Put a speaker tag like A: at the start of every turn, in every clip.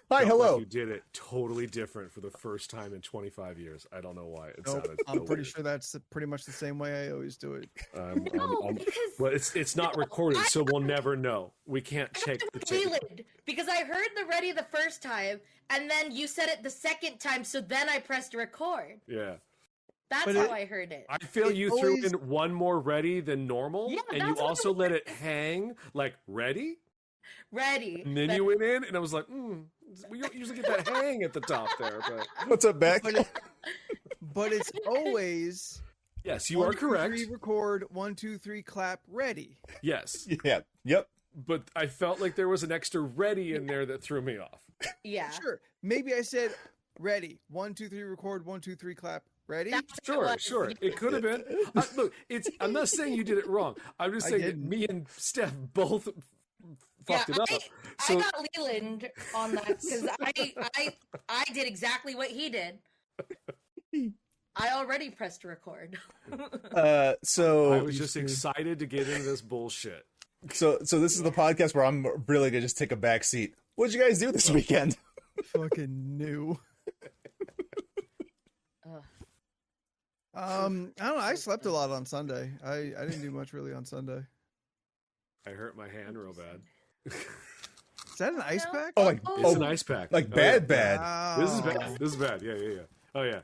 A: Hi,
B: felt
A: hello.
B: Like you did it totally different for the first time in 25 years. I don't know why. It sounded.
C: I'm pretty sure that's pretty much the same way I always do it.
B: Well, it's not recorded, so we'll never know. We can't check the tape.
D: Because I heard the ready the first time, and then you said it the second time, so then I pressed record.
B: Yeah.
D: That's how I heard it.
B: I feel you threw in one more ready than normal, and you also let it hang, like, ready?
D: Ready.
B: And then you went in, and I was like, we don't usually get that hang at the top there. But
A: What's up, Beck?
C: But it's always...
B: Yes, you are correct.
C: 1, 2, 3, record, 1, 2, 3, clap, ready.
B: Yes.
A: Yeah. Yep.
B: But I felt like there was an extra ready in there that threw me off.
D: Yeah.
C: Sure. Maybe I said ready. 1, 2, 3, record, 1, 2, 3, clap, ready.
B: Sure. It could have been. Look, I'm not saying you did it wrong. I'm just saying that me and Steph both fucked it up.
D: I got Leland on that because I did exactly what he did. I already pressed record.
A: So
B: I was just excited to get into this bullshit.
A: So this is the podcast where I'm really gonna just take a back seat. What'd you guys do this weekend?
C: Fucking new. I don't know. I slept a lot on Sunday. I didn't do much really on Sunday.
B: I hurt my hand real bad.
C: Is that an ice pack?
A: Oh, like
B: it's an ice pack.
A: Like bad.
C: Wow.
B: This is bad. Yeah. Oh yeah.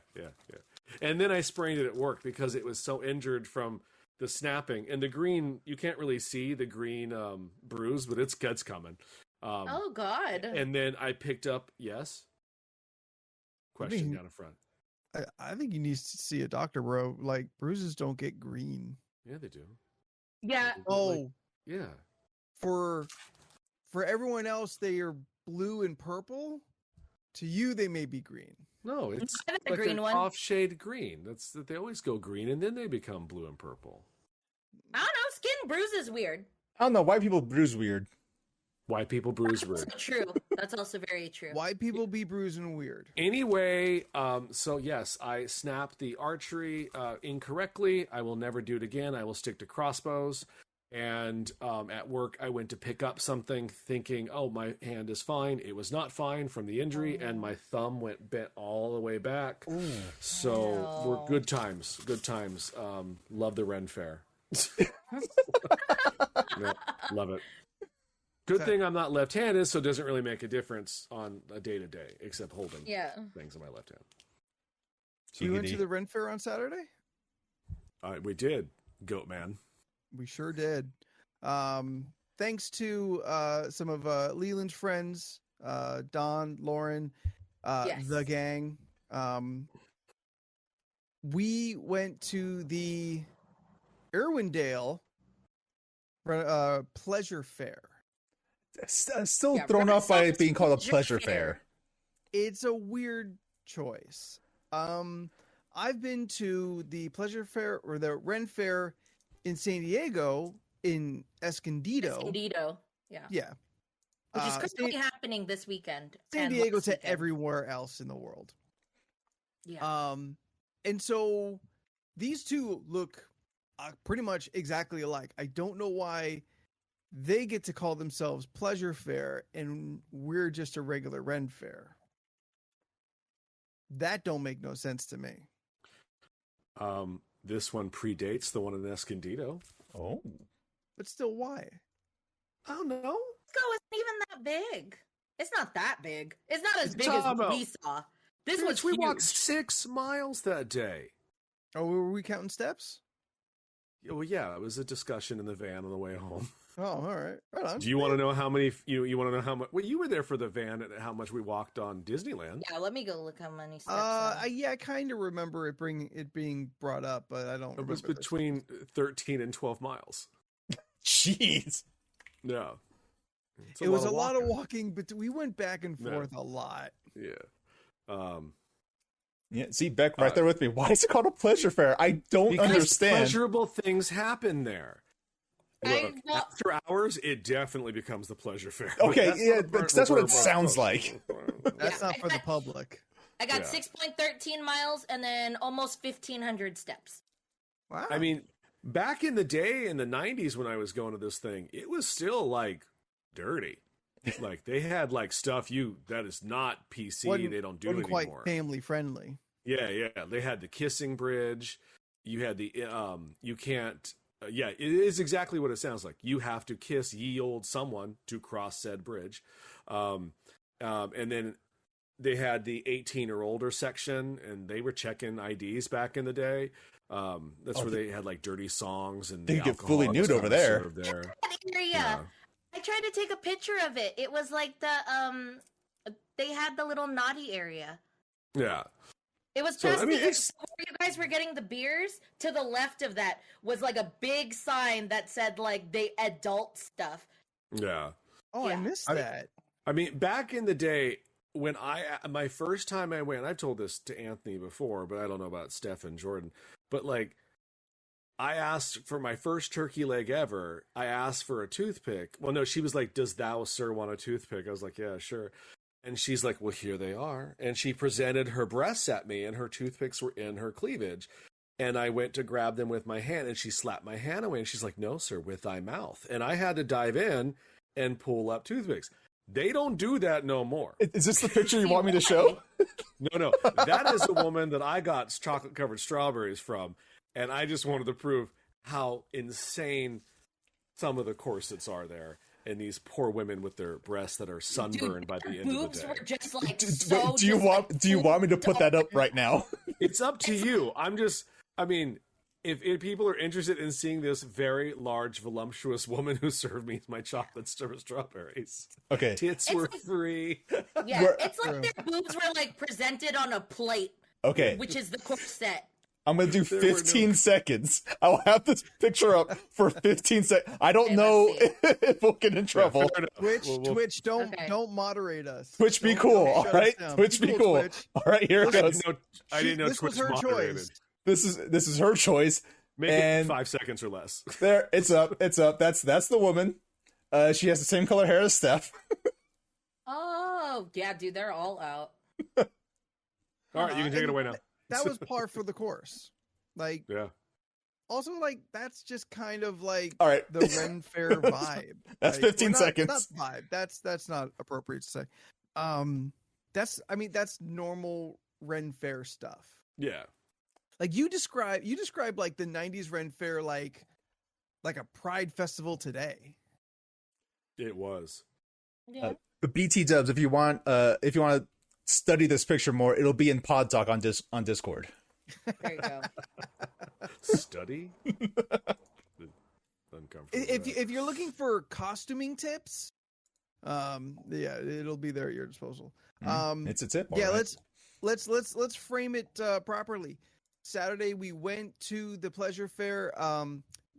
B: And then I sprained it at work because it was so injured from the snapping. And the green, you can't really see the green bruise, but it's coming.
D: Oh God.
B: And then I picked up question down in front.
C: I think you need to see a doctor, bro. Like, bruises don't get green.
B: Yeah, they do.
D: Yeah.
B: Yeah.
C: For everyone else, they are blue and purple. To you, they may be green.
B: No, it's
D: a
B: like
D: green
B: an
D: one.
B: off-shade green. That's that they always go green, and then they become blue and purple.
D: I don't know. Skin bruise is weird.
A: I don't know. White people bruise weird.
B: White people bruise weird.
D: That's true. That's also very true.
C: White people be bruising weird.
B: Anyway, so yes, I snapped the archery incorrectly. I will never do it again. I will stick to crossbows. And at work, I went to pick up something thinking, oh, my hand is fine. It was not fine from the injury, and my thumb went bent all the way back. Ooh. So we're good times. Good times. Love the Ren Fair. Yeah, love it. Good thing I'm not left-handed, so it doesn't really make a difference on a day-to-day, except holding things in my left hand.
C: You went to the Ren Fair on Saturday?
B: We did, Goat Man.
C: We sure did. Thanks to some of Leland's friends, Don, Lauren, the gang. We went to the Irwindale Pleasure Fair.
A: Still thrown off by it being called a pleasure fair.
C: It's a weird choice. I've been to the Pleasure Fair or the Ren Fair in San Diego, in Escondido. Yeah.
D: Which is currently happening this weekend.
C: San Diego to everywhere else in the world.
D: Yeah.
C: And so these two look pretty much exactly alike. I don't know why they get to call themselves Pleasure Fair and we're just a regular Ren Fair. That don't make no sense to me.
B: This one predates the one in Escondido.
A: Oh.
C: But still, why?
B: I don't know.
D: Go isn't even that big. It's not that big. It's not as big as we saw. This was
B: we
D: huge.
B: walked 6 miles that day.
C: Oh, were we counting steps?
B: Yeah, well, yeah, it was a discussion in the van on the way home.
C: Oh, all right. Right on.
B: Do you want to know how many? You want to know how much? Well, you were there for the van and how much we walked on Disneyland.
D: Yeah, let me go look how many steps.
C: I kind of remember it being brought up, but I don't.
B: It was between 13 and 12 miles.
A: Jeez.
B: Yeah.
C: It was a lot of walking, but we went back and forth a lot.
B: Yeah.
A: Yeah, see Beck right there with me. Why is it called a pleasure fair? I don't understand.
B: Pleasurable things happen there. Look, after hours, it definitely becomes the pleasure fair.
A: Okay, that's what it sounds like.
C: That's not for the public.
D: I got 6.13 miles and then almost 1,500 steps.
C: Wow.
B: I mean, back in the day, in the 90s when I was going to this thing, it was still, like, dirty. Like they had like stuff that is not PC. They don't do it
C: quite
B: anymore.
C: Family friendly.
B: Yeah. They had the kissing bridge. You had the you can't. Yeah, it is exactly what it sounds like. You have to kiss ye old someone to cross said bridge, and then they had the 18 or older section, and they were checking IDs back in the day. That's where they had like dirty songs and
A: they get fully nude over there.
D: Yeah. I tried to take a picture of it. It was like they had the little naughty area.
B: Yeah.
D: It was past where you guys were getting the beers. To the left of that was like a big sign that said like they adult stuff.
B: Yeah.
C: Oh, yeah. I missed that.
B: I mean, back in the day when my first time I went, I've told this to Anthony before, but I don't know about Steph and Jordan. But like, I asked for my first turkey leg ever. I asked for a toothpick. Well, no, she was like, "Does thou, sir, want a toothpick?" I was like, "Yeah, sure." And she's like, "Well, here they are." And she presented her breasts at me, and her toothpicks were in her cleavage. And I went to grab them with my hand, and she slapped my hand away. And she's like, "No, sir, with thy mouth." And I had to dive in and pull up toothpicks. They don't do that no more.
A: Is this the picture you want me to show?
B: No. That is a woman that I got chocolate-covered strawberries from. And I just wanted to prove how insane some of the corsets are there. And these poor women with their breasts that are sunburned by the end of the day.
D: Were just like
A: do you want me to put that up right now?
B: It's up to you. If people are interested in seeing this very large, voluptuous woman who served me my chocolate strawberries,
A: okay,
B: tits were free.
D: Yeah, it's like their boobs were like presented on a plate.
A: Okay,
D: which is the corset.
A: I'm going to do 15 seconds. I'll have this picture up for 15 seconds. I don't know if we'll get in trouble.
C: Twitch, don't moderate us.
A: Twitch, be cool, all right? Twitch, be cool. All right, here it goes.
B: I didn't know
C: this
B: Twitch
C: was her
B: moderated.
C: choice.
A: This is her choice.
B: Make it 5 seconds or less.
A: There, it's up. That's the woman. She has the same color hair as Steph.
D: Oh, yeah, dude, they're all out.
B: All right, you can take it away now.
C: That was par for the course. Like,
B: yeah.
C: Also, like, that's just kind of like
A: all right.
C: the Ren Fair vibe.
A: That's
C: like,
A: 15 seconds.
C: Not vibe. That's not appropriate to say. That's normal Ren Fair stuff.
B: Yeah.
C: Like you describe like the 90s Ren Fair like a pride festival today.
B: It was.
D: Yeah.
A: But BT Dubs, if you want to study this picture more, it'll be in Pod Talk on Discord.
D: There you go.
B: Study?
C: If you're looking for costuming tips, it'll be there at your disposal.
A: It's a tip.
C: Yeah,
A: right.
C: let's frame it properly. Saturday we went to the pleasure fair.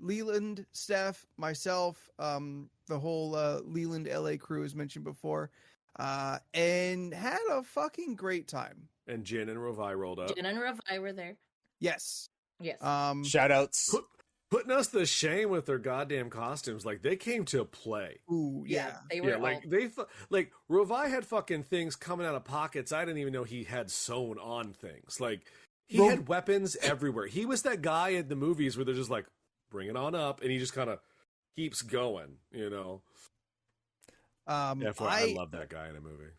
C: Leland, Steph, myself, the whole Leland LA crew as mentioned before, and had a fucking great time.
B: And Jin and Rovi rolled up.
D: Jin and Rovi were there.
C: Yes.
A: Shout outs.
B: Putting us to shame with their goddamn costumes. Like, they came to play.
C: Ooh, yeah.
D: They were
B: like Rovi had fucking things coming out of pockets. I didn't even know he had sewn on things. Like, he had weapons everywhere. He was that guy in the movies where they're just like, bring it on up, and he just kind of keeps going, you know. I love that guy in a movie.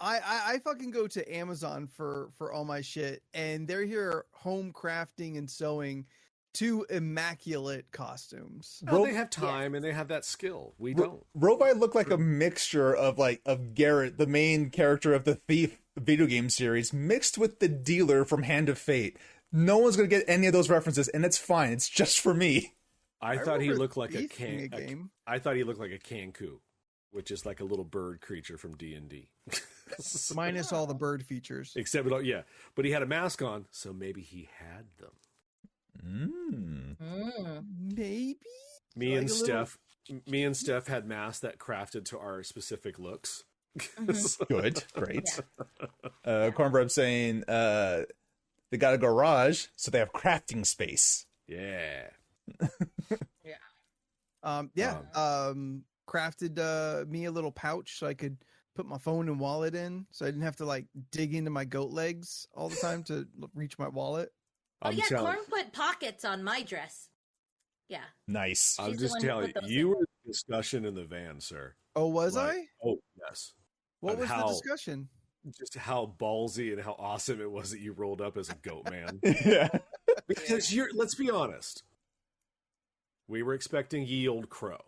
C: I fucking go to Amazon for all my shit, and they're here home crafting and sewing 2 immaculate costumes.
B: Well, they have time and they have that skill. We don't.
A: Rovi looked like a mixture of Garrett, the main character of the Thief video game series, mixed with the dealer from Hand of Fate. No one's gonna get any of those references, and it's fine. It's just for me.
B: I thought he looked like I thought he looked like a Kanku, which is like a little bird creature from D&D.
C: Minus all the bird features.
B: Except, but he had a mask on, so maybe he had them.
C: Maybe?
B: Me and Steph had masks that crafted to our specific looks.
A: Good, great. Cornbread saying they got a garage, so they have crafting space.
B: Yeah.
C: Crafted me a little pouch so I could put my phone and wallet in, so I didn't have to dig into my goat legs all the time to reach my wallet.
D: Corn put pockets on my dress. Yeah.
A: Nice.
B: I'm just telling you, discussion in the van, sir.
C: Oh, was
B: Like,
C: I?
B: Oh, yes.
C: What
B: on
C: was
B: how-
C: the discussion?
B: Just how ballsy and how awesome it was that you rolled up as a goat man.
A: Yeah.
B: Because let's be honest. We were expecting ye old crow.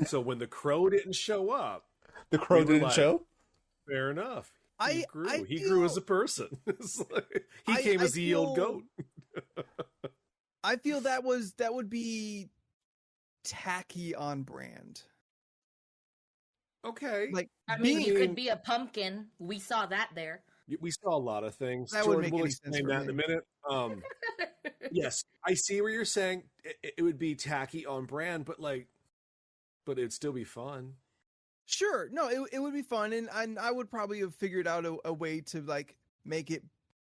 B: So when the crow didn't show up,
A: The crow
B: we were
A: didn't
B: like,
A: show?
B: fair enough. He grew.
C: I
B: He
C: feel-
B: grew as a person. It's like, he came
C: I
B: as the old
C: feel-
B: goat.
C: I feel that would be tacky on brand.
B: Okay.
C: Like
D: I mean, you
B: being-
D: could be a pumpkin. We saw that there.
B: We saw a lot of things.
C: That would
B: Jordan
C: make
B: will
C: any sense
B: explain
C: for
B: that in a
C: me.
B: minute. Yes, I see where you're saying it would be tacky on brand, but it'd still be fun.
C: Sure, no, it would be fun, and I would probably have figured out a way to like make it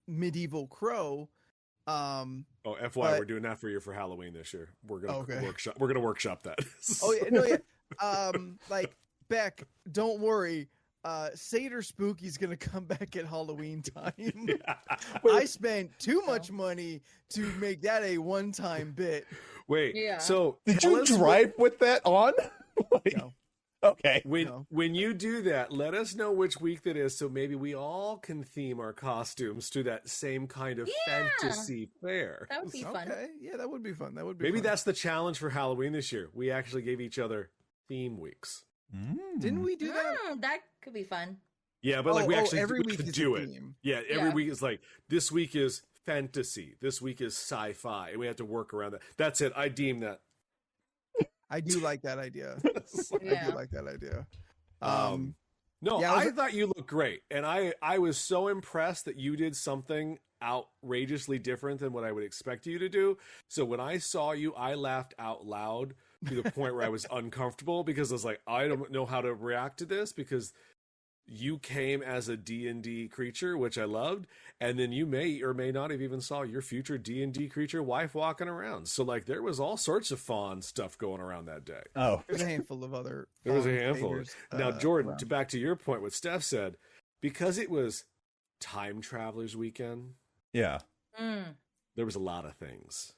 C: medieval crow.
B: Oh, FY,
C: But-
B: we're doing that for you for Halloween this year. We're gonna
C: Okay.
B: workshop. We're gonna workshop that.
C: Oh yeah, no, yeah. Like Beck, don't worry. Seder Spooky's gonna come back at Halloween time. I spent too much money to make that a one-time bit.
B: Wait.
D: Yeah.
B: So
A: Did
B: tell
A: you
B: us
A: drive with that on? Like,
C: No.
A: Okay.
B: when you do that, let us know which week that is, so maybe we all can theme our costumes to that same kind of
D: Yeah.
B: fantasy fair.
D: That would be fun.
C: Okay, yeah, that would be fun. That would be
B: Maybe
C: fun.
B: that's the challenge for Halloween this year. We actually gave each other theme weeks.
C: Didn't we do that?
D: That could be fun.
B: Yeah, but we actually
C: every
B: we
C: week
B: have to
C: is a
B: do it.
C: theme.
B: Yeah, every
D: Yeah.
B: week is like this week is fantasy, this week is sci-fi, and we have to work around that. That's it. I deem that.
C: I do like that idea. I
D: Yeah.
C: do like that idea.
B: No,
C: Yeah, I
B: I
C: was-
B: thought you looked great, and I was so impressed that you did something outrageously different than what I would expect you to do. So when I saw you, I laughed out loud to the point where I was uncomfortable because I was like, I don't know how to react to this because you came as a D&D creature, which I loved, and then you may or may not have even saw your future D&D creature wife walking around. So like there was all sorts of fawn stuff going around that day.
A: Oh.
C: There's a handful of other.
B: There was a
C: fun
B: handful.
C: figures,
B: Now, Jordan,
C: around.
B: back to your point, what Steph said, because it was Time Travelers Weekend,
A: Yeah.
B: there was a lot of things.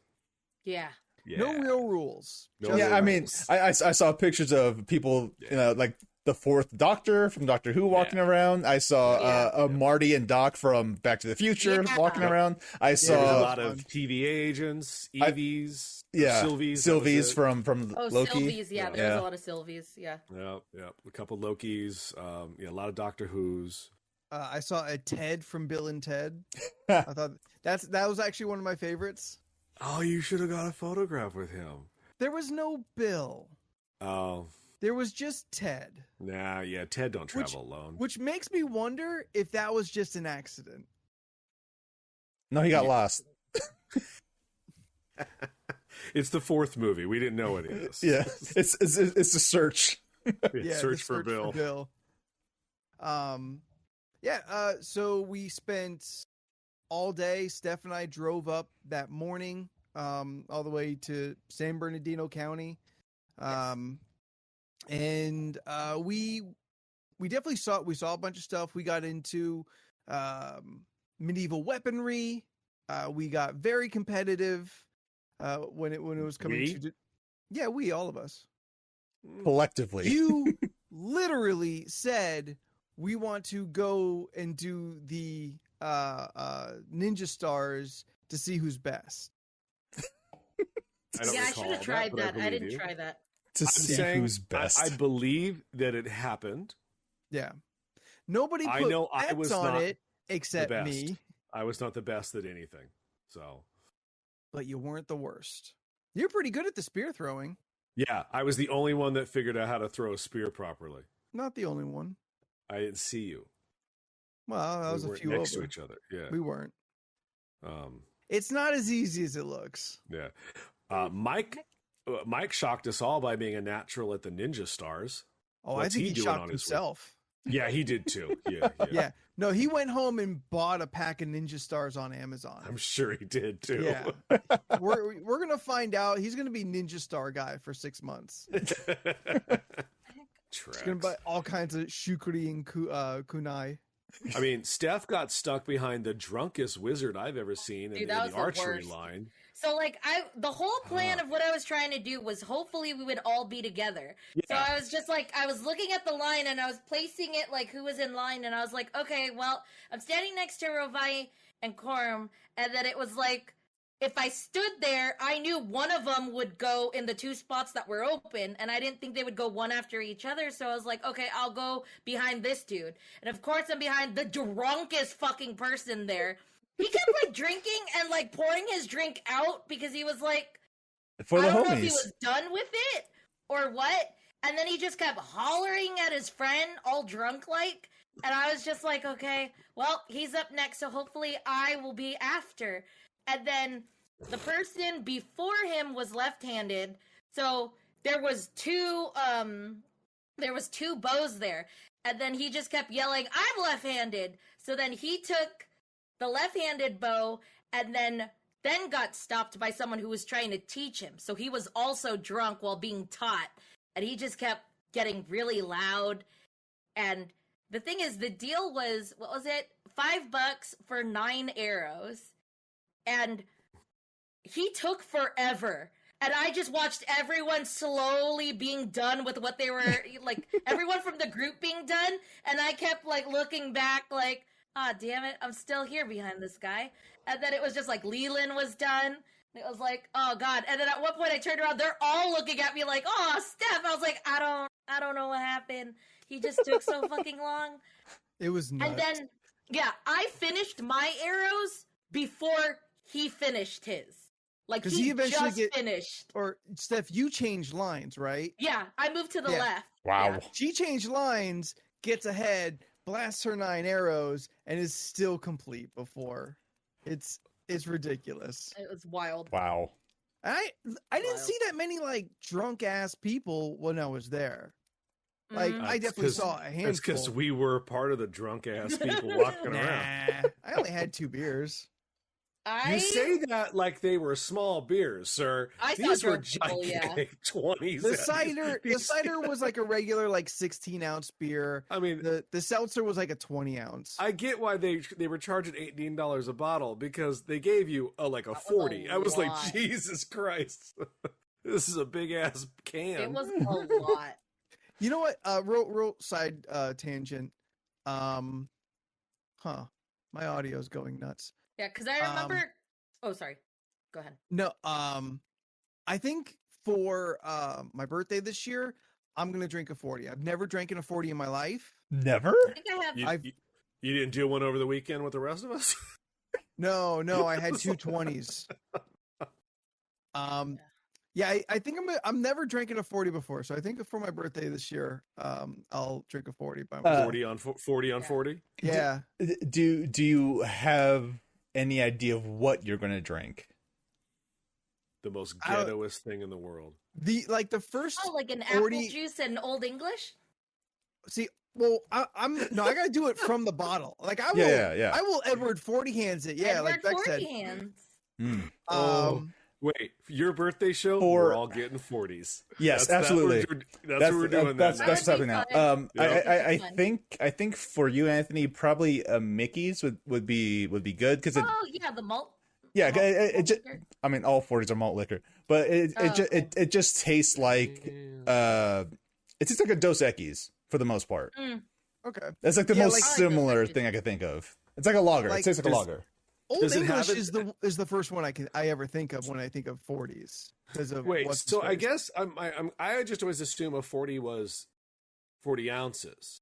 D: Yeah.
B: Yeah.
C: No real rules.
B: No
C: Just
B: real
A: Yeah, I mean,
B: rules.
A: I saw pictures of people, you know, like the fourth Doctor from Doctor Who walking around. I saw
D: Yeah.
A: Marty and Doc from Back to the Future
D: Yeah.
A: walking around. I
B: There was a
A: saw
B: lot of TVA agents, Eevees, Sylvies.
A: Sylvies from
D: Oh,
A: Loki.
D: Sylvies. Yeah, there was
A: Yeah.
D: a lot of Sylvies. Yeah.
B: Yeah. A couple Lokis, a lot of Doctor Who's.
C: I saw a Ted from Bill and Ted. I thought that was actually one of my favorites.
B: Oh, you should have got a photograph with him.
C: There was no Bill.
B: Oh,
C: There was just Ted,
B: nah, yeah, Ted don't travel alone.
C: which makes me wonder if that was just an accident.
A: No, he got lost.
B: It's the fourth movie. We didn't know what it is.
A: Yeah, it's a search.
C: Yeah,
B: Search
C: the
B: for Bill.
C: So we spent all day. Steph and I drove up that morning, all the way to San Bernardino County. And we definitely saw a bunch of stuff. We got into medieval weaponry. We got very competitive when it was coming
B: We?
C: to all of us.
A: Collectively.
C: You literally said we want to go and do the ninja stars to see who's best.
B: I don't
D: Yeah, I
B: recall
D: should have tried
B: but
D: that. I
B: believe
D: didn't
B: you.
D: try that.
A: To
B: I'm
A: see
B: saying
A: who's best.
B: I believe that it happened.
C: Yeah. Nobody
B: I
C: put
B: know I
C: bets
B: was
C: on
B: not
C: it except
B: best.
C: me,
B: I was not the best at anything. So,
C: but you weren't the worst. You're pretty good at the spear throwing.
B: yeah, I was the only one that figured out how to throw a spear properly.
C: Not the only one.
B: I didn't see you.
C: Well, that
B: We
C: was a
B: weren't
C: few
B: next
C: over.
B: to each other. Yeah.
C: We weren't.
B: Um,
C: It's not as easy as it looks.
B: yeah. Mike shocked us all by being a natural at the Ninja Stars.
C: Oh,
B: What's
C: I think
B: he
C: he
B: doing
C: shocked
B: on his week?
C: himself.
B: Yeah, he did too. Yeah.
C: Yeah. No, he went home and bought a pack of Ninja Stars on Amazon.
B: I'm sure he did too.
C: Yeah. we're gonna find out. He's gonna be Ninja Star guy for 6 months. He's gonna buy all kinds of shukri and kunai.
B: I mean, Steph got stuck behind the drunkest wizard I've ever seen
D: Dude,
B: in
D: that
B: the
D: was the
B: archery
D: worst.
B: line.
D: So like the whole plan of what I was trying to do was hopefully we would all be together.
B: Yeah.
D: So I was just like, I was looking at the line and I was placing it like who was in line, and I was like, okay, well, I'm standing next to Rovai and Korm, and then it was like, if I stood there, I knew one of them would go in the two spots that were open, and I didn't think they would go one after each other, so I was like, okay, I'll go behind this dude. And of course, I'm behind the drunkest fucking person there. He kept, like, drinking and, like, pouring his drink out because he was like,
A: For the
D: I don't
A: homies.
D: know if he was done with it or what, and then he just kept hollering at his friend, all drunk-like, and I was just like, okay, well, he's up next, so hopefully I will be after. And then the person before him was left-handed, so there was two bows there. And then he just kept yelling, "I'm left-handed." So then he took the left-handed bow and then got stopped by someone who was trying to teach him. So he was also drunk while being taught, and he just kept getting really loud. And the thing is, the deal was, what was it? $5 for 9 arrows. And he took forever. And I just watched everyone slowly being done with what they were, like, everyone from the group being done. And I kept, like, looking back, like, ah, damn it, I'm still here behind this guy. And then it was just like, Leland was done. And it was like, oh, God. And then at one point I turned around, they're all looking at me like, oh, Steph. I was like, I don't know what happened. He just took so fucking long.
C: It was nuts.
D: And then, yeah, I finished my arrows before he finished his. Like, he eventually finished.
C: Or, Steph, you changed lines, right?
D: Yeah, I moved to the left.
A: Wow.
D: Yeah.
C: She changed lines, gets ahead, blasts her 9 arrows, and is still complete before. It's ridiculous.
D: It was wild.
A: Wow.
C: I didn't see that many, like, drunk-ass people when I was there. Like, I definitely saw a handful.
B: That's because we were part of the drunk-ass people walking around.
C: I only had 2 beers.
B: You say that like they were small beers, sir. These were gigantic 20s.
C: The cider was like a regular, like, 16-ounce beer.
B: I mean,
C: the seltzer was like a 20-ounce.
B: I get why they were charging $18 a bottle, because they gave you a 40. I was like, Jesus Christ, this is a big ass can.
D: It was a lot.
C: You know what? Real side tangent. My audio's going nuts.
D: Yeah, because I remember. Oh, sorry. Go ahead.
C: No. I think for my birthday this year, I'm gonna drink a 40. I've never drank a 40 in my life.
A: Never?
D: I think I have.
B: You didn't do one over the weekend with the rest of us?
C: No. I had 2 20s. Yeah, I think I'm never drinking a 40 before, so I think for my birthday this year, I'll drink a 40 by myself.
B: 40 on 40.
C: Yeah.
A: Do you have any idea of what you're going to drink?
B: The most ghettoest thing in the world.
C: The first.
D: Oh, like an
C: 40...
D: apple juice and Old English.
C: See, well, I gotta do it from the bottle. Like I will, I will Edward 40 hands it. Yeah,
D: Edward
C: like Beck
D: 40
C: said.
D: Hands.
B: Wait, your birthday show? We're all getting 40s.
A: Yes, absolutely.
B: That's what we're doing.
A: That's what's happening now. I think for you, Anthony, probably Mickey's would be good because
D: the malt.
A: Yeah, I mean, all 40s are malt liquor, but it just tastes like it tastes like a Dos Equis for the most part.
C: Okay,
A: that's like the most similar thing I could think of. It's like a lager. It tastes like a lager.
C: Old English is the first one I ever think of when I think of 40s.
B: Wait, so I guess I just always assume a 40 was 40 ounces.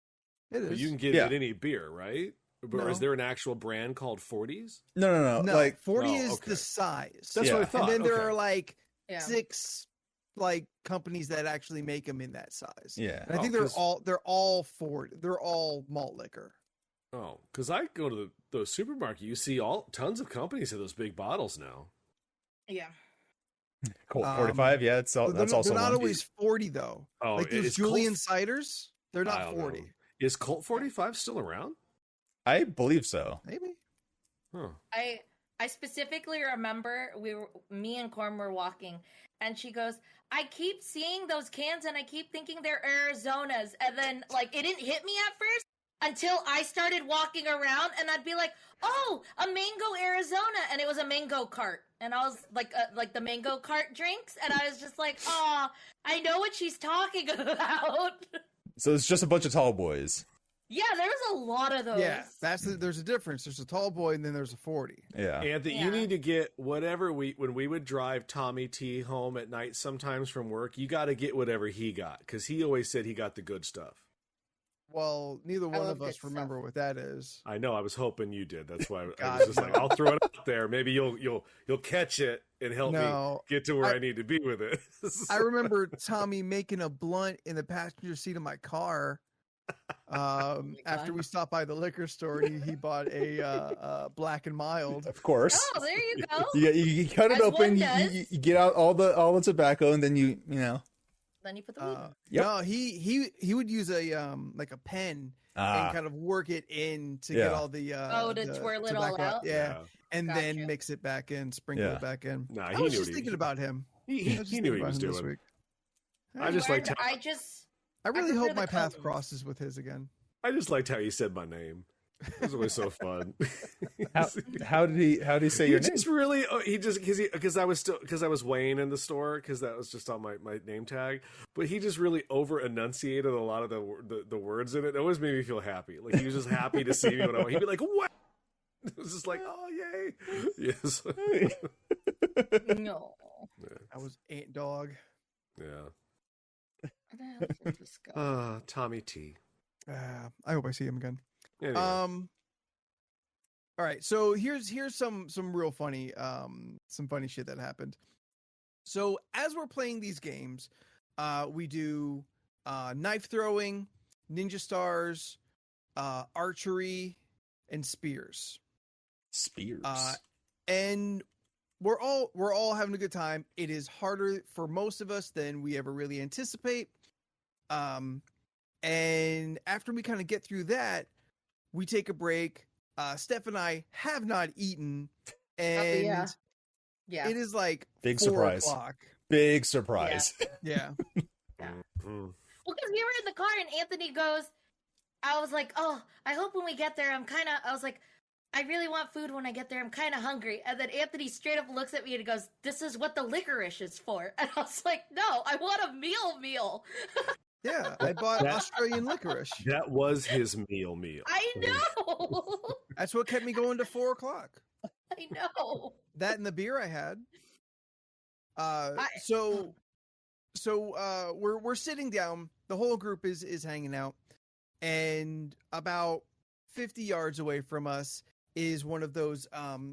C: It is.
B: But you can get it at any beer, right? Or is there an actual brand called 40s?
A: No.
C: Like 40 is the size.
B: That's what I thought.
C: And then there are like 6 like companies that actually make them in that size.
A: Yeah,
C: and I think they're all 40. They're all malt liquor.
B: Oh, because I go to the supermarket, you see tons of companies have those big bottles now.
D: Yeah.
A: Colt 45, that's also
C: they're not always 40 though.
B: Oh,
C: like those Julian ciders, they're not 40.
B: Is Colt 45 still around?
A: I believe so.
C: Maybe.
B: Huh.
D: I specifically remember me and Corm were walking, and she goes, "I keep seeing those cans, and I keep thinking they're Arizonas." And then, like, it didn't hit me at first until I started walking around, and I'd be like, "Oh, a mango Arizona," and it was a mango cart. And I was like the mango cart drinks, and I was just like, oh, I know what she's talking about.
A: So it's just a bunch of tall boys.
D: Yeah, there was a lot of those.
C: Yeah, there's a difference. There's a tall boy and then there's a 40.
A: Yeah.
B: Anthony,
D: Yeah.
B: you need to get whatever when we would drive Tommy T home at night sometimes from work, you got to get whatever he got, because he always said he got the good stuff.
C: Well, neither one
D: love
C: of us
D: good
C: remember what that is.
B: I know. I was hoping you did. That's why I
C: God,
B: was just like,
C: no.
B: I'll throw it out there. Maybe you'll catch it and help me
C: No,
B: get to where I need to be with it.
C: I remember Tommy making a blunt in the passenger seat of my car. After we stopped by the liquor store, he bought a Black and Mild.
A: Of course.
D: Oh, there you go.
A: You cut it
D: As
A: open,
D: one does.
A: you get out all the tobacco, and then you know.
D: Then you put the weed in.
A: Yep.
C: No, he would use a like a pen and kind of work it in to get
A: Yeah.
C: all the
D: to twirl it all
C: tobacco
D: out?
C: yeah, and then
D: Gotcha.
C: mix it back in, sprinkle
A: Yeah.
C: it back in.
B: Nah,
C: I
B: he
C: was
B: knew
C: just
B: what
C: thinking about him.
B: He
C: I was just
B: knew what
C: thinking
B: he
C: about
B: was
C: him this
B: doing.
C: week.
B: I just liked how
C: I really
D: prefer
C: hope
D: the
C: my path
D: colors.
C: crosses with his again.
B: I just liked how you said my name. It was always so fun.
A: How did he say your
B: He
A: name?
B: just really because I was weighing in the store, because that was just on my name tag, but he just really over enunciated a lot of the words in it. It always made me feel happy. Like he was just happy to see me when he'd be like, what? It was just like, oh yay. Yes.
D: No.
C: I was Ant Dog.
B: Yeah.
D: Where the hell did this go?
B: Tommy T.
C: I hope I see him again.
B: Anyway.
C: All right, so here's some real funny some funny shit that happened. So as we're playing these games, we do knife throwing, ninja stars, archery, and spears.
A: Spears.
C: And we're all having a good time. It is harder for most of us than we ever really anticipate. And after we kind of get through that, we take a break. Steph and I have not eaten, and
D: Yeah.
C: it is like
A: Big
C: 4
A: surprise.
C: o'clock.
A: Big surprise.
C: Yeah.
B: Mm.
D: Well, because we were in the car and Anthony goes, I was like, oh, I hope when we get there, I was like, I really want food when I get there. I'm kind of hungry. And then Anthony straight up looks at me and he goes, this is what the licorice is for. And I was like, no, I want a meal.
C: Yeah, I bought Australian licorice.
B: That was his meal.
D: I know.
C: That's what kept me going to 4 o'clock.
D: I know.
C: That and the beer I had. So we're sitting down. The whole group is hanging out, and about 50 yards away from us is one of those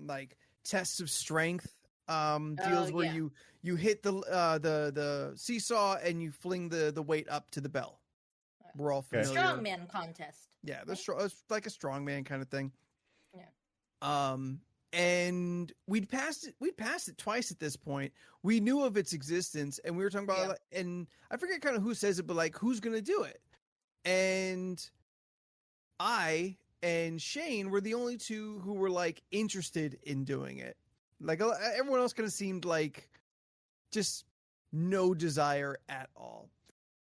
C: like tests of strength deals where you hit the seesaw and you fling the weight up to the bell. We're all familiar.
D: Strongman contest.
C: Yeah, it's like a strongman kind of thing.
D: Yeah.
C: And we'd passed it twice at this point. We knew of its existence, and we were talking about it, and I forget kind of who says it, but like, who's gonna do it? And I and Shane were the only two who were like interested in doing it. Like everyone else kind of seemed like just no desire at all.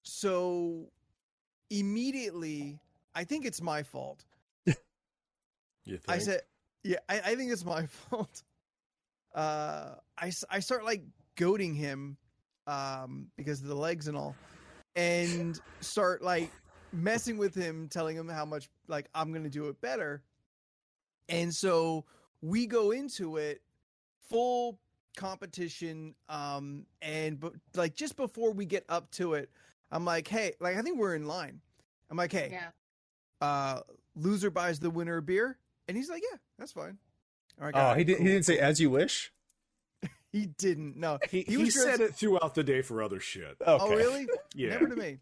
C: So immediately, I think it's my fault.
B: You think?
C: I said, yeah, I think it's my fault. I start like goading him because of the legs and all, and start like messing with him, telling him how much like I'm gonna do it better. And so we go into it full competition, but like just before we get up to it, I'm like, hey, like I think we're in line. I'm like, hey, loser buys the winner a beer. And he's like, yeah, that's fine. All right.
A: Oh, he didn't say as you wish?
C: He didn't. No.
B: He said it throughout the day for other shit.
A: Okay.
C: Oh, really?
B: Yeah.
C: Never to me.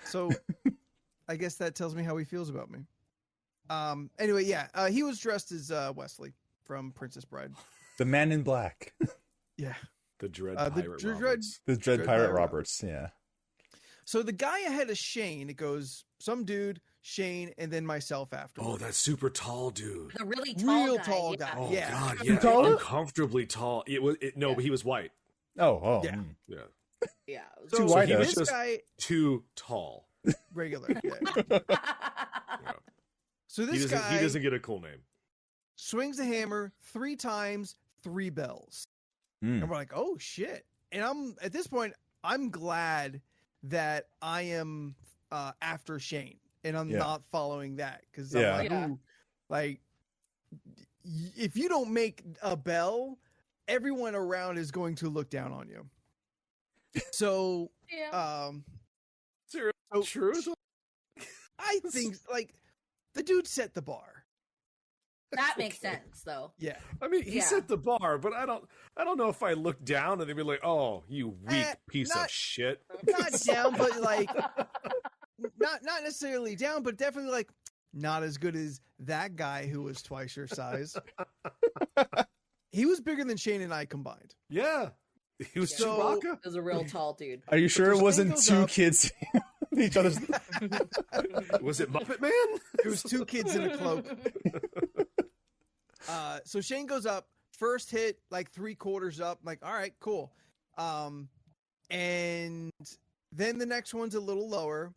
C: So I guess that tells me how he feels about me. Anyway, yeah. He was dressed as Wesley from Princess Bride.
A: The man in black.
C: Yeah.
B: The Dread Pirate Roberts.
A: The Dread Pirate Roberts, yeah.
C: So the guy ahead of Shane, it goes some dude, Shane, and then myself afterwards.
B: Oh, that super tall dude.
D: The really tall guy.
C: Tall guy.
B: Oh
C: Yeah.
B: God, yeah,
A: Taller?
B: uncomfortably tall. But he was white.
A: Oh,
C: Yeah.
B: Yeah,
D: Yeah.
C: So
A: Too wide,
B: he was
C: this
B: just
C: guy,
B: too tall.
C: regular. Yeah.
B: Yeah.
C: So this guy
B: he doesn't get a cool name.
C: swings the hammer 3 times, 3 bells. And we're like, oh shit. And at this point, I'm glad that I am after Shane and I'm not following that. Cause I'm like, ooh, like if you don't make a bell, everyone around is going to look down on you. So,
B: true.
C: I think like the dude set the bar.
D: That makes sense, though.
C: Yeah.
B: I mean, he set the bar, but I don't know if I look down and they'd be like, "Oh, you weak piece of shit."
C: Not down, but like not necessarily down, but definitely like not as good as that guy who was twice your size. He was bigger than Shane and I combined.
B: Yeah. He was Chewbacca.
D: He was a real tall dude.
A: Are you sure it wasn't two kids each other's?
B: Was it Muppet Man?
C: It was two kids in a cloak. So Shane goes up, first hit, like 3/4 up. I'm like, all right, cool. And then the next one's a little lower.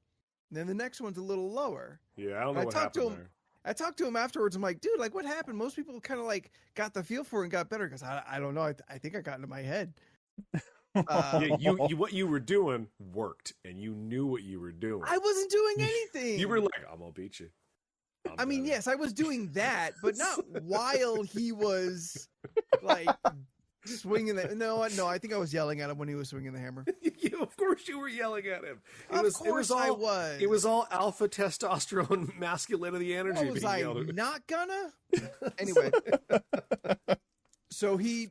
C: Then the next one's a little lower.
B: Yeah, I don't know what happened there.
C: I talked to him afterwards. I'm like, dude, like what happened? Most people kind of like got the feel for it and got better. Because I don't know. I think I got into my head.
B: You what you were doing worked, and you knew what you were doing.
C: I wasn't doing anything.
B: You were like, I'm gonna beat you.
C: I mean, yes, I was doing that, but not while he was like swinging the. No, I think I was yelling at him when he was swinging the hammer.
B: Of course, you were yelling at him.
C: I was.
B: It was all alpha testosterone, masculinity energy.
C: Was I not gonna? Anyway, so he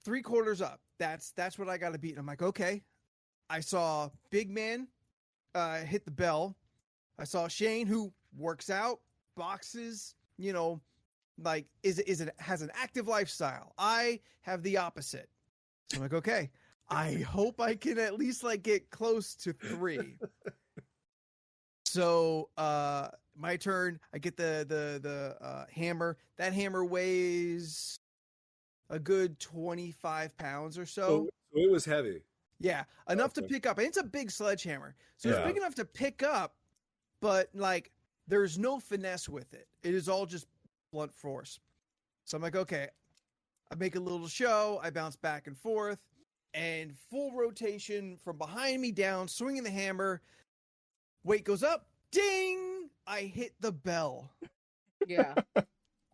C: 3/4 up. That's what I got to beat. And I'm like, okay. I saw Big Man hit the bell. I saw Shane, who works out, boxes, like has an active lifestyle. I have the opposite. So I'm like, okay, I hope I can at least like get close to 3. So my turn. I get the hammer. That hammer weighs a good 25 pounds or so.
B: So it was heavy.
C: Yeah, enough to pick up. And it's a big sledgehammer. So it's big enough to pick up, but like there's no finesse with it. It is all just blunt force. So I'm like, okay, I make a little show. I bounce back and forth and full rotation from behind me down, swinging the hammer. Weight goes up. Ding! I hit the bell.
D: Yeah.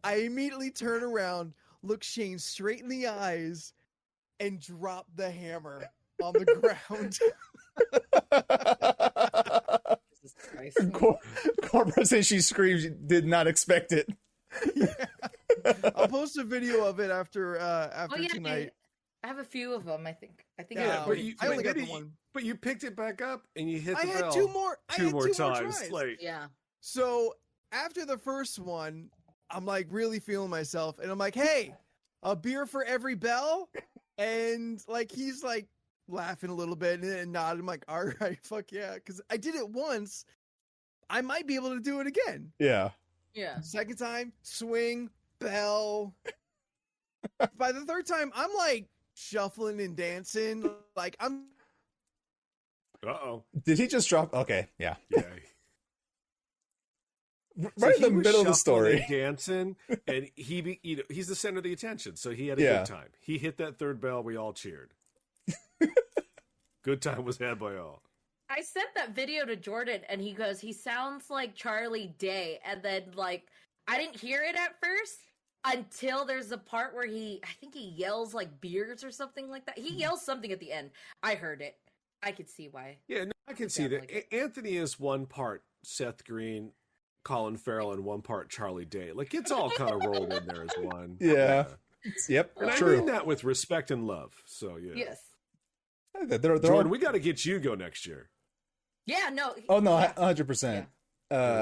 C: I immediately turn around, look Shane straight in the eyes, and drop the hammer on the ground.
D: Jesus Christ.
A: Cobra says she screams, did not expect it.
C: Yeah. I'll post a video of it after tonight.
D: I have a few of them, I think.
C: Yeah, I only got the one.
B: But you picked it back up and you hit the bell.
C: I had two more
B: times.
C: tries.
B: Like,
D: yeah.
C: So after the first one, I'm like really feeling myself, and I'm like, "Hey, a beer for every bell," and like he's like laughing a little bit and nodding. I'm like, "All right, fuck yeah," because I did it once. I might be able to do it again.
A: Yeah.
D: Yeah.
C: Second time, swing, bell. By the third time, I'm like shuffling and dancing. Like I'm.
B: Uh-oh.
A: Did he just drop? Okay, yeah.
B: Yeah.
A: Right in the middle of the story.
B: Dancing, and he's the center of the attention, so he had a good time. He hit that third bell, we all cheered. Good time was had by all.
D: I sent that video to Jordan, and he goes, he sounds like Charlie Day. And then, like, I didn't hear it at first until there's a part where I think he yells, like, beers or something like that. He yells something at the end. I heard it. I could see why.
B: Yeah, no, I can see that. Like Anthony is one part Seth Green, Colin Farrell, and one part Charlie Day. Like, it's all kind of rolled in there as one.
A: Yeah. Yep,
B: and
A: true.
B: I mean that with respect and love. So, yeah.
D: Yes.
B: Jordan, we got to get you go next year.
D: Yeah, no.
A: Oh, no, 100%.
B: Yeah.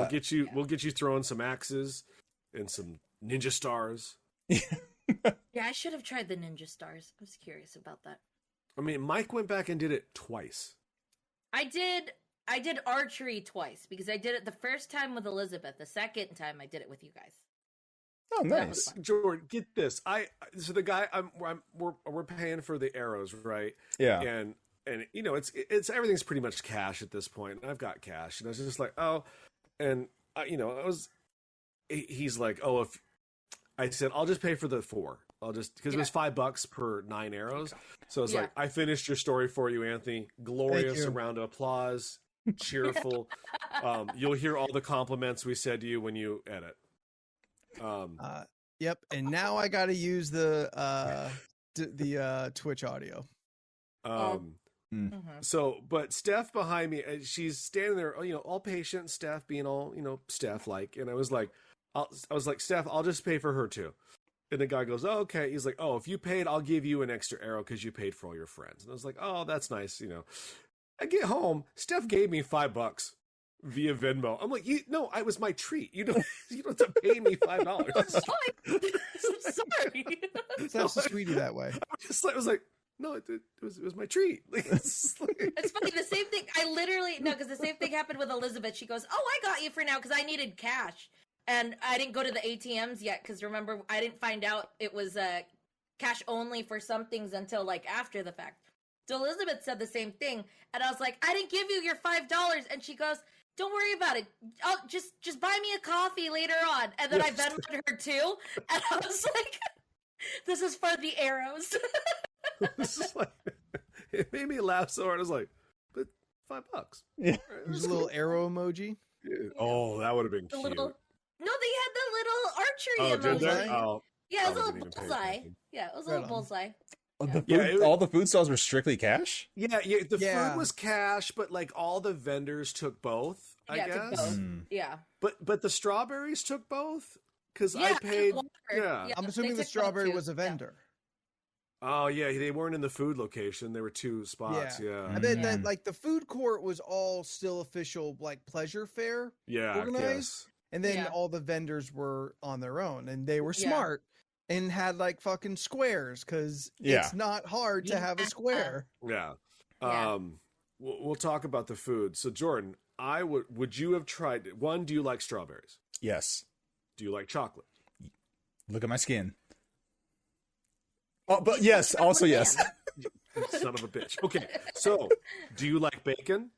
B: We'll get you throwing some axes and some ninja stars.
D: Yeah, I should have tried the ninja stars. I was curious about that.
B: I mean, Mike went back and did it twice.
D: I did archery twice because I did it the first time with Elizabeth. The second time I did it with you guys.
A: Oh, nice.
B: Jordan, get this. So the guy we're paying for the arrows, right?
A: Yeah.
B: And it's everything's pretty much cash at this point. And I've got cash, and I was just like, oh, and he's like, oh, if I said I'll just pay for the 4. I'll just because it was $5 per 9 arrows. So it's
D: Yeah.
B: like I finished your story for you, Anthony. Glorious,
C: you.
B: a round of applause, cheerful. You'll hear all the compliments we said to you when you edit.
C: Yep. And now I got to use the Twitch audio.
B: So, but Steph behind me, she's standing there, all patient, Steph being all, Steph like, and I was like, Steph, I'll just pay for her too. And the guy goes, oh, okay. He's like, oh, if you paid, I'll give you an extra arrow because you paid for all your friends. And I was like, oh, that's nice. I get home, Steph gave me $5 via Venmo. I'm like, no, it was my treat. You don't have to pay me $5.
D: I'm sorry.
C: Sounds so sweetie that way.
B: I was like, no, it was my treat.
D: It's funny. The same thing. Because the same thing happened with Elizabeth. She goes, oh, I got you for now because I needed cash. And I didn't go to the ATMs yet because remember, I didn't find out it was cash only for some things until like after the fact. So Elizabeth said the same thing. And I was like, I didn't give you your $5. And she goes, don't worry about it. I'll just buy me a coffee later on. And then I Venmoed her too. And I was like, this is for the arrows.
B: This is like, it made me laugh so hard. I was like, but $5.
A: Yeah.
C: There's a little arrow emoji.
B: Yeah. Oh, that would have been cute.
D: No, they had the little archery
B: Did
D: emoji.
B: they? Oh,
D: Yeah, it was a
B: I
D: little
B: wasn't even paying
D: bullseye.
B: attention.
D: Yeah, it was a
C: Right
D: little
C: on.
D: bullseye.
A: All the food stalls were strictly cash?
B: Yeah, the food was cash, but like all the vendors took both, I
D: Yeah, it
B: guess.
D: took both. Yeah.
B: But the strawberries took both? Because
D: Yeah,
B: I paid.
D: water.
B: Yeah.
C: I'm
D: they
C: assuming the
D: took both,
C: strawberry
D: too.
C: was a vendor.
B: Oh, yeah, they weren't in the food location. There were 2 spots. Yeah.
C: I bet that like the food court was all still official like pleasure fair
B: Yeah, I
C: organized.
B: guess.
C: And then
D: Yeah.
C: all the vendors were on their own and they were
D: Yeah.
C: smart and had like fucking squares because it's not hard to have a square.
B: Yeah.
D: Yeah.
B: We'll talk about the food. So, Jordan, would you have tried it? One, do you like strawberries?
A: Yes.
B: Do you like chocolate?
A: Look at my skin. Oh, but yes, also yes.
B: Son of a bitch. Okay, so do you like bacon?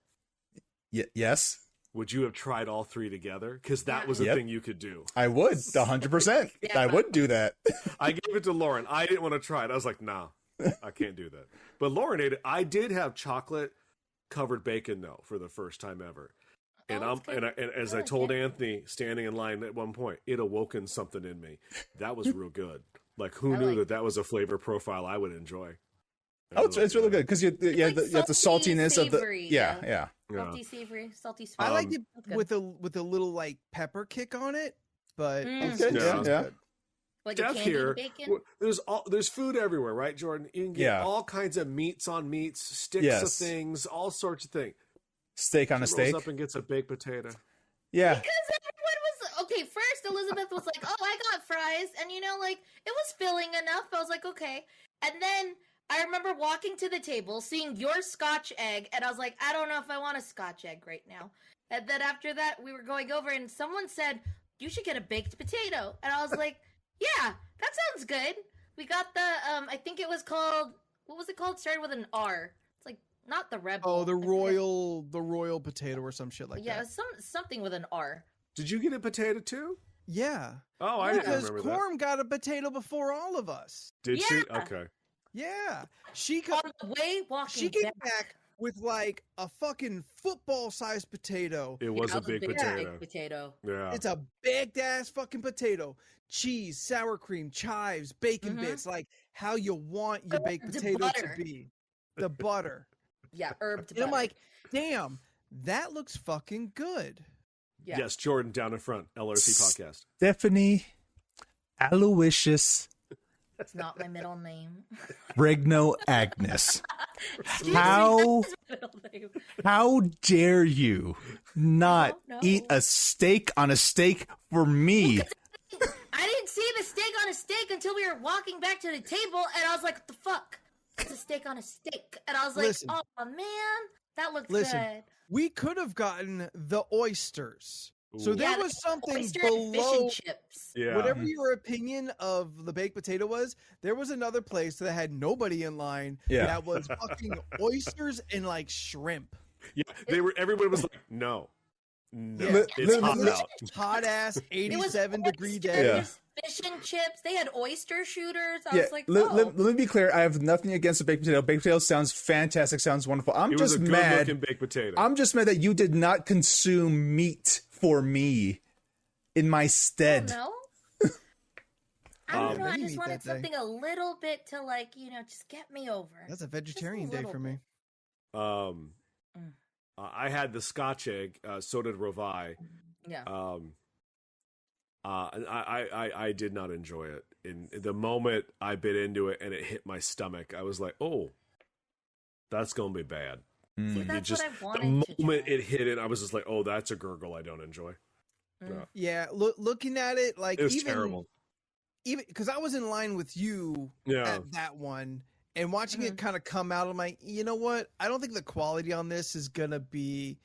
A: Yes.
B: Would you have tried all 3 together? Because that was a
A: Yep.
B: thing you could do.
A: I would, 100%.
D: Yeah.
A: I would do that.
B: I gave it to Lauren. I didn't want to try it. I was like, nah, I can't do that. But Lauren ate it. I did have chocolate covered bacon though for the first time ever. And
D: Oh, that's good.
B: and as I
D: Good,
B: told
D: yeah.
B: Anthony standing in line at one point, it awoken something in me. That was real good. Like who
D: I
B: knew
D: like
B: that was a flavor profile I would enjoy.
A: Oh, it's really good because you have the
D: salty,
A: saltiness of the
D: savory,
A: yeah.
B: Yeah.
D: Salty, savory, salty, sweet.
C: I like it
D: That's good.
C: with a little like pepper kick on it, but it's
A: Okay,
C: sounds
A: yeah.
C: good.
D: Like a
B: Jeff
D: candied
B: here,
D: bacon.
B: there's food everywhere, right, Jordan? You can get all kinds of meats on meats, sticks of
A: Yes.
B: things, all sorts of things.
A: Steak on a
B: She
A: steak.
B: rolls up and gets a baked potato.
A: Yeah.
D: Because everyone was okay. First, Elizabeth was like, "Oh, I got fries," and like it was filling enough. I was like, "Okay." And then I remember walking to the table, seeing your Scotch egg, and I was like, "I don't know if I want a Scotch egg right now." And then after that, we were going over, and someone said, "You should get a baked potato," and I was like, "Yeah, that sounds good." We got the I think it was called. What was it called? Started with an R. It's like not the Rebel.
C: Oh, the
D: I forget.
C: royal potato or some shit like
D: Yeah,
C: that.
D: it was something with an R.
B: Did you get a potato too?
C: Yeah.
B: Oh, I didn't
C: Because
B: remember that.
C: Corm got a potato before all of us.
B: Did she?
D: Yeah.
B: Okay.
C: Yeah. She
D: On the way walking
C: she came
D: back.
C: back with like a fucking football-sized potato.
B: It was
D: Yeah,
B: a big
D: big
B: potato.
D: potato.
B: Yeah.
C: It's a big ass fucking potato. Cheese, sour cream, chives, bacon bits, like how you want your baked
D: The
C: potato
D: butter.
C: to be. The butter.
D: Yeah, herbed
C: And I'm
D: butter.
C: like, damn, that looks fucking good.
D: Yeah.
B: Yes, Jordan down in front, LRC podcast.
A: Stephanie Aloysius
D: It's not my middle name.
A: Regno Agnes.
D: Dude,
A: How
D: that's my middle name.
A: how dare you not
D: don't know.
A: eat a steak on a steak for me?
D: I didn't see the steak on a steak until we were walking back to the table, and I was like, "What the fuck? It's a steak on a steak." And I was like,
C: Listen.
D: "Oh man, that looks
C: Listen.
D: good."
C: We could have gotten the oysters. So
B: Ooh.
C: there
D: Yeah,
C: was something
D: Oyster and fish
C: below
D: and chips.
B: Yeah.
C: whatever your opinion of the baked potato was. There was another place that had nobody in line
A: Yeah.
C: that was fucking oysters and like shrimp.
B: Yeah. Everybody was like, no. No,
C: Yeah.
B: it's hot out.
C: Hot ass
D: It was
C: 87-degree day.
D: oysters, fish and chips. They had oyster shooters. I was like,
A: let me be clear. I have nothing against a baked potato. Baked potato sounds fantastic. Sounds wonderful.
B: It was a good-looking baked potato.
A: I'm just mad that you did not consume meat for me in my stead.
D: No. I don't know. I
C: Maybe
D: just
C: meat
D: wanted
C: that day.
D: something a little bit to just get me over.
C: That's a vegetarian day for me.
B: I had the Scotch egg. So did Rovi.
D: Yeah.
B: I did not enjoy it. In the moment I bit into it and it hit my stomach, I was like, "Oh, that's gonna be bad." Like,
D: That's
B: it just
D: what I
B: the
D: wanted to
B: moment
D: try.
B: it hit it, I was just like, "Oh, that's a gurgle I don't enjoy."
C: Yeah, looking at it, like
B: It was terrible.
C: Even because I was in line with you
B: Yeah.
C: at that one, and watching it kind of come out, I'm like, you know what? I don't think the quality on this is gonna be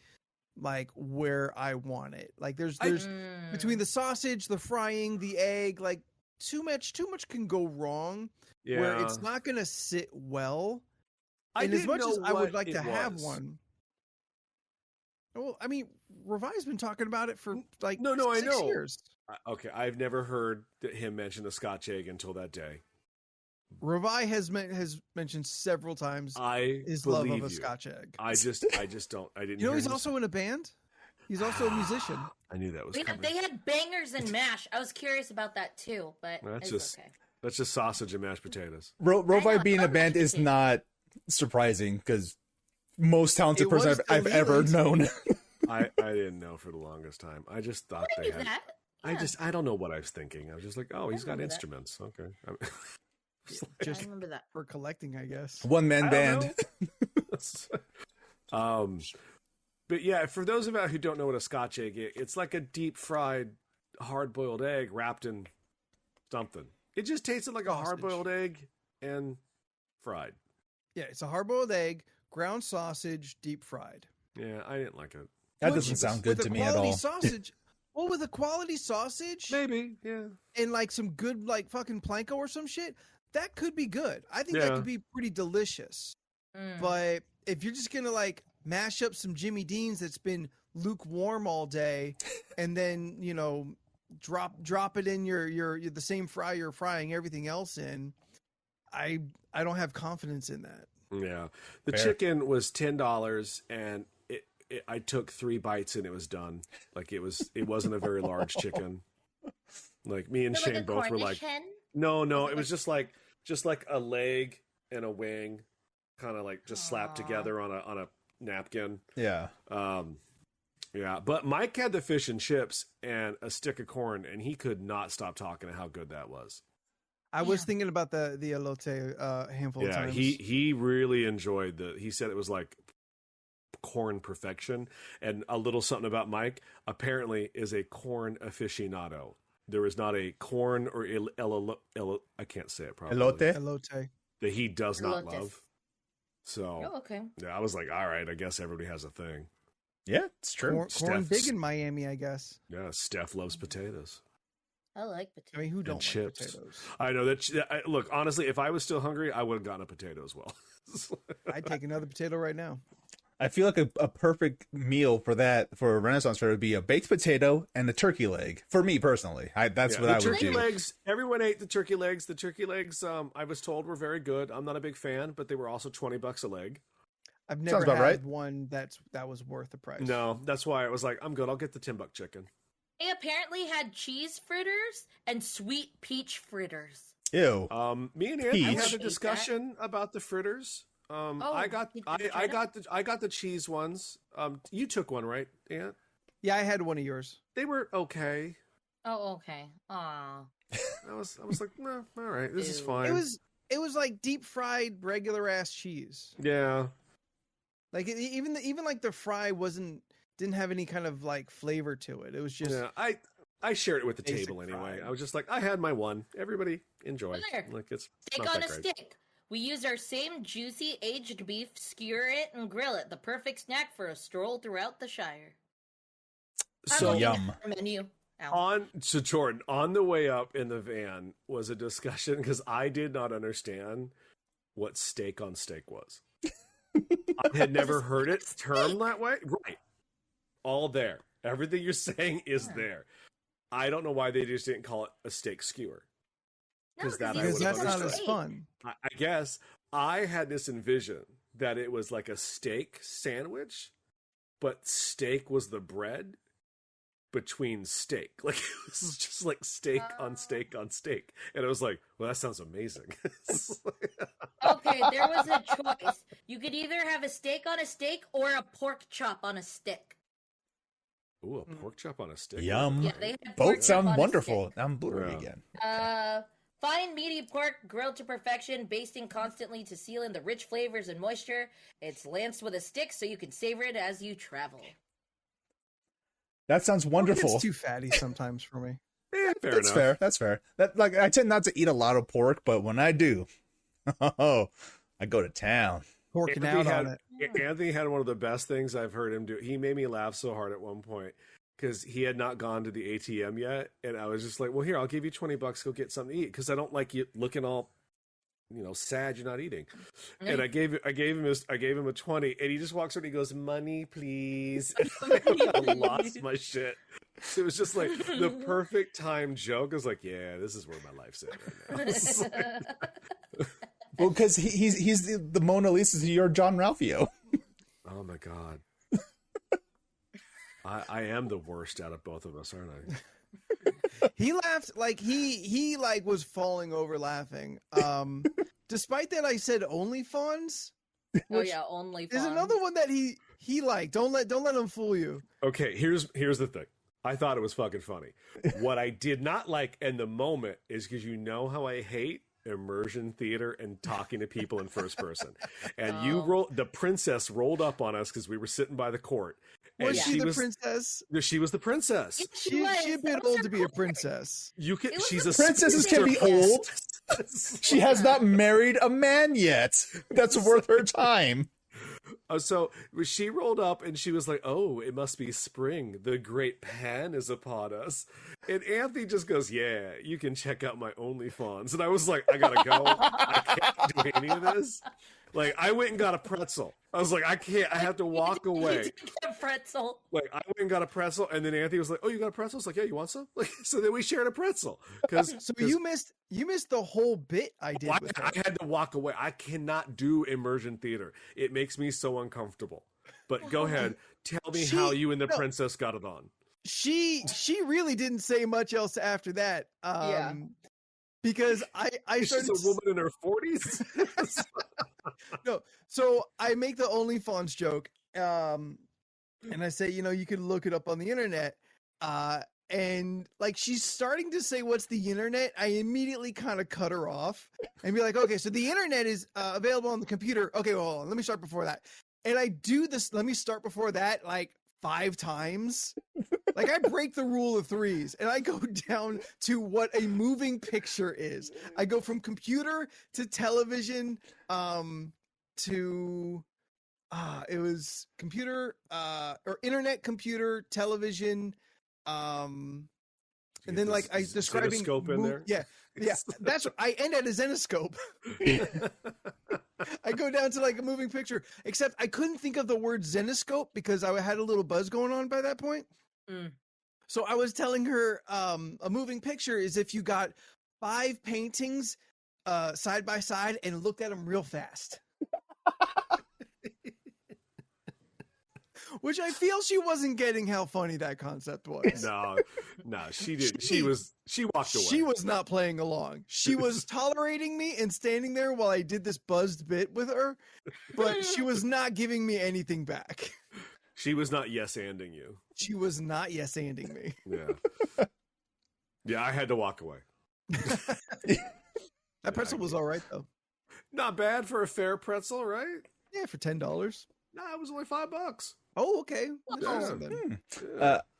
C: like where I want it. Like there's between the sausage, the frying, the egg, like too much can go wrong.
B: Yeah.
C: Where it's not gonna sit well.
B: I
C: And as
B: didn't
C: much
B: know
C: as I would
B: what
C: like
B: it
C: to have
B: was.
C: one. Well, I mean, Revi's been talking about it for like
B: No, I
C: 6
B: know.
C: years.
B: Okay, I've never heard him mention the Scotch egg until that day.
C: Revi has mentioned several times
B: I
C: his
B: believe
C: love of a
B: you.
C: Scotch egg.
B: I just don't. I didn't.
C: You know,
B: hear
C: he's
B: him
C: also in a band. He's also a musician.
B: I knew that was coming.
D: They had bangers and mash. I was curious about that too, but
B: That's
D: it's
B: just
D: okay.
B: that's just sausage and mashed potatoes.
A: Rovi being a
D: love
A: band
D: mashed
A: is
D: potatoes.
A: not surprising because most talented
C: It
A: person
C: was
A: I've ever
C: Leland.
A: known.
B: I didn't know for the longest time. I just thought
D: I
B: they
D: knew
B: had.
D: that.
B: I
D: Yeah.
B: I don't know what I was thinking. I was just like, oh, he's got
D: remember that.
B: instruments. Okay.
C: Just
D: I remember that.
C: for collecting, I guess.
A: One man
B: I
A: band.
B: don't know. But yeah, for those of you who don't know what a Scotch egg is, it's like a deep fried, hard boiled egg wrapped in something. It just tasted like a
C: Sausage.
B: hard boiled egg and fried.
C: Yeah, it's a hard-boiled egg, ground sausage, deep fried.
B: Yeah, I didn't like it.
A: That
C: Which-
A: doesn't sound good
C: with
A: to
C: a
A: me at
C: quality
A: all.
C: sausage. Well, with a quality sausage
B: Maybe, yeah.
C: and like some good like fucking planko or some shit, that could be good. I think that
B: Yeah.
C: could be pretty delicious. But if you're just gonna like mash up some Jimmy Dean's that's been lukewarm all day, and then drop it in your the same fry you're frying everything else in, I don't have confidence in that.
B: Yeah. The
A: Fair.
B: chicken was $10 and I took 3 bites and it was done. Like it wasn't a very large chicken. Like me and
D: So, like
B: Shane
D: a
B: both were
D: Cornish
B: like,
D: hen?
B: no, it was just like a leg and a wing kind of like just slapped together on a napkin.
A: Yeah.
B: Yeah, but Mike had the fish and chips and a stick of corn and he could not stop talking how good that was.
C: I was thinking about the elote a handful of
B: Yeah,
C: times.
B: he really enjoyed he said it was like corn perfection. And a little something about Mike apparently is a corn aficionado. There is not a corn or I can't say it properly.
A: Elote?
C: elote.
B: That he does not
D: Elotes.
B: love. So
D: Oh, okay.
B: yeah, I was like, all right, I guess everybody has a thing.
A: Yeah, it's true.
C: Corn
B: Steph-
C: big in Miami, I guess.
B: Yeah, Steph loves potatoes.
D: I like
C: I
D: potatoes.
C: mean, who don't like
B: chips.
C: potatoes?
B: I know that. Look, honestly, if I was still hungry, I would have gotten a potato as well.
C: I'd take another potato right now.
A: I feel like a perfect meal for a Renaissance fair would be a baked potato and a turkey leg. For me personally, that's
B: Yeah,
A: what
B: the
A: I would
B: turkey
A: do.
B: legs. Everyone ate the turkey legs. The turkey legs, I was told, were very good. I'm not a big fan, but they were also $20 a leg.
C: I've never
A: about
C: had
A: right.
C: one that was worth the price.
B: No, that's why I was like, I'm good. I'll get the $10 chicken.
D: They apparently had cheese fritters and sweet peach fritters.
A: Ew.
B: Me and Andy
A: Peach.
B: had a discussion about the fritters. I got
D: did you try
B: I got the cheese ones. You took one, right, Aunt?
C: Yeah, I had one of yours.
B: They were okay.
D: Oh, okay. Aw.
B: I was like, no, all right, this is
D: Ew.
B: fine.
C: It was like deep fried regular ass cheese.
B: Yeah.
C: Like even like the fry didn't have any kind of like flavor to it. It was just
B: Yeah, I shared it with the
C: basic
B: table anyway.
C: fry.
B: I was just like, I had my one. Everybody enjoy.
D: Well, there.
B: Like it's
D: Steak
B: not
D: on
B: that
D: a
B: great.
D: stick. We use our same juicy aged beef, skewer it, and grill it. The perfect snack for a stroll throughout the Shire. I'm
B: So
D: looking at
A: Yum.
D: our menu. Ow.
B: Jordan, on the way up in the van was a discussion because I did not understand what steak on steak was. I had never heard it termed that way. Right. All there. Everything you're saying is there. I don't know why they just didn't call it a steak skewer.
D: Because
C: Because that's not as fun.
B: I guess I had this envision that it was like a steak sandwich, but steak was the bread between steak. Like it was just like steak on steak on steak. And I was like, well, that sounds amazing.
D: Okay, there was a choice. You could either have a steak on a steak or a pork chop on a stick.
B: Ooh, a pork chop on a stick.
A: Yum.
D: Yeah, they had pork
A: Both
D: chop
A: sound
D: on a
A: wonderful.
D: stick.
A: I'm blurry
B: Yeah.
A: again.
D: Fine meaty pork grilled to perfection, basting constantly to seal in the rich flavors and moisture. It's lanced with a stick so you can savor it as you travel.
A: That sounds wonderful.
C: It's too fatty sometimes for me.
B: Fair
A: That's
B: enough.
A: fair. That's fair. That like I tend not to eat a lot of pork, but when I do, oh, I go to town.
C: Porking out on it.
B: Anthony had one of the best things I've heard him do. He made me laugh so hard at one point because he had not gone to the ATM yet, and I was just like, "Well, here, I'll give you $20. Go get something to eat," because I don't like you looking all, sad you're not eating. And I gave him a 20, and he just walks over and he goes, "Money, please." I lost my shit. It was just like the perfect time joke. I was like, "Yeah, this is where my life's at right now."
A: Well, because he's the Mona Lisa to your John Ralphio.
B: Oh my god. I am the worst out of both of us, aren't I?
C: He laughed like he like was falling over laughing. Despite that, I said OnlyFans.
D: Oh yeah, only
C: There's
D: fun.
C: another one that he liked. Don't let him fool you.
B: Okay, here's the thing. I thought it was fucking funny. What I did not like in the moment is because you know how I hate immersion theater and talking to people in first person. And the princess rolled up on us because we were sitting by the court. And
C: Was she the princess?
B: She was the princess.
C: She a bit old to be a princess.
B: She's a
A: Princesses can be
B: spinster.
A: old. She has not married a man yet. That's worth her time.
B: So she rolled up and she was like, "Oh, it must be spring. The great Pan is upon us." And Anthony just goes, "Yeah, you can check out my OnlyFans." And I was like, "I gotta go. I can't do any of this." Like, I went and got a pretzel. I was like, "I can't. I have to walk away."
D: A pretzel.
B: Like, I went and got a pretzel, and then Anthony was like, "Oh, you got a pretzel?" I was like, "Yeah, you want some?" Like, so then we shared a pretzel.
C: So you missed the whole bit I did. With her.
B: I had to walk away. I cannot do immersion theater. It makes me so uncomfortable. But go ahead, tell me how you and the princess got it on.
C: She really didn't say much else after that.
D: Yeah.
C: Because I started.
B: She's a woman in her 40s.
C: No, so I make the OnlyFans joke, and I say, you could look it up on the internet, and like she's starting to say, "What's the internet?" I immediately kind of cut her off and be like, "Okay, so the internet is available on the computer." Okay, well, hold on, let me start before that, and I do this. Let me start before that like 5 times. Like I break the rule of threes and I go down to what a moving picture is. I go from computer to television, to it was computer or internet, computer, television, and then like I describing
B: Zenoscope in there.
C: Yeah, that's what I end at a Zenoscope. I go down to like a moving picture, except I couldn't think of the word Zenoscope because I had a little buzz going on by that point. So I was telling her a moving picture is if you got 5 paintings side by side and looked at them real fast. Which I feel she wasn't getting how funny that concept was.
B: No, she did. She walked away.
C: She was not playing along. She was tolerating me and standing there while I did this buzzed bit with her, but she was not giving me anything back.
B: She was not yes-anding you.
C: She was not yes-anding me.
B: Yeah. Yeah, I had to walk away.
C: That pretzel was all right, though.
B: Not bad for a fair pretzel, right?
C: Yeah, for $10.
B: No, it was only $5.
C: Oh, okay. That's
B: Yeah.
C: awesome then.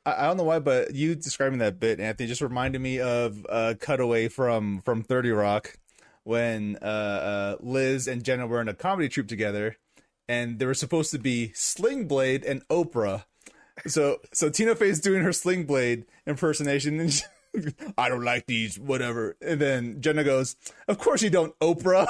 A: I don't know why, but you describing that bit, Anthony, just reminded me of a cutaway from 30 Rock when Liz and Jenna were in a comedy troupe together, and they were supposed to be Sling Blade and Oprah. So Tina Fey's doing her Sling Blade impersonation, and I don't like these, whatever. And then Jenna goes, "Of course you don't, Oprah."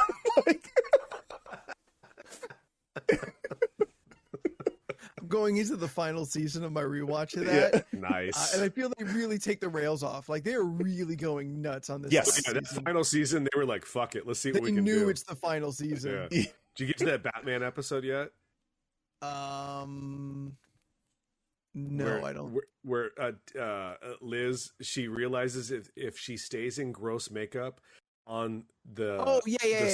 C: going into the final season of my rewatch of that.
B: Nice.
C: And I feel they really take the rails off. Like they're really going nuts on this.
A: Yes.
B: Yeah, that final season, they were like, "Fuck it, let's see what
C: They
B: we can
C: knew
B: do."
C: it's the final season.
B: Yeah. Did you get to that Batman episode yet?
C: No, I don't.
B: Where Liz, she realizes if she stays in gross makeup on the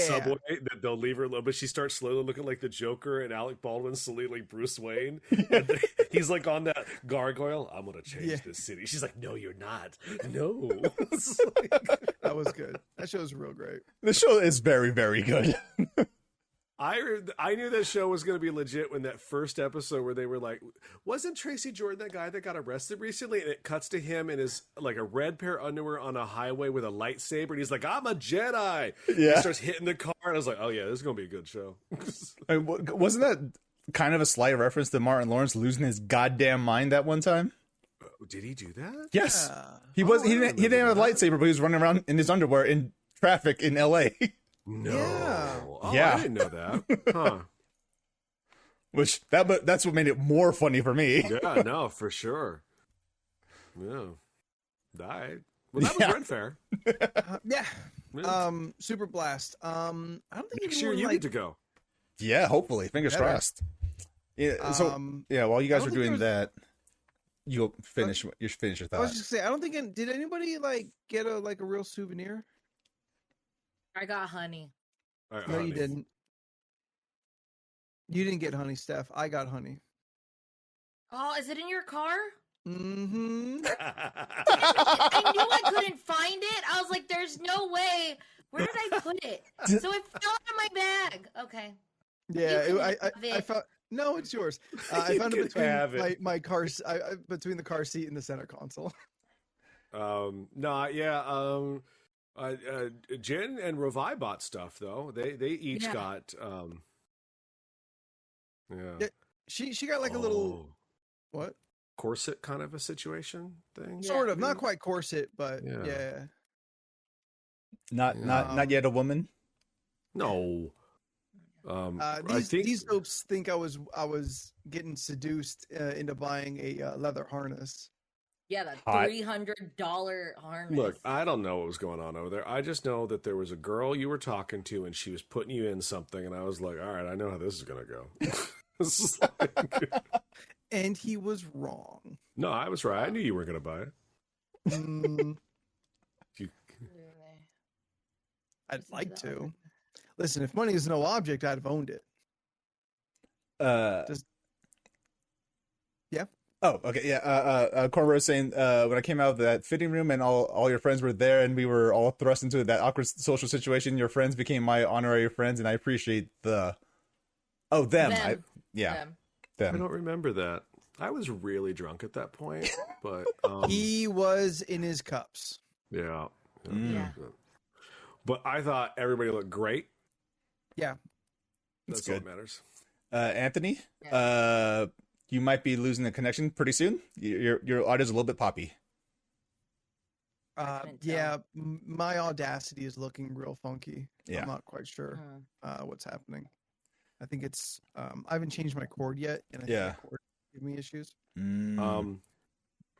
B: subway, that they'll leave her alone. But she starts slowly looking like the Joker, and Alec Baldwin slowly like Bruce Wayne. And he's like on that gargoyle. I'm gonna change this city. She's like, "No, you're not. No."
C: That was good. That show was real great.
A: The show is very, very good.
B: I knew that show was going to be legit when that first episode where they were like, wasn't Tracy Jordan that guy that got arrested recently? And it cuts to him in his like a red pair of underwear on a highway with a lightsaber. And he's like, "I'm a Jedi."
A: Yeah.
B: He starts hitting the car. And I was like, oh yeah, this is going to be a good show.
A: I mean, wasn't that kind of a slight reference to Martin Lawrence losing his goddamn mind that one time?
B: Did he do that?
A: Yes.
C: Yeah.
A: He didn't have a lightsaber, but he was running around in his underwear in traffic in LA.
B: No.
C: Yeah.
B: Oh,
A: Yeah.
B: I didn't know that. Huh.
A: Which that's what made it more funny for me.
B: Yeah, no, for sure. Yeah. Well, that was Red Fair.
C: Yeah.
B: Yeah.
C: Super Blast. I don't think
B: Next year
C: anyone,
B: you
C: like,
B: get to go.
A: Yeah, hopefully. Fingers
C: Better.
A: crossed. Yeah. So while you
C: I
A: guys
C: don't
A: were
C: think
A: doing
C: there
A: that, you finish your
C: I was
A: thought.
C: just gonna say, I don't think did anybody like get a real souvenir?
D: I got honey.
B: All right,
C: No,
B: honey.
C: you didn't. You didn't get honey, Steph. I got honey.
D: Oh, is it in your car?
C: Mm-hmm.
D: I knew I couldn't find it. I was like, "There's no way. Where did I put it?" So it fell out of my bag. Okay.
C: Yeah,
D: You can
C: I
D: have it.
C: found. No, it's yours. I found it
B: can have
C: between
B: it.
C: my car, between the car seat and the center console.
B: No, yeah. Jen and Rovi bought stuff though. They each got
C: Yeah, she got like a little what?
B: corset kind of a situation thing.
D: Yeah.
C: Sort of, not quite corset, but
B: Yeah.
C: yeah.
A: Not yet a woman.
B: No.
C: These dopes think I was getting seduced into buying a leather harness.
D: Yeah, that
A: Hot.
D: $300 harness.
B: Look, I don't know what was going on over there. I just know that there was a girl you were talking to, and she was putting you in something, and I was like, all right, I know how this is gonna go. This is like-
C: And he was wrong.
B: No, I was right. I knew you weren't gonna buy it.
C: Mm,
B: You-
C: I'd like to. Listen, if money is no object, I'd have owned it. Yeah.
A: Oh, okay, yeah. Cornrow was saying when I came out of that fitting room and all your friends were there and we were all thrust into that awkward social situation, your friends became my honorary friends, and I appreciate them.
D: Them.
B: I
A: Them.
B: don't remember that. I was really drunk at that point, but
C: He was in his cups.
B: yeah.
D: Yeah.
B: But I thought everybody looked great.
C: Yeah.
B: That's all that matters.
A: Anthony,
D: Yeah.
A: you might be losing the connection pretty soon. Your audio's a little bit poppy.
D: couldn't
C: Yeah, my Audacity is looking real funky.
A: Yeah.
C: I'm not quite sure
D: Hmm.
C: what's happening. I think it's I haven't changed my cord yet, and I think
A: Yeah.
C: my cord give me issues.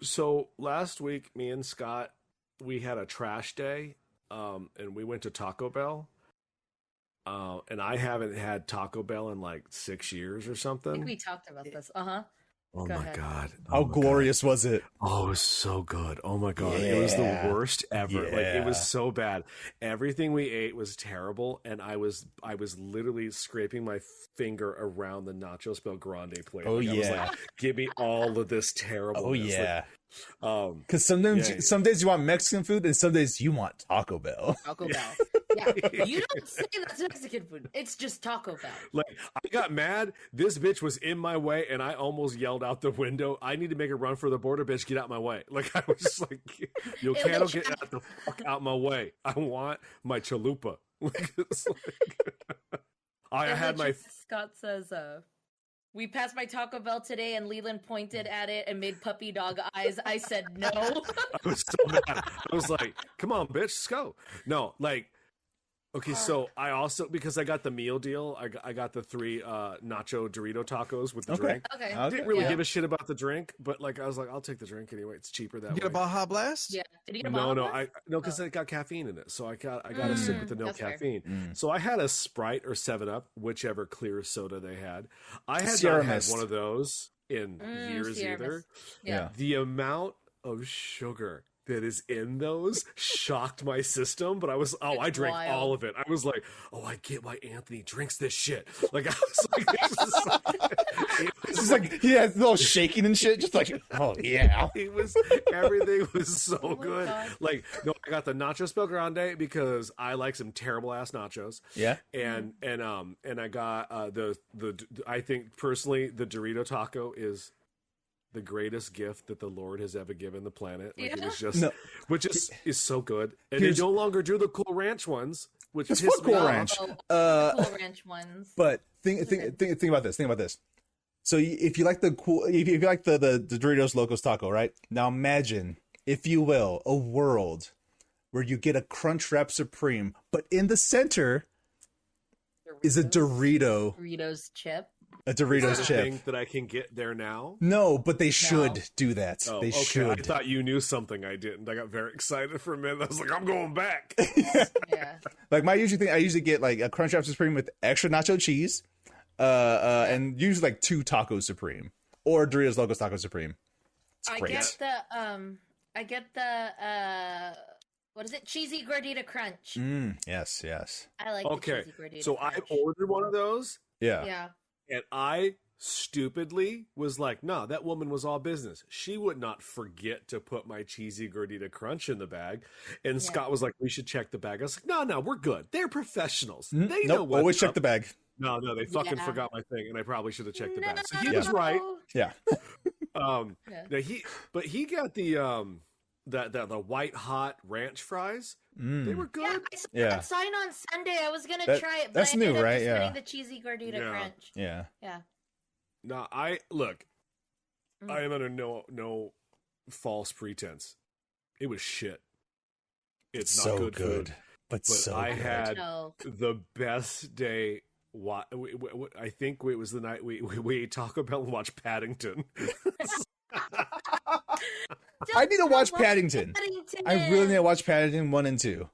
B: So last week, me and Scott, we had a trash day, and we went to Taco Bell. And I haven't had Taco Bell in like 6 years or
D: I think
B: something.
D: we talked about this.
B: Oh
D: Go
B: my
D: ahead.
B: god!
A: How glorious was it?
B: Oh, it was so good. Oh my god, it was the
A: Yeah.
B: worst ever. Like it was
A: Yeah.
B: so bad. Everything we ate was terrible, and I was literally scraping my finger around the Nachos Bel Grande plate.
A: Oh,
B: Like, I was
A: yeah.
B: like, give me all of this terrible.
A: Oh yeah. Because some days you want Mexican food and some days you want Taco Bell.
D: Taco Bell. Yeah. You don't say that's Mexican food. It's just Taco Bell.
B: Like I got mad. This bitch was in my way, and I almost yelled out the window, "I need to make a run for the border, bitch! Get out my way!" Like I was just like, "Yo, Cano, get out the fuck out my way! I want my chalupa." Like, it's like- I
D: And
B: had
D: then
B: my
D: Scott says, we passed by Taco Bell today and Leland pointed at it and made puppy dog eyes. I said no.
B: I was so mad. I was like, "Come on, bitch, let's go!" No, like Okay, so I also, because I got the meal deal, I got the 3 nacho Dorito tacos with the drink.
D: Okay.
B: I didn't really give a shit about the drink, but like I was like, I'll take the drink anyway. It's cheaper that
C: You
B: way.
C: get a Baja Blast?
D: Yeah. Did you get a
B: No,
D: bottle?
B: because it got caffeine in it, so I got to stick with the no
D: that's fair.
B: caffeine. So I had a Sprite or 7-Up, whichever clear soda they had. I had
A: Sierra
B: not had
A: Mist.
B: one of those in years
D: Sierra
B: either.
D: Mist. Yeah.
B: The amount of sugar that is in those shocked my system, but I drank
D: wild.
B: all of it. I was like, I get why Anthony drinks this shit. Like, I was like,
A: It's just like he has a little shaking and shit, just like, oh yeah.
B: Everything was so good.
D: God.
B: Like, no, I got the nachos Bel Grande because I like some terrible ass nachos.
A: Yeah.
B: And I got the I think personally the Dorito taco is the greatest gift that the Lord has ever given the planet. Like, it was just, which is so good. And they no longer do the Cool Ranch ones, which
A: It's
B: pissed
A: for
B: me
A: Cool
B: off.
A: Ranch.
D: Cool Ranch ones.
A: But think about this. Think about this. So if you like if you like the Doritos Locos Taco, right? Now imagine, if you will, a world where you get a Crunchwrap Supreme, but in the center is a
D: Doritos chip.
A: A Doritos
B: Is
A: chip.
B: thing that I can get there now.
A: No, but they should do that.
B: Oh,
A: they
B: okay.
A: should.
B: I thought you knew something I didn't. I got very excited for a minute. I was like, I'm going back.
D: Yeah.
A: Like I usually get like a Crunchwrap Supreme with extra nacho cheese, and usually like 2 Taco Supreme or Doritos Locos Taco Supreme. It's
D: I
A: great.
D: get the what is it? Cheesy Gordita Crunch.
A: Yes.
D: I like
B: Okay,
D: the cheesy Gordita
B: so
D: Crunch.
B: I ordered one of those,
A: Yeah.
B: and I stupidly was like, no, that woman was all business. She would not forget to put my cheesy Gordita Crunch in the bag. And Scott was like, we should check the bag. I was like, no, we're good. They're professionals. They know what's
A: always check
B: up.
A: the bag.
B: No, they fucking forgot my thing, and I probably should have checked the bag. So he was right.
A: Yeah.
B: Now he got the the white hot ranch fries. They were good.
D: I saw
A: Yeah.
D: that sign on Sunday. I was gonna try it, but
A: that's
D: I ended
A: new,
D: up
A: right?
D: just
A: Yeah.
D: getting the cheesy Gordita Crunch.
A: Yeah.
D: Yeah.
B: No, I am under no false pretense. It was shit. It's
A: so
B: not good food,
A: but so
B: I
A: good.
B: had
D: No.
B: the best day. I think it was the night we ate Taco Bell and watched Paddington.
A: I need to watch Paddington. I really need to watch Paddington 1 and 2.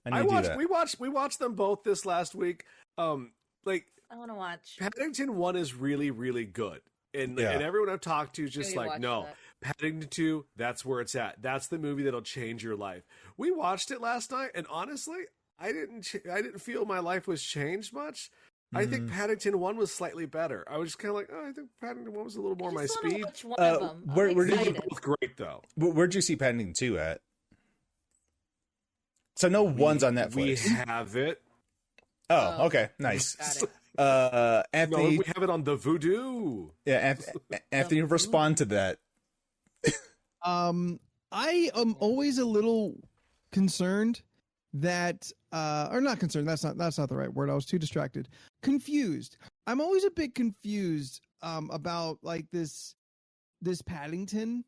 A: I need to do that.
B: We watched them both this last week. Like
D: I want to watch.
B: Paddington 1 is really, really good. And everyone I've talked to is just
D: Maybe
B: like,
D: watch
B: no,
D: that.
B: Paddington 2, that's where it's at. That's the movie that'll change your life. We watched it last night, and honestly, I didn't feel my life was changed much. I think Paddington 1 was slightly better. I was just kind of like, I think Paddington 1 was a little more my speed.
D: Watch one of them.
A: where
D: I'm
A: did you-
D: excited.
B: Both great, though.
A: Where'd you see Paddington 2 at? So I know one's on Netflix.
B: We have it.
A: Oh, okay. Nice.
D: Got it.
B: No,
A: Anthony,
B: we have it on the Voodoo.
A: yeah, Anthony, respond to that.
C: I am always a little concerned that or not concerned, that's not the right word. I was too distracted. Confused. I'm always a bit confused about like this Paddington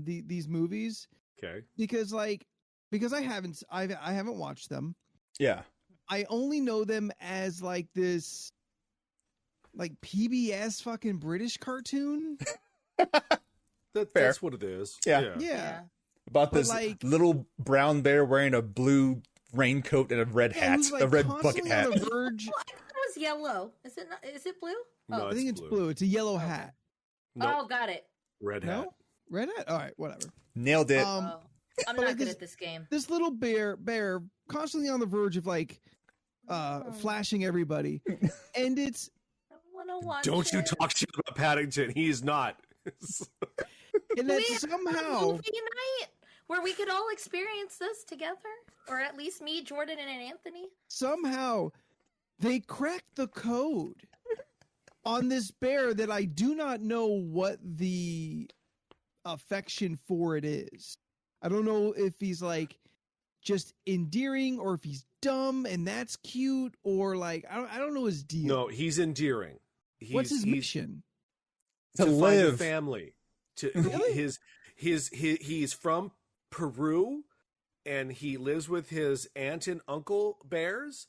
C: these movies
B: Okay.
C: because I haven't watched them.
A: Yeah.
C: I only know them as like this like PBS fucking British cartoon.
B: That's what it is.
A: Yeah.
C: Yeah.
A: About
C: But,
A: this
C: like-
A: little brown bear wearing a blue raincoat and a red
C: Yeah,
A: hat,
C: who's, like,
A: a red bucket
C: constantly
A: hat.
C: on the verge.
D: Oh, I thought it was yellow. Is it not? Is it blue?
B: No,
C: I think it's blue. It's a yellow hat.
B: Nope.
D: Oh, got it.
B: Red hat.
C: No? Red hat? All right, whatever.
A: Nailed it.
D: Oh, I'm
C: but
D: not
C: like
D: good
C: this-
D: at this game.
C: This little bear constantly on the verge of like flashing everybody. And it's
D: I want to watch.
B: Don't you
D: it.
B: talk shit about Paddington. He's not.
C: and
D: We
C: that
D: have a
C: somehow
D: movie night where we could all experience this together, or at least me, Jordan, and Anthony.
C: they cracked the code on this bear that I do not know what the affection for it is. I don't know if he's like just endearing or if he's dumb and that's cute or like I don't know his deal.
B: No, he's endearing.
C: What's his mission?
A: To
B: find a
A: live.
B: family. To
C: Really?
B: he's from Peru, and he lives with his aunt and uncle bears.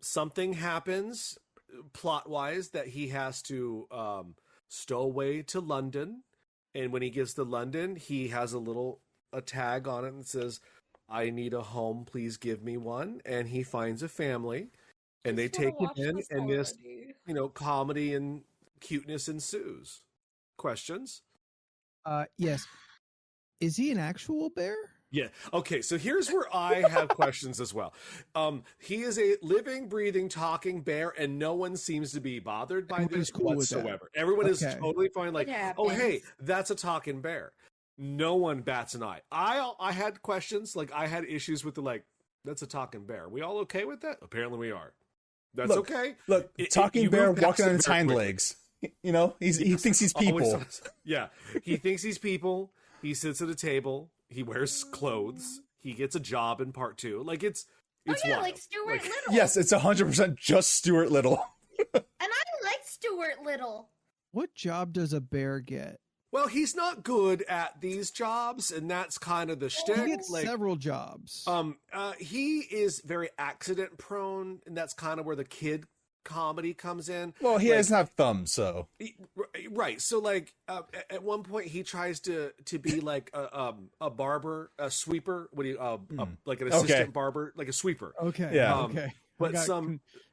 B: Something happens plot-wise that he has to stow away to London. And when he gets to London, he has a tag on it and says, "I need a home, please give me one." And he finds a family, and they take him in, and this, comedy and cuteness ensues. Questions?
C: Yes. Is he an actual bear?
B: Yeah. Okay. So here's where I have questions as well. He is a living, breathing, talking bear, and no one seems to be bothered by this whatsoever. Everyone is totally fine. Like, oh, hey, that's a talking bear. No one bats an eye. I had questions. Like, I had issues with that's a talking bear. We all okay with that? Apparently we are. That's okay.
A: Look, talking bear walking on his hind legs. You know, he thinks he's people.
B: Yeah. He thinks he's people. He sits at a table. He wears clothes. He gets a job in part 2. Like, it's wild.
D: Like Stuart Little.
A: Yes, it's 100% just Stuart Little.
D: And I like Stuart Little.
C: What job does a bear get?
B: Well, he's not good at these jobs, and that's kind of the shtick.
C: He gets several jobs.
B: He is very accident prone, and that's kind of where the kid comedy comes in.
A: Well, he doesn't have thumbs, so
B: right. So, at one point, he tries to be like a barber, a sweeper. What do you like an assistant barber, like a sweeper?
C: Okay,
A: yeah,
C: okay.
B: But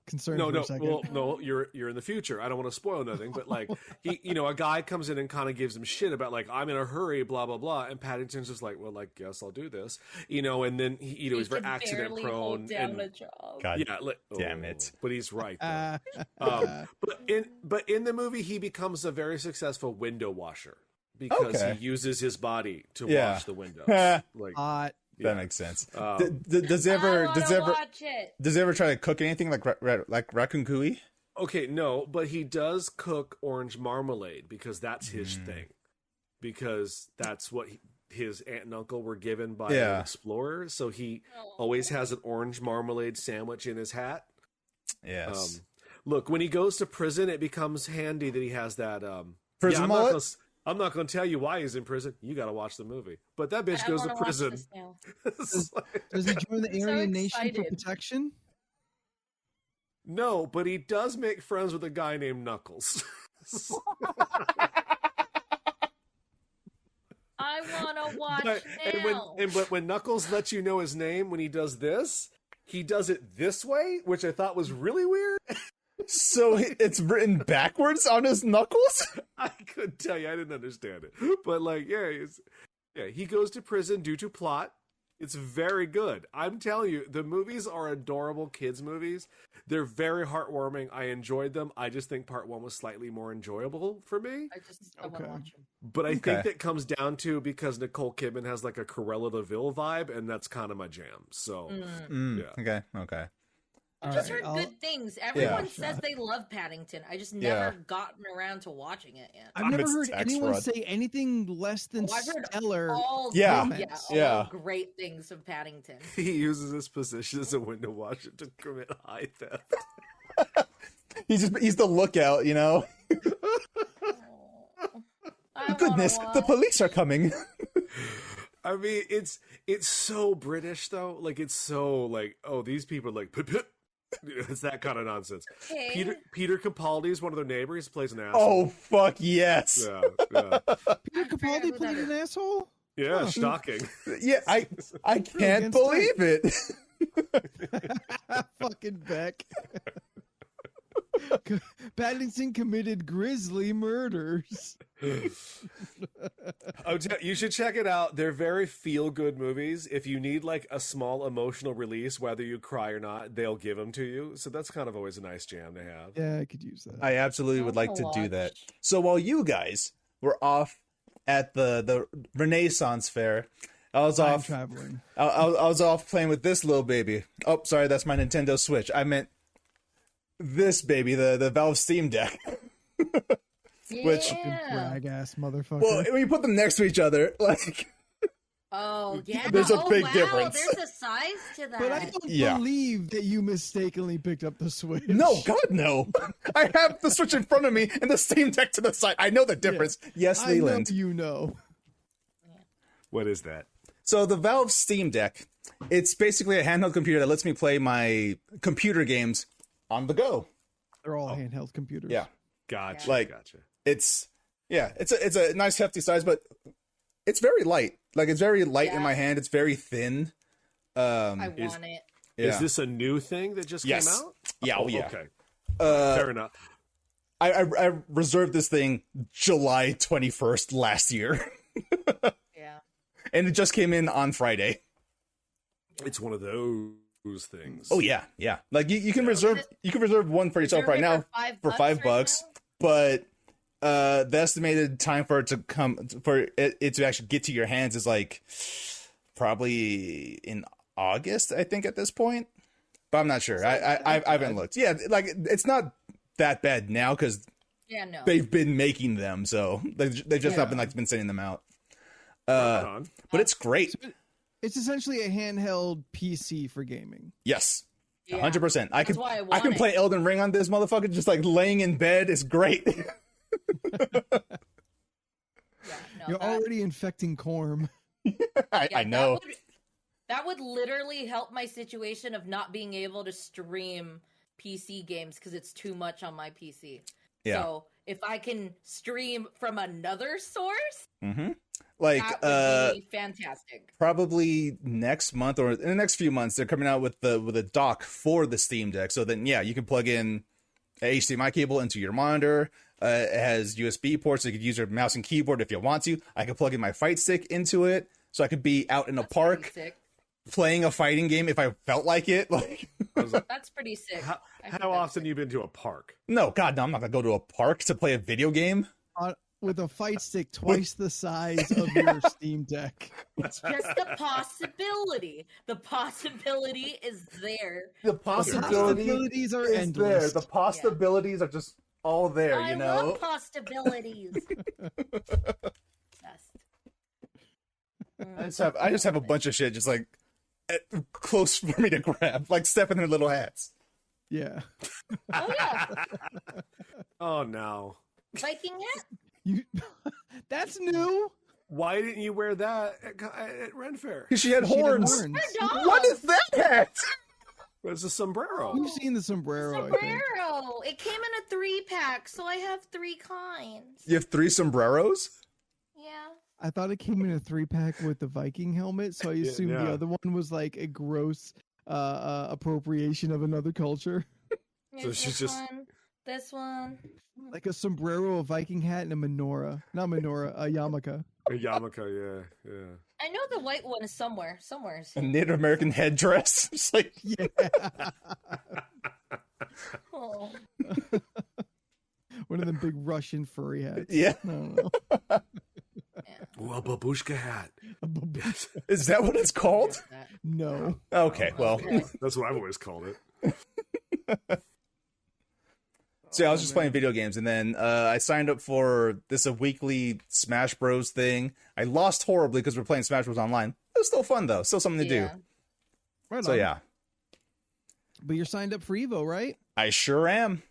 C: concerned for a second.
B: No, you're in the future. I don't want to spoil nothing, but a guy comes in and kind of gives him shit about I'm in a hurry, blah blah blah, and Paddington's just like, well, I guess I'll do this, and then he's very accident prone.
D: Hold down a job.
A: God, damn it!
B: But he's right. But in the movie, he becomes a very successful window washer because he uses his body to wash the windows.
A: That makes sense. Does he ever try to cook anything like Raccoon Cooey?
B: Okay, no, but he does cook orange marmalade because that's his thing. Because that's what his aunt and uncle were given by an explorer. So he always has an orange marmalade sandwich in his hat.
A: Yes.
B: Look, when he goes to prison, it becomes handy that he has that
A: prison mullet.
B: I'm not going to tell you why he's in prison. You got to watch the movie. But that bitch goes to prison.
C: Does he join the Aryan Nation for protection?
B: No, but he does make friends with a guy named Knuckles.
D: I want to watch now.
B: But when Knuckles lets you know his name, when he does this, he does it this way, which I thought was really weird.
A: So it's written backwards on his knuckles?
B: I couldn't tell you. I didn't understand it. But he goes to prison due to plot. It's very good. I'm telling you, the movies are adorable kids movies. They're very heartwarming. I enjoyed them. I just think part 1 was slightly more enjoyable for me.
D: I want to watch them.
B: But I think that comes down to because Nicole Kidman has like a Cruella de Vil vibe, and that's kind of my jam. So,
A: yeah. Okay.
D: I just heard good things. Everyone says they love Paddington. I just never gotten around to watching it yet.
C: I've never heard anyone say anything less than stellar.
D: All great things of Paddington.
B: He uses his position as a window washer to commit high theft.
A: he's the lookout, Goodness, the police are coming.
B: I mean, it's so British though. Like it's so these people are like pip pip. It's that kind of nonsense. Okay. Peter Capaldi is one of their neighbors. He plays an asshole.
A: Oh fuck yes!
B: Yeah.
C: Peter Capaldi played an asshole.
B: Yeah, shocking.
A: Yeah, I can't believe it.
C: Fucking Beck. Paddington committed grisly murders.
B: You should check it out. They're very feel-good movies. If you need a small emotional release, whether you cry or not, they'll give them to you. So that's kind of always a nice jam to have.
C: Yeah, I could use that.
A: I absolutely would like to do that. So while you guys were off at the Renaissance Fair, I was off
C: traveling.
A: I was off playing with this little baby. Oh, sorry, that's my Nintendo Switch. I meant this baby, the Valve Steam Deck. Which
C: brag ass motherfucker.
A: Well, when you put them next to each other,
D: there's
A: a big difference.
D: There's a size to that.
C: But I don't believe that you mistakenly picked up the Switch.
A: No, God, no. I have the Switch in front of me and the Steam Deck to the side. I know the difference. Yes, Leland.
C: I know you know.
B: What is that?
A: So the Valve Steam Deck, it's basically a handheld computer that lets me play my computer games on the go.
C: They're all handheld computers.
A: Yeah.
B: Gotcha.
A: Like, it's a nice hefty size, but it's very light. Like, it's very light in my hand. It's very thin.
D: I want it.
A: Yeah.
B: Is this a new thing that just came out?
A: Yeah. Oh, yeah.
B: Okay. Fair enough.
A: I reserved this thing July 21st last year.
D: Yeah.
A: And it just came in on Friday.
B: It's one of those things.
A: Oh yeah, yeah. Like you can reserve one for yourself right now for $5,
D: right
A: but the estimated time for it to it to actually get to your hands is like probably in August, I think, at this point. But I'm not sure. I haven't looked. Yeah, like it's not that bad now because they've been making them, so they've just not been sending them out. But it's great.
C: It's essentially a handheld PC for gaming.
A: Yes.
D: Yeah.
A: 100%. I can
D: it.
A: play Elden Ring on this motherfucker just like laying in bed. It's great.
C: You're already infecting Corm.
A: I know.
D: That would literally help my situation of not being able to stream PC games because it's too much on my PC.
A: Yeah.
D: So if I can stream from another source,
A: Like
D: that would be fantastic.
A: Probably next month or in the next few months, they're coming out with a dock for the Steam Deck. So then, yeah, you can plug in a HDMI cable into your monitor. It has USB ports, so you could use your mouse and keyboard if you want to. I could plug in my fight stick into it, so I could be out in a park playing a fighting game if I felt like it. Like
D: that's pretty sick.
B: How often you been to a park?
A: No, God, no, I'm not gonna go to a park to play a video game.
C: With a fight stick twice the size of your Steam Deck.
D: It's just a possibility. The possibility is there.
A: The
C: possibilities are endless.
A: The possibilities are just all there,
D: I love possibilities.
A: I just have a bunch of shit just like close for me to grab, like Step in their little hats.
C: Yeah.
D: Oh yeah.
B: Oh no.
D: Viking hat?
C: That's new.
B: Why didn't you wear that at Ren Fair?
A: Because she had horns. What is that hat?
B: It's a sombrero.
C: You've seen the sombrero.
D: Sombrero. It came in a 3-pack, so I have 3 kinds.
A: You have 3 sombreros?
D: Yeah.
C: I thought it came in a 3-pack with the Viking helmet, so I assumed the other one was like a gross appropriation of another culture.
B: So she's just
D: this one.
C: Like a sombrero, a Viking hat, and a menorah. Not menorah, a yarmulke.
B: A yarmulke, yeah.
D: I know the white one is somewhere.
A: A Native American headdress. It's like,
C: yeah.
D: Oh.
C: One of them big Russian furry hats.
A: Yeah.
C: No.
B: Oh, a babushka hat.
A: Is that what it's called?
C: No.
A: Okay, well.
B: That's what I've always called it.
A: So I was just playing video games, and then I signed up for a weekly Smash Bros thing. I lost horribly because we're playing Smash Bros online. It was still fun, though. Still something to do.
C: Right
A: so,
C: on.
A: yeah.
C: But you're signed up for EVO, right?
A: I sure am.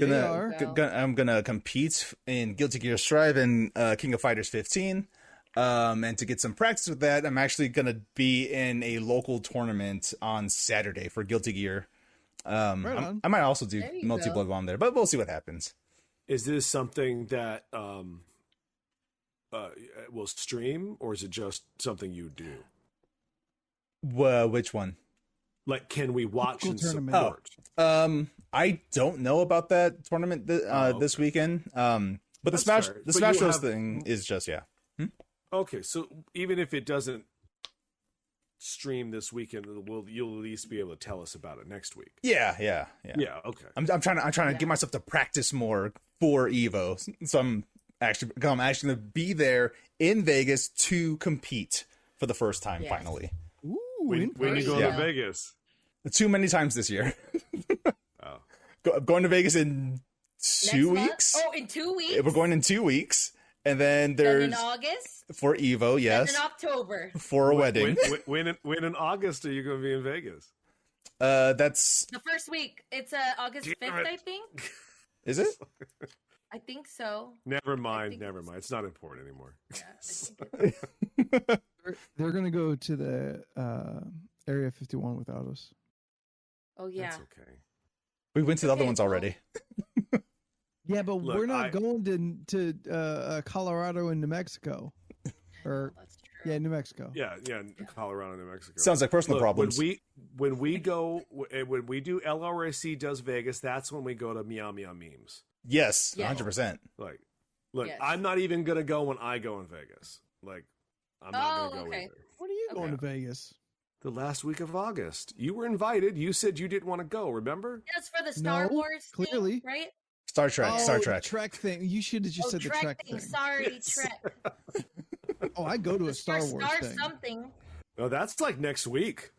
A: I'm gonna compete in Guilty Gear Strive and King of Fighters 15. And to get some practice with that, I'm actually gonna be in a local tournament on Saturday for Guilty Gear. I might also do multi-blood on there, but we'll see what happens.
B: Is this something that will stream, or is it just something you do?
A: Which one?
B: Like, can we watch and support?
A: I don't know about that tournament this weekend. But the Smash Bros thing is just
B: Okay, so even if it doesn't stream this weekend, you'll at least be able to tell us about it next week.
A: Yeah.
B: Okay.
A: I'm trying to get myself to practice more for Evo, so I'm actually going to be there in Vegas to compete for the first time finally.
C: Ooh,
B: when you go to Vegas?
A: Too many times this year. Going to Vegas in 2 weeks.
D: Oh, in 2 weeks.
A: We're going in 2 weeks. And then there's
D: in August
A: for Evo, yes.
D: And in October
A: for a wedding.
B: When in August are you going to be in Vegas?
A: That's
D: the first week. It's August 5th, I think.
A: Is it?
D: I think so.
B: Never mind. It's not important anymore.
C: They're gonna go to the Area 51 without us.
D: Oh yeah.
B: That's okay.
A: We went to the other
D: Okay,
A: ones
D: well-
A: already.
C: Yeah, but
B: Look,
C: we're not going to Colorado and New Mexico, or
D: That's true.
C: New Mexico.
B: Yeah, Colorado, New Mexico.
A: Sounds like personal
B: Look,
A: problems.
B: when we do LRC does Vegas, that's when we go to Meow Meow Memes.
A: Yes,
D: Yeah.
A: 100%.
B: Like, look,
D: Yes.
B: I'm not even gonna go when I go in Vegas. Like, I'm not gonna go
D: okay.
B: either.
C: When are you going
B: Okay.
C: to Vegas?
B: The last week of August, you were invited. You said you didn't want to go. Remember?
D: That's for the Star
C: No,
D: Wars thing,
C: clearly.
D: right?
A: Star Trek.
C: Oh,
A: Star
C: the
A: Trek.
C: Trek thing. You should have just said the Trek thing.
D: Sorry,
B: Yes.
D: Trek.
C: Oh, I go to a
D: It's
C: Star
D: for
C: Wars
D: Star
C: thing.
D: something.
B: No, that's like next week.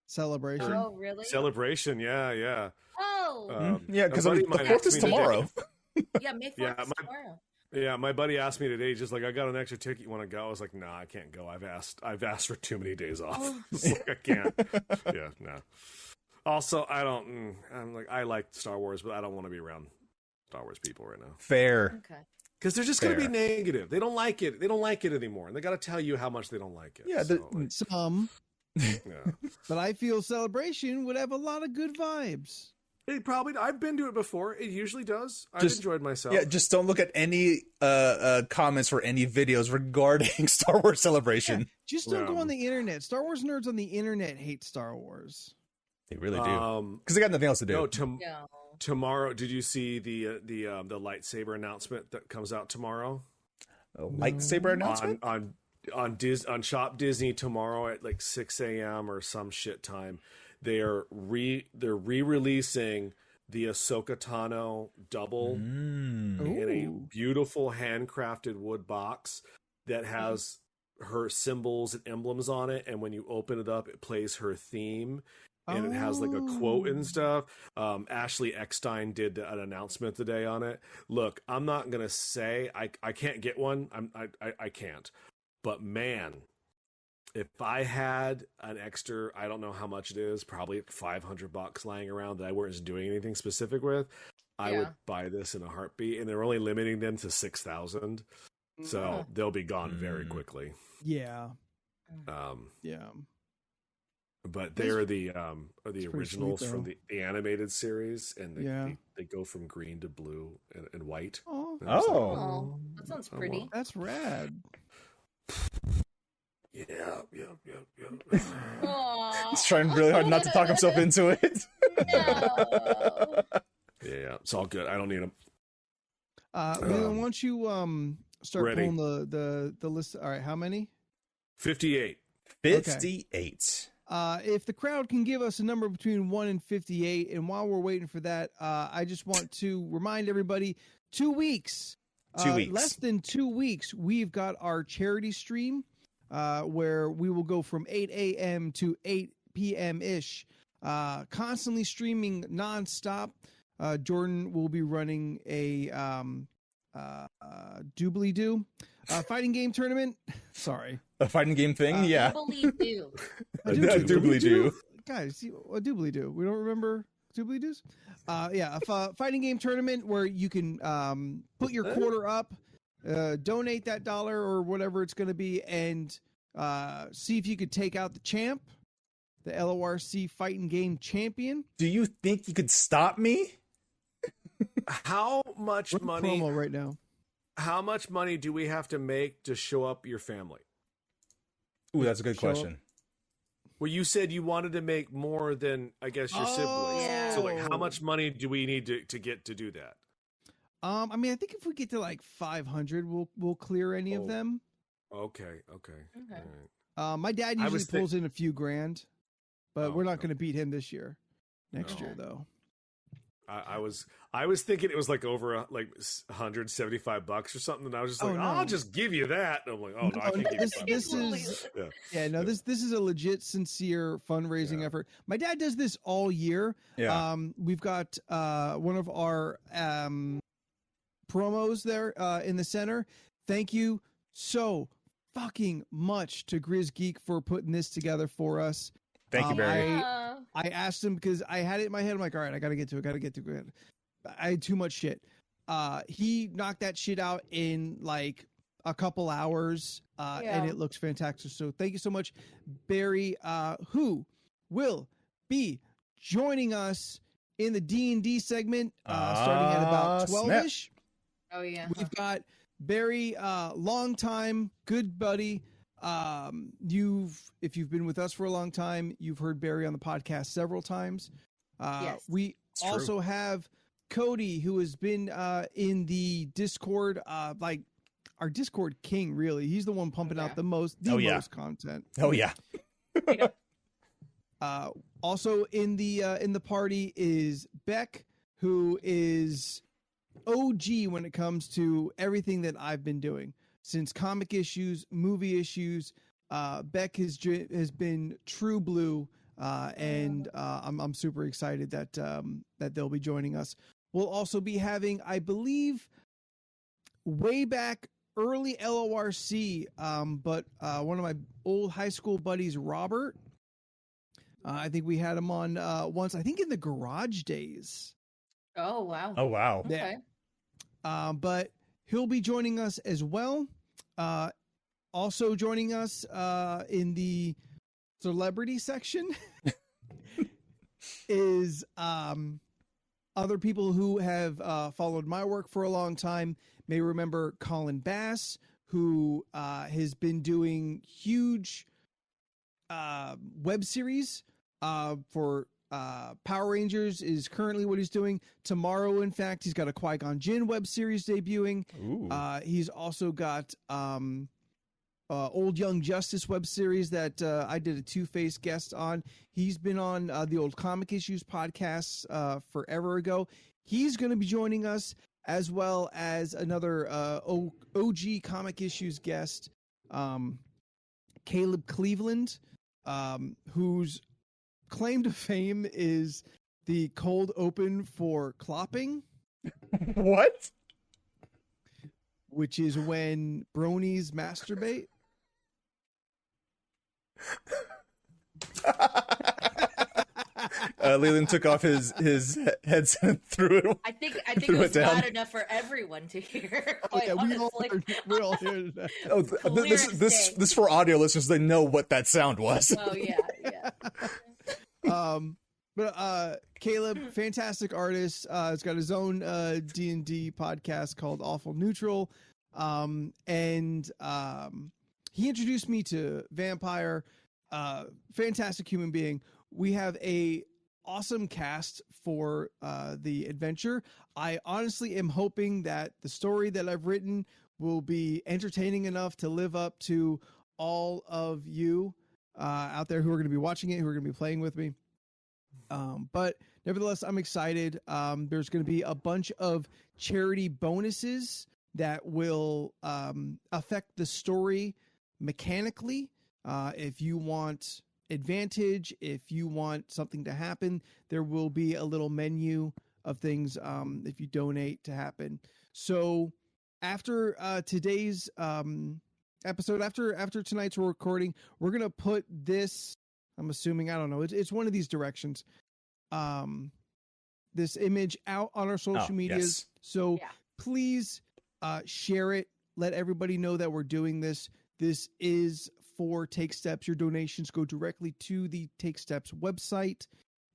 C: Celebration.
D: Oh, really?
B: Celebration. Yeah.
D: Oh,
A: Yeah, because
B: a buddy
A: the
B: of mine
A: 4th
B: asked
A: is
B: me today-
A: tomorrow.
D: yeah, May 4th
B: Yeah,
D: is tomorrow.
B: Yeah, my buddy asked me today, just like, I got an extra ticket. You want to go? I was like, nah, I can't go. I've asked for too many days off.
D: Oh.
B: It's like, I can't. Yeah, no. Also, I like Star Wars, but I don't want to be around Star Wars people right now
A: Fair.
D: Okay.
B: because they're just going to be
A: Fair.
B: negative. They don't like it. They don't like it anymore, and they got to tell you how much they don't like it.
A: Yeah,
B: So, like,
C: Some,
B: yeah.
C: but I feel Celebration would have a lot of good vibes.
B: It probably. I've been to it before. It usually does. I've
A: Just-
B: enjoyed myself.
A: Yeah, just don't look at any comments for any videos regarding Star Wars Celebration.
C: Just don't go
B: Yeah.
C: on the internet. Star Wars nerds on the internet hate Star Wars.
A: They really do.
B: Um,
A: Because they got nothing else to do.
B: no,
D: Yeah.
B: tomorrow. Did you see the lightsaber announcement that comes out tomorrow?
A: A lightsaber announcement?
B: on Shop Disney tomorrow at like 6 a.m. or some shit time. They're re-releasing the Ahsoka Tano double in a
C: Ooh.
B: beautiful handcrafted wood box that has her symbols and emblems on it, and when you open it up, it plays her theme. And it has like a quote and stuff. Ashley Eckstein did an announcement today on it. Look, I'm not gonna say I can't get one. I can't. But man, if I had an extra, I don't know how much it is, probably $500 lying around that I wasn't doing anything specific with, I would
D: Yeah.
B: buy this in a heartbeat. And they're only limiting them to 6,000, so they'll be gone very quickly.
C: Yeah.
B: Um, but
C: That's-
B: they're the
C: pretty
B: originals
C: sweet,
B: from
C: though.
B: the animated series, and
C: Yeah.
B: they go from green to blue and white.
C: Oh,
B: And I was like,
A: Oh.
D: Oh, that sounds
B: Oh,
D: pretty.
B: wow.
C: that's rad.
B: Yeah.
D: Aw.
A: He's trying really hard not to talk himself into it.
D: No.
B: Yeah, it's all good. I don't need them.
C: Leland, why don't you start
B: Ready.
C: pulling the list? All right, how many?
B: 58.
A: 58.
C: If the crowd can give us a number between 1 and 58, and while we're waiting for that, I just want to remind everybody, 2 weeks.
A: 2 weeks.
C: Less than 2 weeks, we've got our charity stream where we will go from 8 a.m. to 8 p.m.-ish, constantly streaming nonstop. Jordan will be running a doobly-doo fighting game tournament. Sorry.
A: A fighting game thing? Yeah.
D: Believe you.
C: A
A: A doobly-doo.
C: Guys, a doobly-doo. We don't remember doobly-doos? Yeah, a fighting game tournament where you can put your quarter up, donate that dollar or whatever it's going to be, and see if you could take out the champ, the LORC fighting game champion.
A: Do you think you could stop me?
B: How much
C: We're in
B: money?
C: promo right now.
B: How much money do we have to make to show up your family?
A: Ooh, that's a good
C: Show up.
A: question.
B: Well, you said you wanted to make more than, I guess, your siblings.
D: Yeah.
B: So, like, how much money do we need to get to do that?
C: I mean, I think if we get to like 500, we'll clear any of
B: Oh.
C: them.
B: Okay.
D: Okay.
B: All right.
C: My dad
B: I
C: usually
B: was thi-
C: pulls in a few grand, but
B: Oh,
C: we're not
B: no.
C: going to beat him this year. Next
B: No.
C: year, though.
B: I was thinking it was like over like $175 or something, and I was just
C: Oh,
B: like,
C: no.
B: I'll just give you that. And I'm like, oh no, I
C: No,
B: can't give you
C: this-
B: that.
C: this is-
B: Yeah.
C: Yeah, no, this is a legit, sincere fundraising
B: Yeah.
C: effort. My dad does this all year.
A: Yeah.
C: We've got one of our promos there in the center. Thank you so fucking much to Grizz Geek for putting this together for us.
A: Thank you, Barry.
C: I asked him because I had it in my head. I'm like, all right, I got to get to it. I had too much shit. He knocked that shit out in like a couple hours, and it looks fantastic. So thank you so much, Barry, who will be joining us in the D&D segment starting at about 12-ish.
D: Oh, yeah.
C: We've got Barry, longtime good buddy. If you've been with us for a long time, you've heard Barry on the podcast several times.
D: Yes,
C: we also have Cody, who has been in the Discord, like our Discord king, really. He's the one pumping out the most content.
A: Oh yeah.
C: Also in the party is Beck, who is OG when it comes to everything that I've been doing since comic issues, movie issues. Beck has been true blue, and I'm super excited that they'll be joining us. We'll also be having, I believe, way back early LORC, but one of my old high school buddies, Robert. I think we had him on once, I think in the garage days.
D: Oh, wow.
A: Oh, wow.
D: Okay.
C: But he'll be joining us as well. Also joining us in the celebrity section is other people who have followed my work for a long time. May remember Colin Bass, who has been doing huge web series for Power Rangers is currently what he's doing. Tomorrow, in fact, he's got a Qui-Gon Jinn web series debuting. He's also got Old Young Justice web series that I did a Two-Face guest on. He's been on the Old Comic Issues podcast forever ago. He's going to be joining us, as well as another OG Comic Issues guest, Caleb Cleveland, whose claim to fame is the cold open for clopping.
A: What?
C: Which is when bronies masturbate.
A: Leland took off his headset and threw it.
D: I think it was loud enough for everyone to hear.
C: We all heard that.
A: Oh, this for audio listeners. They know what that sound was.
D: Oh yeah.
C: But Caleb, fantastic artist. He's got his own D&D podcast called Awful Neutral, and he introduced me to Vampire. Fantastic human being. We have a awesome cast for the adventure. I honestly am hoping that the story that I've written will be entertaining enough to live up to all of you out there who are going to be watching it, who are going to be playing with me. But nevertheless, I'm excited. There's going to be a bunch of charity bonuses that will affect the story mechanically. If you want advantage, if you want something to happen, there will be a little menu of things if you donate to happen. So after today's episode, after tonight's recording, we're going to put this, I'm assuming, I don't know, it's one of these directions, this image out on our social medias. Yes. So please share it. Let everybody know that we're doing this. This is for Take Steps. Your donations go directly to the Take Steps website,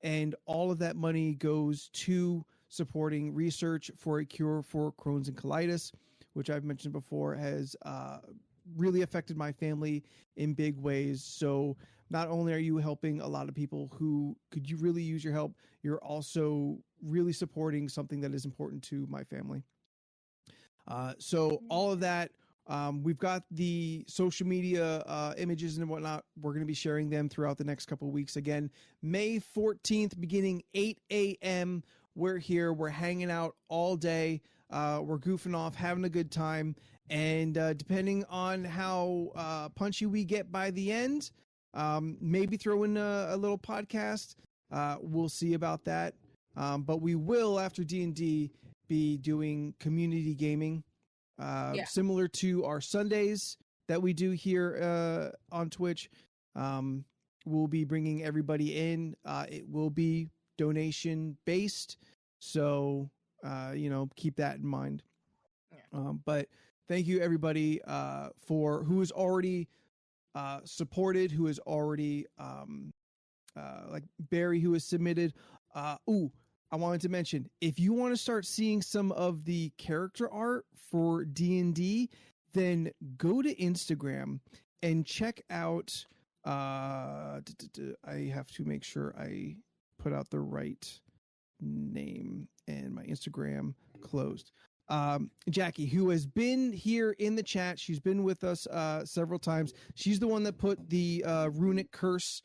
C: and all of that money goes to supporting research for a cure for Crohn's and colitis, which I've mentioned before has really affected my family in big ways. So not only are you helping a lot of people who could you really use your help, you're also really supporting something that is important to my family. So all of that, we've got the social media images and whatnot. We're going to be sharing them throughout the next couple of weeks. Again, May 14th, beginning 8 a.m. We're here. We're hanging out all day. We're goofing off, having a good time. And depending on how punchy we get by the end, maybe throw in a little podcast. We'll see about that. But we will, after D&D, be doing community gaming, similar to our Sundays that we do here on Twitch. We'll be bringing everybody in. It will be donation based. So, keep that in mind. But Thank you, everybody, for who is already supported, who is already like Barry, who has submitted. I wanted to mention, if you want to start seeing some of the character art for D&D, then go to Instagram and check out. I have to make sure I put out the right name, and my Instagram closed. Jackie, who has been here in the chat, she's been with us several times. She's the one that put the runic curse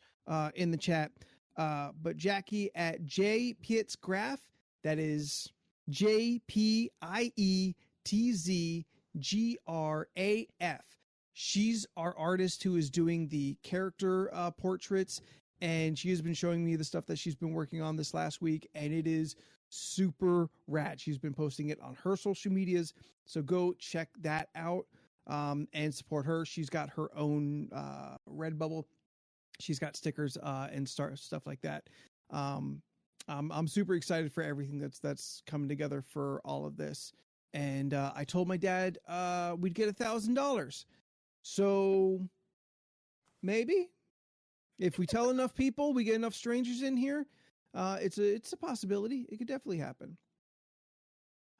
C: in the chat. But Jackie at J Pietzgraf, that is JPIETZGRAF. She's our artist who is doing the character portraits, and she has been showing me the stuff that she's been working on this last week, and it is super rad. She's been posting it on her social medias, so go check that out and support her. She's got her own Redbubble. She's got stickers and stuff like that. I'm super excited for everything that's coming together for all of this. And I told my dad we'd get $1,000. So maybe if we tell enough people, we get enough strangers in here. It's a possibility. It could definitely happen.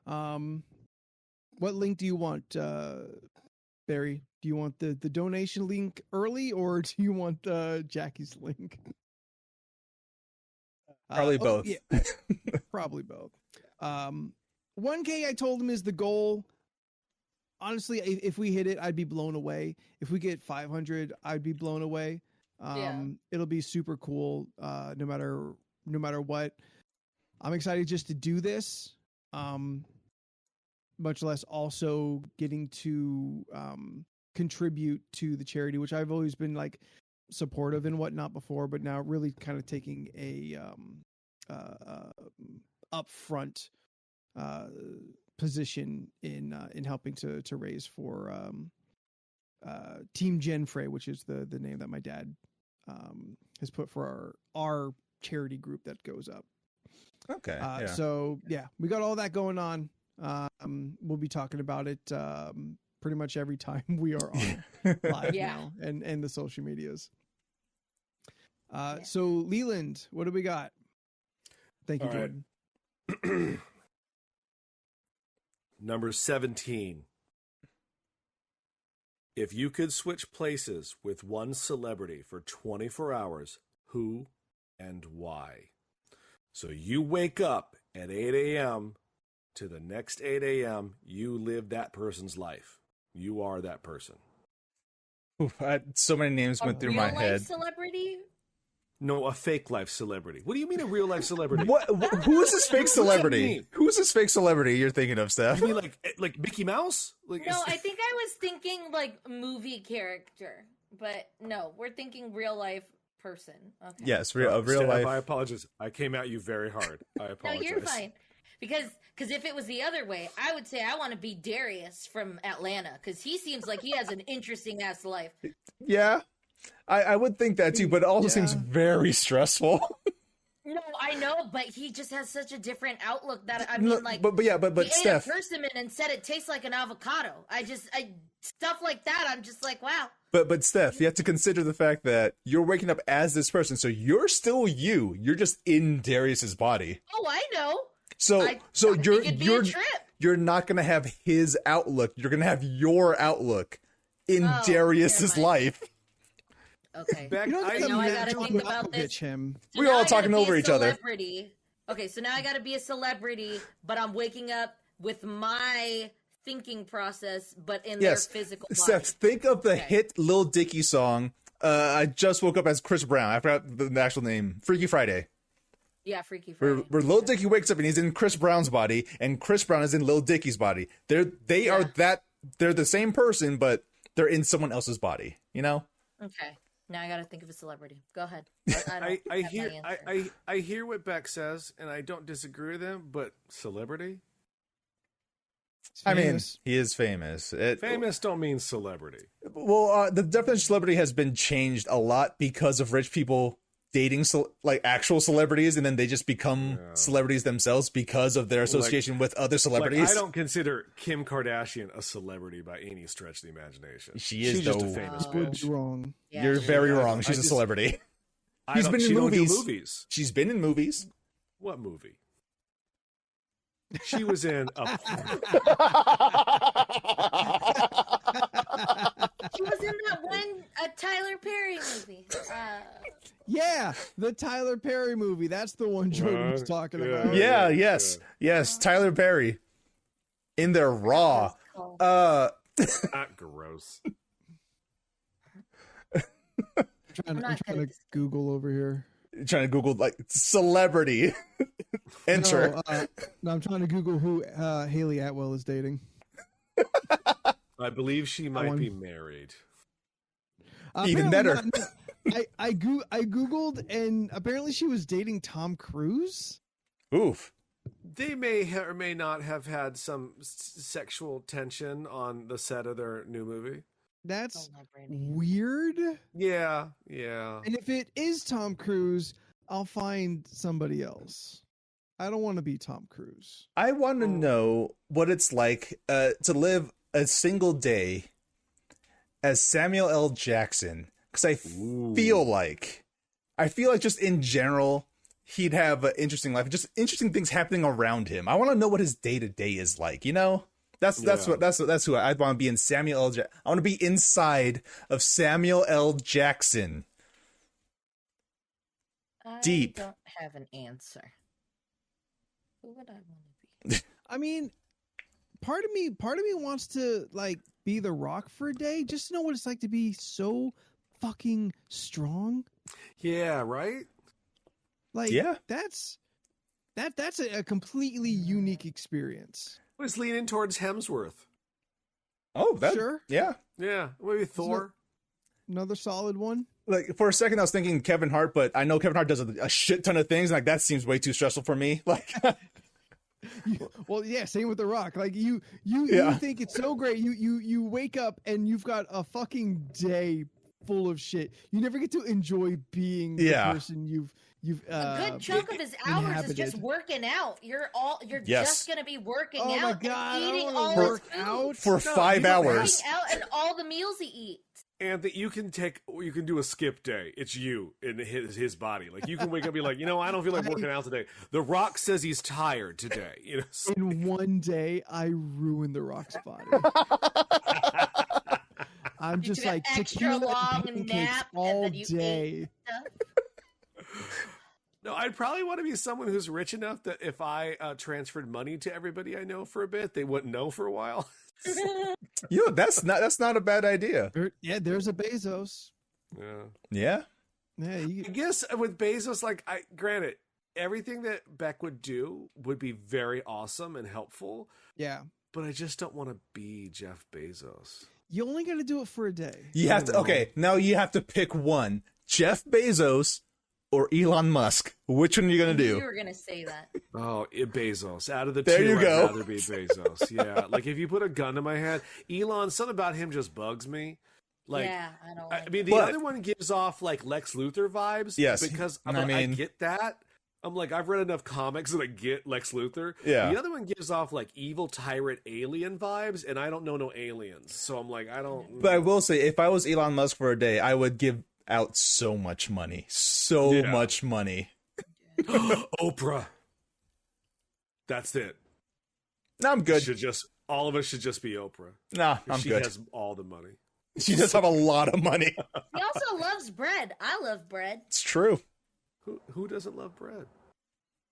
C: What link do you want, Barry? Do you want the donation link early, or do you want Jackie's link?
A: Probably both.
C: Yeah, probably both. 1K, I told him, is the goal. Honestly, if we hit it, I'd be blown away. If we get 500, I'd be blown away. It'll be super cool. No matter what, I'm excited just to do this. Much less also getting to contribute to the charity, which I've always been like supportive and whatnot before, but now really kind of taking a upfront position in helping to raise for Team Genfrey, which is the name that my dad has put for our charity group that goes up.
A: Okay.
C: So yeah, we got all that going on. We'll be talking about it pretty much every time we are on live now and the social medias. So Leland, what do we got? Thank you, Jordan.
B: Number 17. If you could switch places with one celebrity for 24 hours, who and why? So you wake up at 8 a.m. to the next 8 a.m., you live that person's life. You are that person.
A: Oof, so many names went through my head.
D: Celebrity?
B: No, a fake life celebrity. What do you mean a real life celebrity?
A: Who is this fake celebrity? Who is this fake celebrity you're thinking of, Steph?
B: You mean like Mickey Mouse?
D: No, I think I was thinking like movie character, but no, we're thinking real life person. Okay.
A: Yes, real
B: Steph,
A: life.
B: I apologize. I came at you very hard. I apologize.
D: No, you're fine. Because if it was the other way, I would say I want to be Darius from Atlanta, because he seems like he has an interesting ass life.
A: Yeah, I would think that too, but it also seems very stressful.
D: No, I know, but he just has such a different outlook that I mean, like,
A: but
D: he
A: Steph,
D: ate a persimmon and said it tastes like an avocado. I stuff like that. I'm just like, wow.
A: But Steph, you have to consider the fact that you're waking up as this person, so you're still you. You're just in Darius's body.
D: Oh, I know.
A: So you're not gonna have his outlook. You're gonna have your outlook in Darius's life.
D: Okay.
C: You know,
D: I gotta think about this.
C: Him.
D: So
A: we're all talking over each other.
D: Okay, so now I gotta be a celebrity, but I'm waking up with my thinking process, but in their physical body.
A: Steph, think of the hit Lil Dicky song. I just woke up as Chris Brown. I forgot the actual name. Freaky Friday.
D: Yeah, Freaky Friday.
A: Where Lil Dicky wakes up and he's in Chris Brown's body, and Chris Brown is in Lil Dicky's body. They're the same person, but they're in someone else's body. You know?
D: Okay. Now I gotta think of a celebrity. Go ahead.
B: I hear what Beck says, and I don't disagree with him. But celebrity?
A: I mean, he is famous.
B: Famous don't mean celebrity.
A: Well, the definition of celebrity has been changed a lot because of rich people dating like actual celebrities, and then they just become celebrities themselves because of their association with other celebrities.
B: Like, I don't consider Kim Kardashian a celebrity by any stretch of the imagination.
A: She's
B: just a famous bitch.
C: Wrong.
D: Yeah,
A: You're very wrong. She's a celebrity. She's been in movies. She's been in movies.
B: What movie? She was in a.
D: She was in that one Tyler Perry movie.
C: Yeah, the Tyler Perry movie. That's the one Jordan was talking about.
A: Yeah, yes. Tyler Perry. In there raw.
B: Not gross.
C: I'm trying to Google over here.
A: Trying to Google like celebrity. Enter.
C: No, I'm trying to Google who Haley Atwell is dating.
B: I believe she might be married.
A: Even better.
C: I Googled, and apparently she was dating Tom Cruise.
A: Oof.
B: They may or may not have had some sexual tension on the set of their new movie.
C: That's weird.
B: Yeah.
C: And if it is Tom Cruise, I'll find somebody else. I don't want to be Tom Cruise.
A: I want to know what it's like to live a single day as Samuel L. Jackson, because I feel like just in general he'd have an interesting life, just interesting things happening around him. I want to know what his day to day is like. You know, that's who I'd want to be in. Samuel L. I want to be inside of Samuel L. Jackson. Deep.
D: I don't have an answer. Who would I want to be?
C: I mean, part of me wants to like be The Rock for a day, just to know what it's like to be so fucking strong.
B: Yeah, right?
C: Like, that's a completely unique experience.
B: I was leaning towards Hemsworth.
A: Oh, that,
C: sure.
B: Yeah, maybe Thor.
C: Another solid one.
A: Like for a second, I was thinking Kevin Hart, but I know Kevin Hart does a shit ton of things. Like that seems way too stressful for me. Like,
C: well, yeah, same with The Rock. Like you think it's so great. You wake up and you've got a fucking day full of shit. You never get to enjoy being the person you've
D: a good chunk of his hours is just working out. You're just gonna be working out.
C: Oh my God,
D: and eating
C: I
D: all
C: work
D: his food.
C: out
A: for 5 hours.
D: Working out and all the meals he eats.
B: And that you can do a skip day. It's you in his body. Like you can wake up and be like, I don't feel like working out today. The Rock says he's tired today.
C: In one day, I ruined The Rock's body. I'm just like
D: extra long nap
C: all day.
B: No, I'd probably want to be someone who's rich enough that if I transferred money to everybody I know for a bit, they wouldn't know for a while.
A: That's not a bad idea.
C: There's a Bezos.
A: Yeah.
B: I guess with Bezos, granted, everything that Beck would do would be very awesome and helpful.
C: Yeah.
B: But I just don't want to be Jeff Bezos.
C: You only got to do it for a day.
A: You have to. Okay, now you have to pick one: Jeff Bezos or Elon Musk. Which one are you gonna do?
D: You were gonna say that.
B: Oh, Bezos. Out of the
A: there
B: two,
A: you go.
B: I'd rather be Bezos. Yeah, like if you put a gun to my head, Elon. Something about him just bugs me. Like,
D: yeah, I don't. Like
B: the other one gives off like Lex Luthor vibes.
A: Yes,
B: because I get that. I'm like, I've read enough comics that I get Lex Luthor.
A: Yeah.
B: The other one gives off like evil tyrant alien vibes, and I don't know no aliens, so I'm like, I don't.
A: But I will say, if I was Elon Musk for a day, I would give out so much money, much money.
B: Oprah. That's it.
A: No, I'm good.
B: All of us should just be Oprah.
A: No, I'm
B: good. She has all the money.
A: She does have a lot of money.
D: He also loves bread. I love bread.
A: It's true.
B: Who doesn't love bread?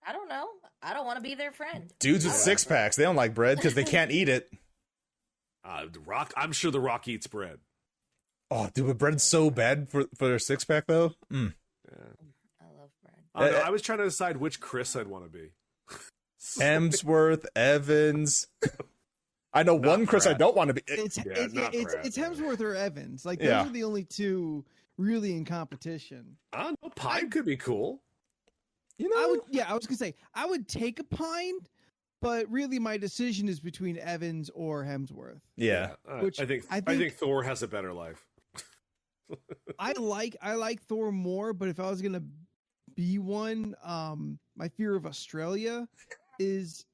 D: I don't know. I don't want to be their friend.
A: Dudes with six packs, they don't like bread because they can't eat it.
B: The Rock. I'm sure The Rock eats bread.
A: Oh, dude, but bread's so bad for their six pack though.
B: Yeah.
D: I love bread.
B: No, I was trying to decide which Chris I'd want to be.
A: Hemsworth, Evans. I know
B: Not
A: one Chris
B: Pratt.
A: I don't want to be.
C: It's
B: Pratt,
C: Hemsworth or Evans. Like those are the only two really in competition.
B: I don't know. Pine could be cool.
C: I was gonna say I would take a Pine, but really my decision is between Evans or Hemsworth.
A: Yeah.
B: I think Thor has a better life.
C: I like Thor more, but if I was gonna be one. My fear of Australia is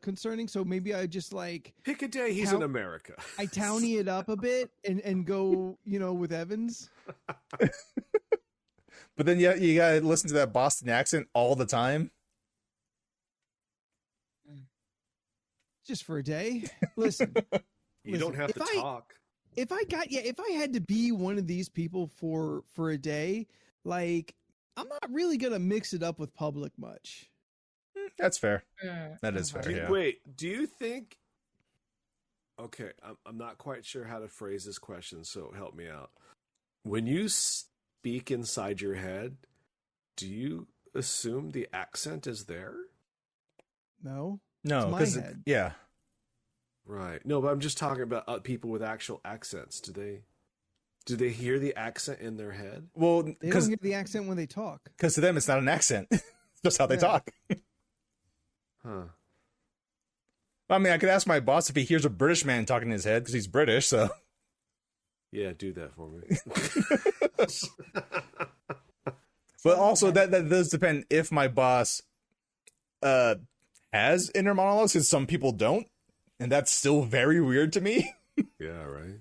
C: concerning. So maybe I just like
B: pick a day he's in America.
C: I townie it up a bit and go, with Evans.
A: But then you gotta listen to that Boston accent all the time.
C: Just for a day. Listen.
B: You don't have to talk.
C: If I had to be one of these people for a day, like I'm not really gonna mix it up with public much.
A: That's fair. That is fair. Yeah.
B: Wait, do you think? Okay, I'm not quite sure how to phrase this question, so help me out. When you speak inside your head, do you assume the accent is there?
C: No,
A: because yeah.
B: Right. No, but I'm just talking about people with actual accents. Do they hear the accent in their head?
A: Well,
C: they don't hear the accent when they talk.
A: Because to them, it's not an accent. It's just how they talk.
B: Huh.
A: I mean, I could ask my boss if he hears a British man talking in his head because he's British. So
B: yeah, do that for me.
A: But also, that does depend if my boss has inner monologues, because some people don't. And that's still very weird to me.
B: Yeah, right.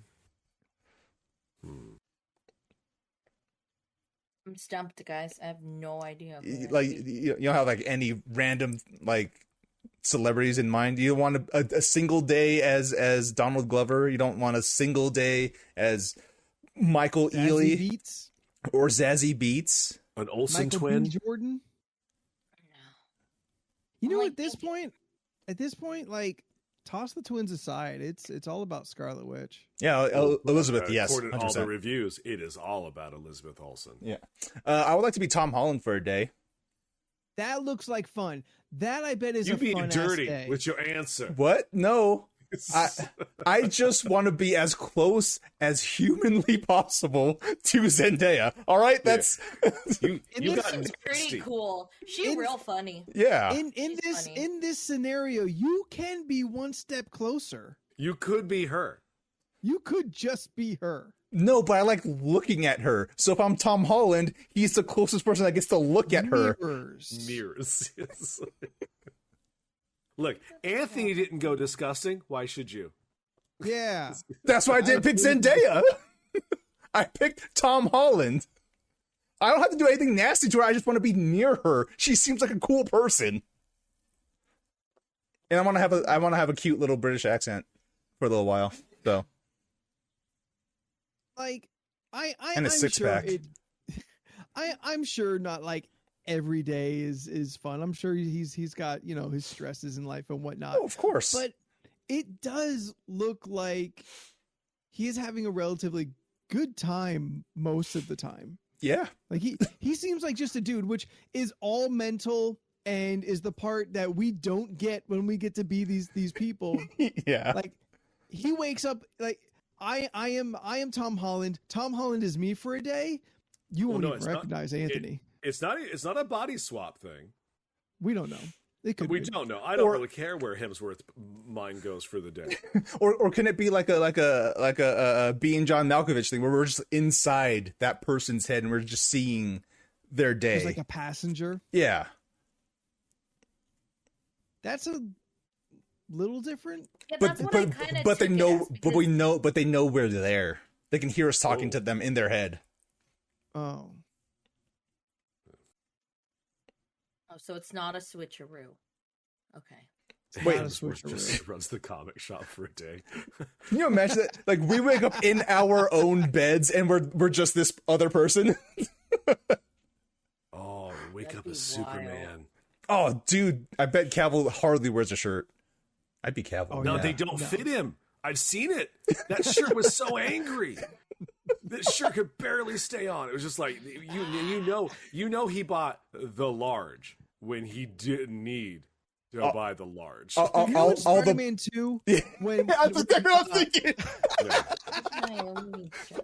D: I'm stumped, guys. I have no idea.
A: Like, you don't have like any random like celebrities in mind. You want a single day as Donald Glover. You don't want a single day as Michael Ealy
C: Beats
A: or Zazie Beats,
B: an Olsen
C: Michael
B: twin.
C: B. Jordan. At this point, like. Toss the twins aside. It's all about Scarlet Witch.
A: Yeah, Elizabeth. Yes,
B: according to
A: 100%.
B: all the reviews, it is all about Elizabeth Olsen.
A: Yeah, I would like to be Tom Holland for a day.
C: That looks like fun. That I bet is
B: you
C: a
B: being
C: fun
B: dirty
C: day.
B: with your answer.
A: What? No, I just want to be as close as humanly possible to Zendaya. All right, that's
B: you got
D: seems pretty cool. She's real funny.
A: Yeah.
C: In this scenario, you can be one step closer.
B: You could be her.
C: You could just be her.
A: No, but I like looking at her. So if I'm Tom Holland, he's the closest person that gets to look at her.
B: Mirrors. Yes. Look, Anthony didn't go disgusting. Why should you?
C: Yeah.
A: That's why I didn't pick Zendaya. I picked Tom Holland. I don't have to do anything nasty to her. I just want to be near her. She seems like a cool person. And I want to have a cute little British accent for a little while. So
C: like
A: and a six-pack.
C: I'm sure not like every day is fun. I'm sure he's got, his stresses in life and whatnot.
A: Oh, of course.
C: But it does look like he is having a relatively good time most of the time.
A: Yeah.
C: Like he seems like just a dude, which is all mental and is the part that we don't get when we get to be these people.
A: Yeah.
C: Like he wakes up like I am Tom Holland. Tom Holland is me for a day. You won't even recognize Anthony.
B: It's not a body swap thing.
C: We don't know. It could.
B: We don't know. I don't really care where Hemsworth mind goes for the day.
A: or can it be like a being John Malkovich thing where we're just inside that person's head and we're just seeing their day?
C: It's like a passenger.
A: Yeah.
C: That's a little different.
D: Yeah,
A: but they know we're there. They can hear us talking to them in their head.
C: Oh.
D: Oh, so it's not a switcheroo. Okay.
A: Wait,
B: just runs the comic shop for a day.
A: Can you imagine that? Like we wake up in our own beds and we're just this other person.
B: Oh, wake up as Superman.
A: Oh, dude, I bet Cavill hardly wears a shirt. I'd be Cavill.
C: Oh,
B: No,
C: yeah.
B: they don't fit him. I've seen it. That shirt was so angry. That shirt could barely stay on. It was just like you know he bought the large when he didn't need to buy the large.
C: Spider-Man 2? When
A: That's what I was thinking.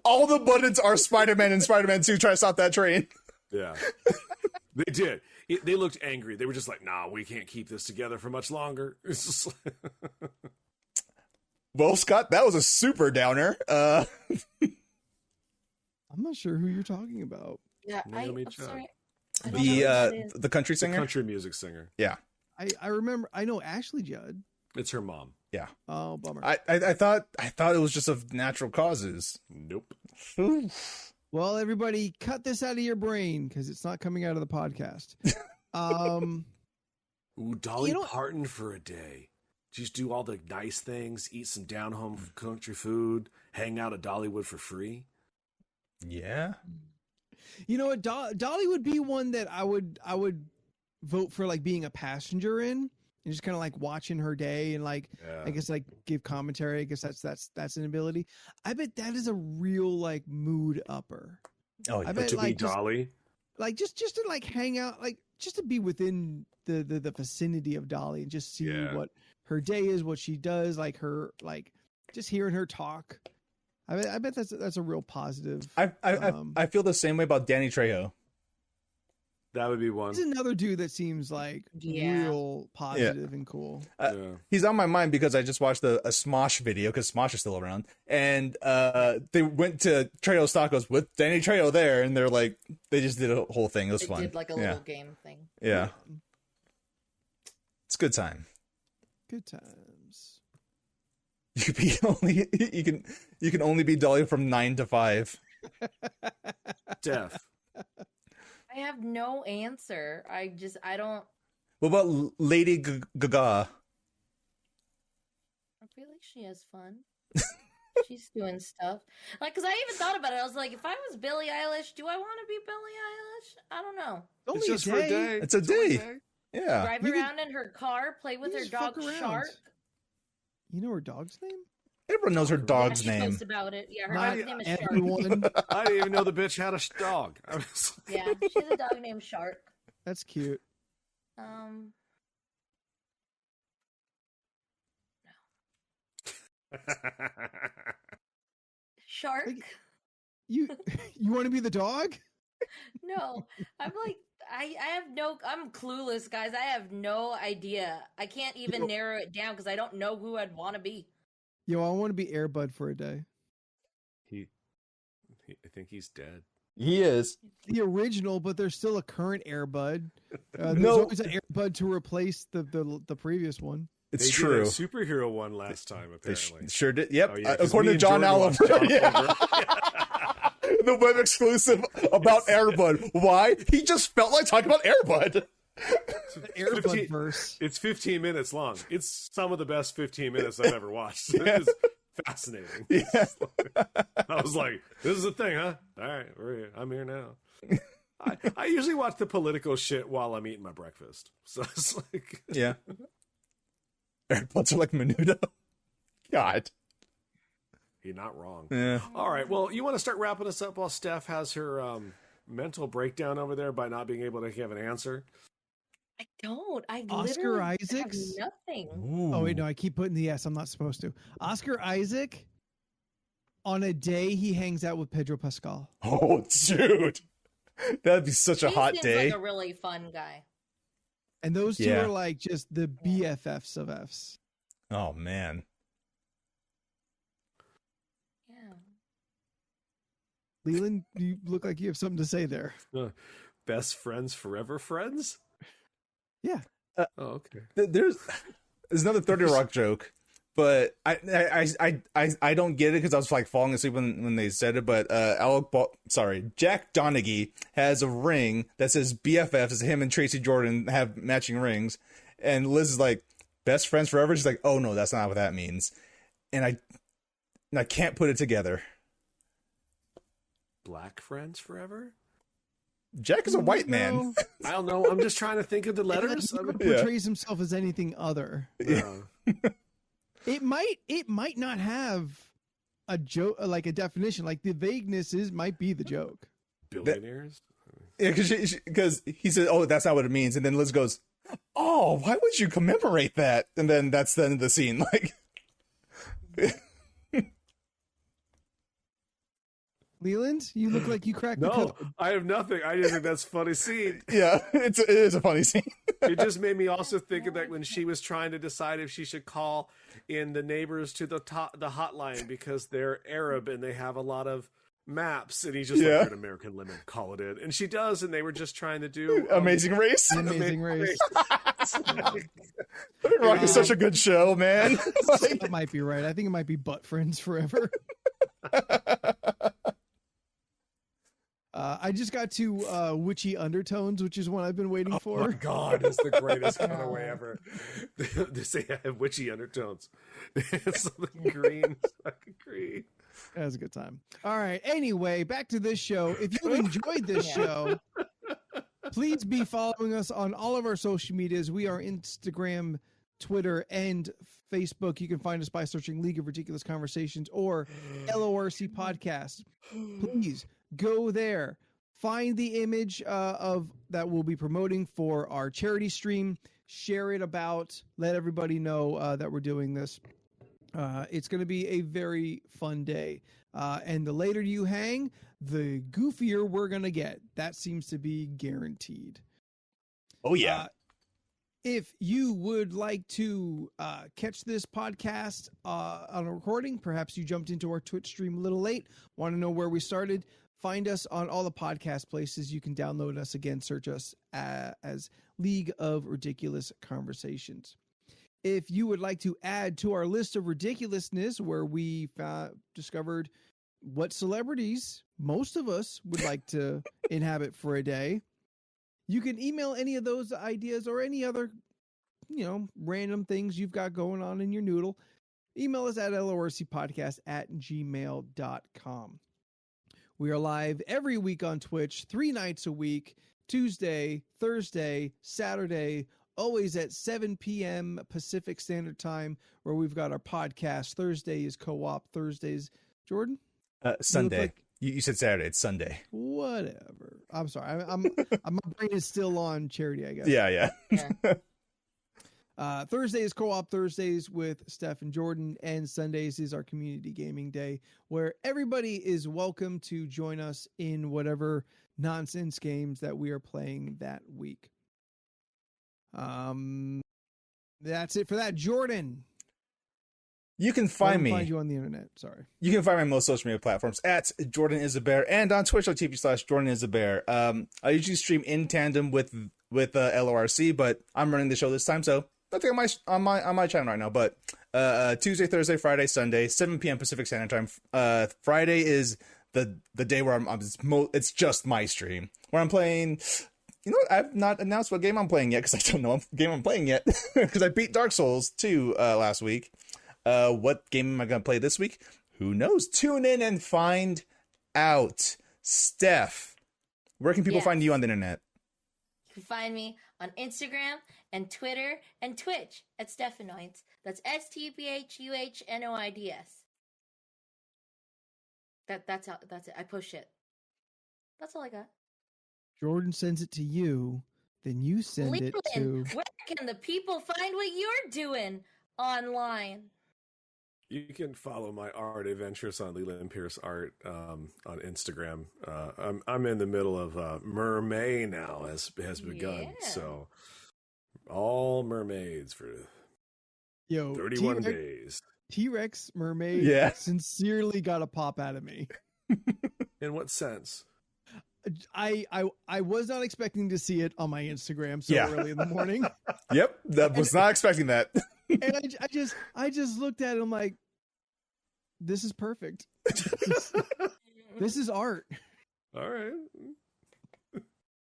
A: All the buttons are Spider-Man and Spider-Man 2 try to stop that train.
B: Yeah. They did. They looked angry. They were just like, nah, we can't keep this together for much longer. It's just like...
A: Well, Scott, that was a super downer.
C: I'm not sure who you're talking about.
D: Yeah,
B: Naomi
D: I'm
B: Judd.
D: sorry. I don't know who that is.
A: The country
B: The
A: singer.
B: country music singer.
A: Yeah.
C: I remember. I know Ashley Judd.
B: It's her mom.
A: Yeah.
C: Oh, bummer.
A: I thought it was just of natural causes.
B: Nope.
C: Well, everybody, cut this out of your brain because it's not coming out of the podcast.
B: Ooh, Dolly
C: You know-
B: Parton for a day. Just do all the nice things, eat some down-home country food, hang out at Dollywood for free.
A: Yeah.
C: You know what? Dolly would be one that I would vote for, like being a passenger in and just kind of like watching her day and like
B: Yeah.
C: I guess like give commentary. I guess that's an ability. I bet that is a real like mood upper.
A: Oh,
C: I
A: yeah.
C: bet
B: To be
C: like just,
B: Dolly.
C: like just to like hang out, like just to be within the vicinity of Dolly and just see
B: Yeah.
C: what her day is, what she does, like her like just hearing her talk. I bet that's a real positive.
A: I feel the same way about Danny Trejo.
B: That would be one.
C: He's another dude that seems like
D: Yeah.
C: real positive and cool.
B: Yeah.
A: He's on my mind because I just watched a Smosh video because Smosh is still around, and they went to Trejo's Tacos with Danny Trejo there, and they're like, they just did a whole thing. It was
D: They
A: fun.
D: did like a
A: yeah.
D: little game thing.
A: Yeah, it's a good time.
C: Good times.
A: You can only be Dolly from 9 to 5.
B: Steph.
D: I have no answer. I don't.
A: What about Lady Gaga?
D: I feel like she has fun. She's doing stuff. Like, because I even thought about it. I was like, if I was Billie Eilish, do I want to be Billie Eilish? I don't know.
C: Only
B: It's just
C: a
B: for a
C: day.
B: day.
A: It's a
B: only
A: day. Yeah.
D: Drive
C: You could-
D: around in her car, play with
C: you
D: her
C: just fuck
D: dog
C: around.
D: Shark.
C: You know her dog's name?
A: Everyone knows her dog's
D: Yeah, she
A: name.
D: posts about it. Yeah, her
C: Not
D: dog's name is Shark.
C: everyone.
B: I didn't even know the bitch had a dog. I was
D: Yeah, she has a dog named Shark.
C: That's cute.
D: Shark?
C: Like- You want to be the dog?
D: No, I'm like, I have no, I'm clueless, guys. I have no idea. I can't even
C: know-
D: narrow it down because I don't know who I'd want to be.
C: Yo, I want to be Airbud for a day.
B: I think he's dead.
A: He is.
C: The original, but there's still a current Airbud. There's
A: No.
C: always an Airbud to replace the previous one.
A: It's
B: They
A: true.
B: did a superhero one last time,
A: They
B: apparently.
A: sure did. Yep.
B: Oh, yeah, 'cause
A: According
B: me
A: to
B: and
A: John
B: Jordan watched
A: Oliver.
B: John
A: Yeah.
B: Oliver.
A: The web exclusive about Airbud. Why? He just felt like talking about Airbud.
C: The Airbud
B: 15
C: verse.
B: It's 15 minutes long. It's some of the best 15 minutes I've ever watched.
A: Yeah.
B: It is fascinating.
A: Yeah.
B: I was like, this is a thing, huh? All right, I'm here now. I usually watch the political shit while I'm eating my breakfast. So it's like,
A: Yeah. Airbuds are like Menudo. God.
B: you're not wrong.
A: Yeah.
B: All right, well, you want to start wrapping us up while Steph has her mental breakdown over there by not being able to give an answer?
D: I don't. I
C: Oscar
D: literally
C: Isaacs?
D: have nothing.
C: Oh wait, no, I keep putting the S. I'm not supposed to. Oscar Isaac. On a day he hangs out with Pedro Pascal.
A: Oh, dude. That'd be such a
D: He
A: hot
D: seems
A: day.
D: like a really fun guy.
C: And those two
A: Yeah.
C: are like just the BFFs of Fs.
A: Oh, man.
D: Yeah.
C: Leland, you look like you have something to say there.
B: Best friends forever friends?
C: Yeah.
B: Oh, okay.
A: There's another 30 Rock joke, but I don't get it because I was like falling asleep when they said it. But Jack Donaghy has a ring that says BFF. Is him and Tracy Jordan have matching rings, and Liz is like best friends forever. She's like, oh no, that's not what that means, and I can't put it together.
B: Black friends forever?
A: Jack is a white man.
C: No.
B: I don't know. I'm just trying to think of the letters.
C: He
B: I mean,
C: portrays himself as anything other.
B: uh,
C: It might not have a joke, like a definition. Like the vagueness might be the joke.
B: billionaires?
A: Yeah, because he said, oh, that's not what it means, and then Liz goes, oh, why would you commemorate that? And then that's the end of the scene. Like.
C: Leland, you look like you cracked the
B: No,
C: code.
B: I have nothing. I just think that's a funny scene.
A: Yeah, it is a funny scene.
B: It just made me also think of that when she was trying to decide if she should call in the neighbors to the hotline because they're Arab and they have a lot of maps, and he's just like, an American limit, call it in. And she does, and they were just trying to do
A: Amazing Race.
C: Amazing Race.
A: Rock is such a good show, man.
C: That might be right. I think it might be Butt Friends Forever. I just got to Witchy Undertones, which is one I've been waiting for.
B: Oh my god, it's the greatest cutaway ever. They say I have witchy undertones. It's something green. Fucking green.
C: That was a good time. All right. Anyway, back to this show. If you enjoyed this show, please be following us on all of our social medias. We are Instagram, Twitter, and Facebook. You can find us by searching League of Ridiculous Conversations or LORC Podcast. Please go there. Find the image of that we'll be promoting for our charity stream. Share it about. Let everybody know that we're doing this. It's going to be a very fun day. And the later you hang, the goofier we're going to get. That seems to be guaranteed.
A: Oh, yeah.
C: If you would like to catch this podcast on a recording, perhaps you jumped into our Twitch stream a little late, want to know where we started, find us on all the podcast places. You can download us again, search us as League of Ridiculous Conversations. If you would like to add to our list of ridiculousness, where we discovered what celebrities most of us would like to inhabit for a day, you can email any of those ideas or any other, random things you've got going on in your noodle. Email us at lorcpodcast@gmail.com. We are live every week on Twitch, 3 nights a week, Tuesday, Thursday, Saturday, always at 7 p.m. Pacific Standard Time, where we've got our podcast. Thursday is co-op. Thursdays, Jordan?
A: Sunday. You said Saturday. It's Sunday.
C: Whatever. I'm sorry. My brain is still on charity, I guess.
A: Yeah.
C: Thursday is co-op Thursdays with Steph and Jordan, and Sundays is our community gaming day, where everybody is welcome to join us in whatever nonsense games that we are playing that week. That's it for that. Jordan,
A: you can find me.
C: Find you on the internet. Sorry.
A: You can find me on most social media platforms at Jordan is a Bear and on twitch.tv/Jordan is a Bear. I usually stream in tandem with LORC, but I'm running the show this time, so nothing on my channel right now. But Tuesday, Thursday, Friday, Sunday, 7 p.m. Pacific Standard Time. Friday is the day where it's just my stream where I'm playing. You know what? I've not announced what game I'm playing yet because I don't know what game I'm playing yet because I beat Dark Souls 2 last week. What game am I going to play this week? Who knows? Tune in and find out. Steph, where can people find you on the internet?
D: You can find me on Instagram and Twitter and Twitch at Stephanoids. That's STPHUHNOIDS. That's it. I push it. That's all I got.
C: Jordan sends it to you, then you send it to...
D: Where can the people find what you're doing online?
B: You can follow my art adventures on Leland Pierce Art on Instagram. I'm in the middle of Mermaid now, has begun. So all mermaids for 31 days.
C: T-Rex mermaid sincerely got a pop out of me.
B: In what sense?
C: I was not expecting to see it on my Instagram so early in the morning.
A: Yep, that was not expecting that.
C: And I just looked at it. I'm like, this is perfect. This is art.
B: All right.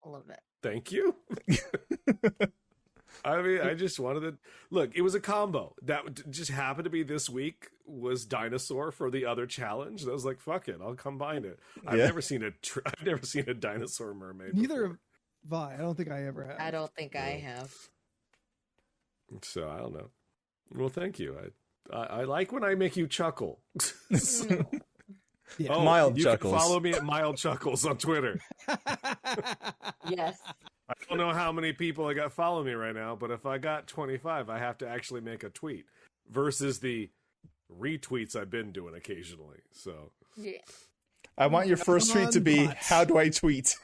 D: I love it.
B: Thank you. I mean, I just wanted to look. It was a combo that just happened to be this week. Was dinosaur for the other challenge? And I was like, "Fuck it, I'll combine it." I've never seen a dinosaur mermaid.
C: Neither
B: before.
C: have I. I don't think I ever have.
D: I don't think I have.
B: So I don't know. Well, thank you. I like when I make you chuckle.
C: Yeah.
A: Mild
B: you
A: chuckles.
B: Can follow me at Mild Chuckles on Twitter.
D: Yes.
B: I don't know how many people I got following me right now, but if I got 25, I have to actually make a tweet versus the retweets I've been doing occasionally. So
D: Yeah.
A: I want your first tweet to be, how do I tweet?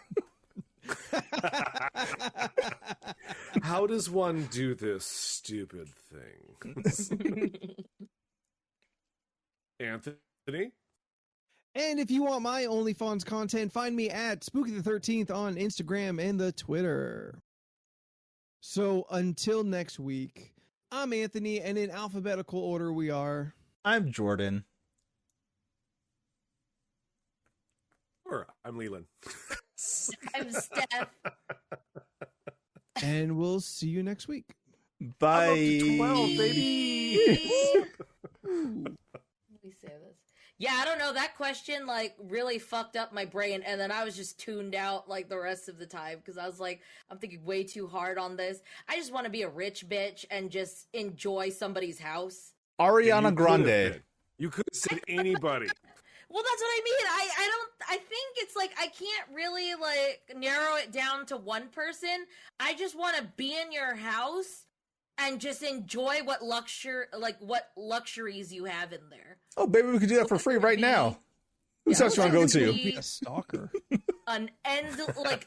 B: How does one do this stupid thing? Anthony?
C: And if you want my OnlyFans content, find me at Spooky the 13th on Instagram and the Twitter. So until next week, I'm Anthony, and in alphabetical order we are.
A: I'm Jordan.
B: Or I'm Leland.
D: I'm Steph.
C: And we'll see you next week.
A: Bye.
B: I'm up to 12, baby.
D: Let me say this. Yeah, I don't know. That question like really fucked up my brain, and then I was just tuned out like the rest of the time because I was like, I'm thinking way too hard on this. I just want to be a rich bitch and just enjoy somebody's house.
A: Ariana Grande.
B: You could have said anybody.
D: Well, that's what I mean. I think it's like I can't really like narrow it down to one person. I just want to be in your house and just enjoy what luxuries you have in there.
A: Oh, baby, we could do that for free right now. Whose house you want to go to?
C: Be a stalker.
D: An end, like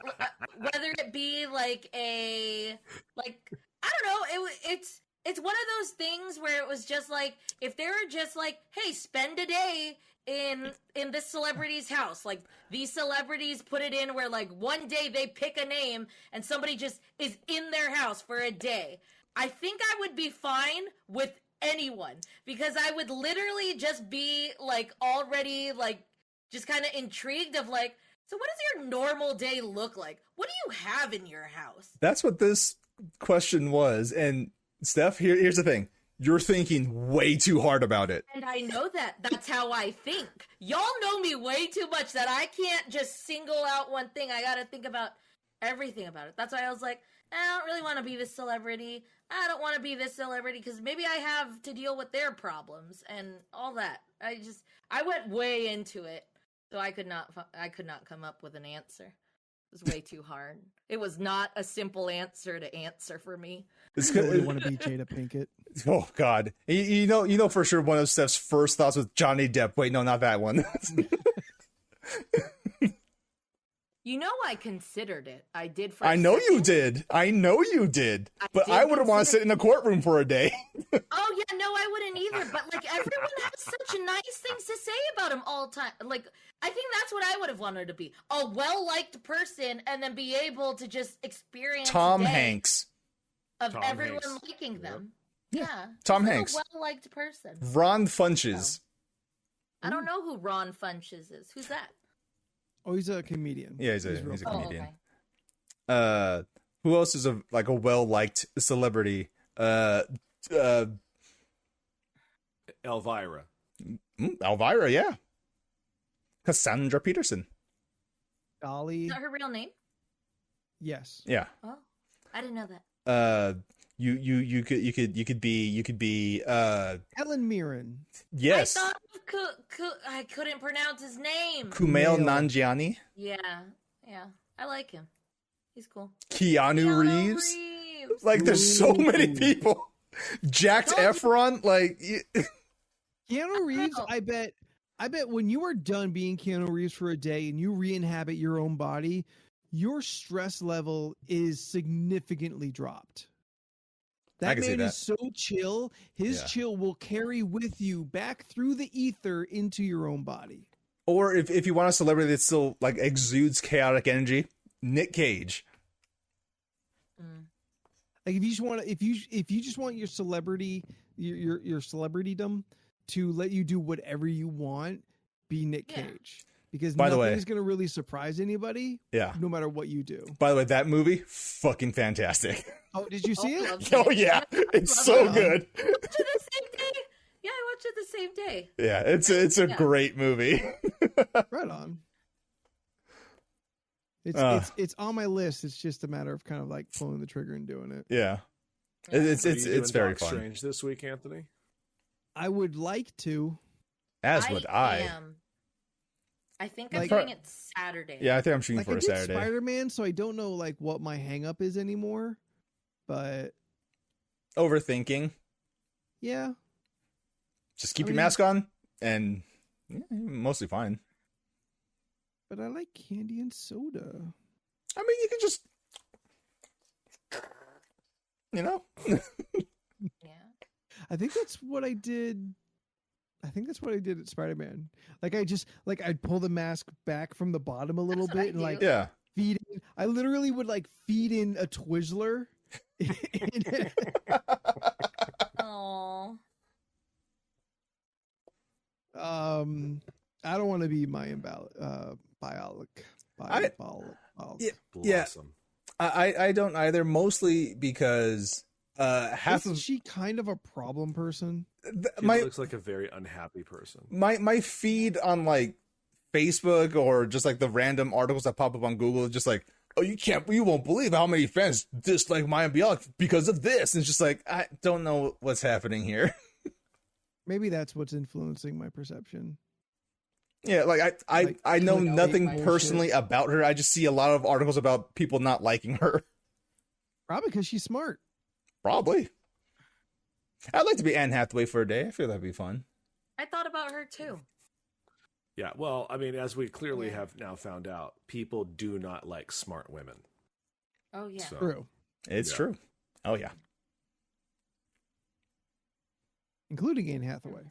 D: whether it be like I don't know. It's one of those things where it was just like if they were just like, hey, spend a day in this celebrity's house. Like these celebrities put it in where like one day they pick a name and somebody just is in their house for a day. I think I would be fine with anyone because I would literally just be like already like just kind of intrigued of like, so what does your normal day look like? What do you have in your house?
A: That's what this question was. And Steph, here's the thing. You're thinking way too hard about it.
D: And I know that. That's how I think. Y'all know me way too much that I can't just single out one thing. I gotta think about everything about it. That's why I was like, I don't really want to be this celebrity. I don't want to be this celebrity because maybe I have to deal with their problems and all that. I went way into it, so I could not come up with an answer. It was way too hard. It was not a simple answer to answer for me.
C: I really want to be Jada Pinkett.
A: Oh God, you know for sure one of Steph's first thoughts was Johnny Depp. Wait, no, not that one.
D: You know, I considered it. I did. For
A: I know you did. But I wouldn't want to sit in a courtroom for a day.
D: Oh yeah, no, I wouldn't either. But like everyone has such nice things to say about him all the time. Like I think that's what I would have wanted to be, a well-liked person, and then be able to just experience
A: Tom
D: a day
A: Hanks.
D: of
B: Tom
D: everyone
B: Hanks.
D: liking them.
A: Yeah.
D: Yeah,
A: Tom
D: just
A: Hanks.
D: a well-liked person.
A: Ron Funches.
D: I don't know who Ron Funches is. Who's that?
C: Oh, he's a comedian.
A: Yeah, he's a
C: real
A: comedian.
C: funny.
D: Okay.
A: Who else is a well-liked celebrity?
B: Elvira.
A: Elvira, yeah. Cassandra Peterson.
C: Dolly.
D: Is that her real name?
C: Yes.
A: Yeah.
D: Oh, I didn't know that.
A: You could be
C: Helen Mirren.
A: yes.
D: I thought I couldn't pronounce his name.
A: Kumail
C: Kumail.
A: Nanjiani.
D: Yeah, I like him. He's cool.
A: Keanu Reeves. Like there's so many people. Jack Efron, like
C: Keanu Reeves,
D: know.
C: I bet when you are done being Keanu Reeves for a day and you re-inhabit your own body, your stress level is significantly dropped.
A: I
C: That
A: can see
C: man
A: that.
C: is so chill. His
A: Yeah.
C: chill will carry with you back through the ether into your own body.
A: or if you want a celebrity that still like exudes chaotic energy, Nick Cage.
C: Like if you just want your celebrity, your celebritydom to let you do whatever you want, be Nick
D: Yeah.
C: Cage. Because
A: By the
C: nothing
A: way-
C: is going to really surprise anybody,
A: Yeah.
C: no matter what you do.
A: By the way, that movie, fucking fantastic.
C: Oh, did you see it?
D: love
A: Oh
D: it.
A: yeah, it's
D: Love
A: so
D: it.
A: good.
D: Watched it the same day. Yeah, I watched it the same day.
A: Yeah, it's a
D: Yeah.
A: great movie.
C: Right on. It's on my list. It's just a matter of kind of like pulling the trigger and doing it.
A: Yeah,
D: Yeah.
A: it's
B: Are you doing
A: very
B: Doc
A: fun.
B: Strange this week, Anthony.
C: I would like to.
A: As would I.
D: am. I think I'm
C: Like-
D: doing it Saturday.
A: Yeah, I think I'm shooting
C: Like
A: for
C: I
A: a
C: did
A: Saturday.
C: Spider-Man, so I don't know like what my hang up is anymore. But
A: Overthinking.
C: yeah,
A: Just keep
C: I
A: your
C: mean-
A: mask on, and yeah, mostly fine.
C: but I like candy and soda.
A: I mean, you can just, you know.
D: Yeah.
C: I think that's what I did. I think that's what I did at Spider-Man. Like I'd pull the mask back from the bottom a little
D: That's what I
C: bit and like
A: Yeah.
C: feed in. I literally would like feed in a Twizzler.
D: Oh.
C: I don't want to be my biolic.
A: Yeah.
B: Blossom.
A: I don't either, mostly because half
C: Isn't
A: of
C: she kind of a problem person?
B: She looks like a very unhappy person.
A: my feed on like Facebook or just like the random articles that pop up on Google is just like, oh, you won't believe how many fans dislike Maya Bialik because of this. And it's just like, I don't know what's happening here.
C: Maybe that's what's influencing my perception.
A: Yeah, like I know
C: clickbait
A: nothing
C: bullshit.
A: personally about her. I just see a lot of articles about people not liking her.
C: Probably because she's smart.
A: Probably. I'd like to be Anne Hathaway for a day. I feel that'd be fun.
D: I thought about her too.
B: Yeah, well, I mean, as we clearly have now found out, people do not like smart women.
D: Oh yeah.
B: So,
C: True.
A: It's true. Oh yeah.
C: Including Anne Hathaway.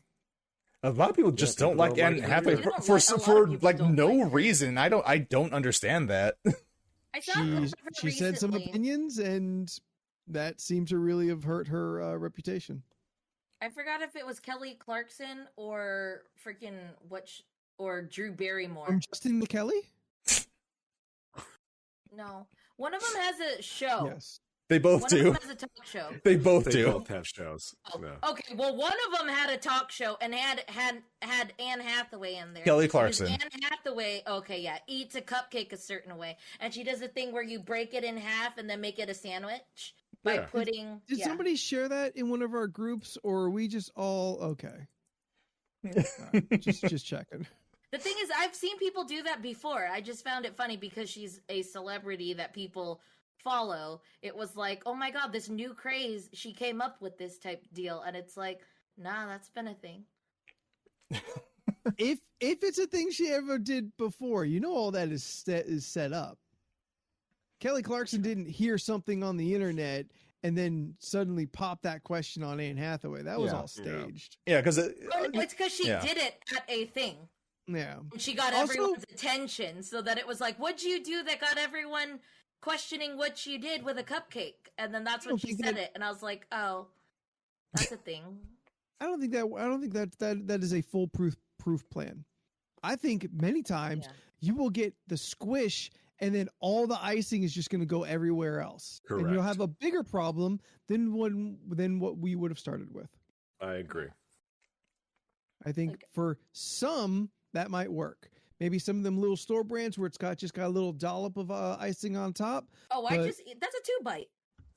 A: A lot of people just don't like Anne Hathaway
D: her.
A: for
D: A lot of
A: for
D: people
A: like
D: don't
A: no
D: like her.
A: reason. I don't understand that.
D: I saw a clip of her
C: She said some
D: recently.
C: opinions, and that seemed to really have hurt her reputation.
D: I forgot if it was Kelly Clarkson or freaking or Drew Barrymore.
C: From Justin McKelly?
D: No, one of them has a show.
C: Yes.
A: They both
D: One
A: do.
D: of them has a talk show.
A: They both
B: They
A: do.
B: both have shows.
D: Oh,
B: Yeah.
D: okay, well, one of them had a talk show and had Anne Hathaway in there.
A: Kelly
D: Because
A: Clarkson.
D: Anne Hathaway, okay, yeah, eats a cupcake a certain way, and she does a thing where you break it in half and then make it a sandwich by
B: Yeah.
D: putting.
C: Did somebody share that in one of our groups, or are we just all okay? Just checking.
D: The thing is, I've seen people do that before. I just found it funny because she's a celebrity that people follow. It was like, oh my god, this new craze. She came up with this type deal, and it's like, nah, that's been a thing.
C: If it's a thing she ever did before, you know all that is set up. Kelly Clarkson didn't hear something on the internet and then suddenly pop that question on Anne Hathaway. That was all staged.
A: Yeah, because
D: It's because she did it at a thing.
C: Yeah.
D: And she got
C: Also-
D: everyone's attention, so that it was like, what'd you do that got everyone questioning what you did with a cupcake? And then that's when she said it, and I was like, oh, that's a thing.
C: I don't think that is a foolproof plan. I think many times you will get the squish and then all the icing is just going to go everywhere else.
B: Correct.
C: And you'll have a bigger problem than what we would have started with.
B: I agree.
C: I think for some that might work. Maybe some of them little store brands where it's just got a little dollop of icing on top.
D: Oh, that's a 2-bite.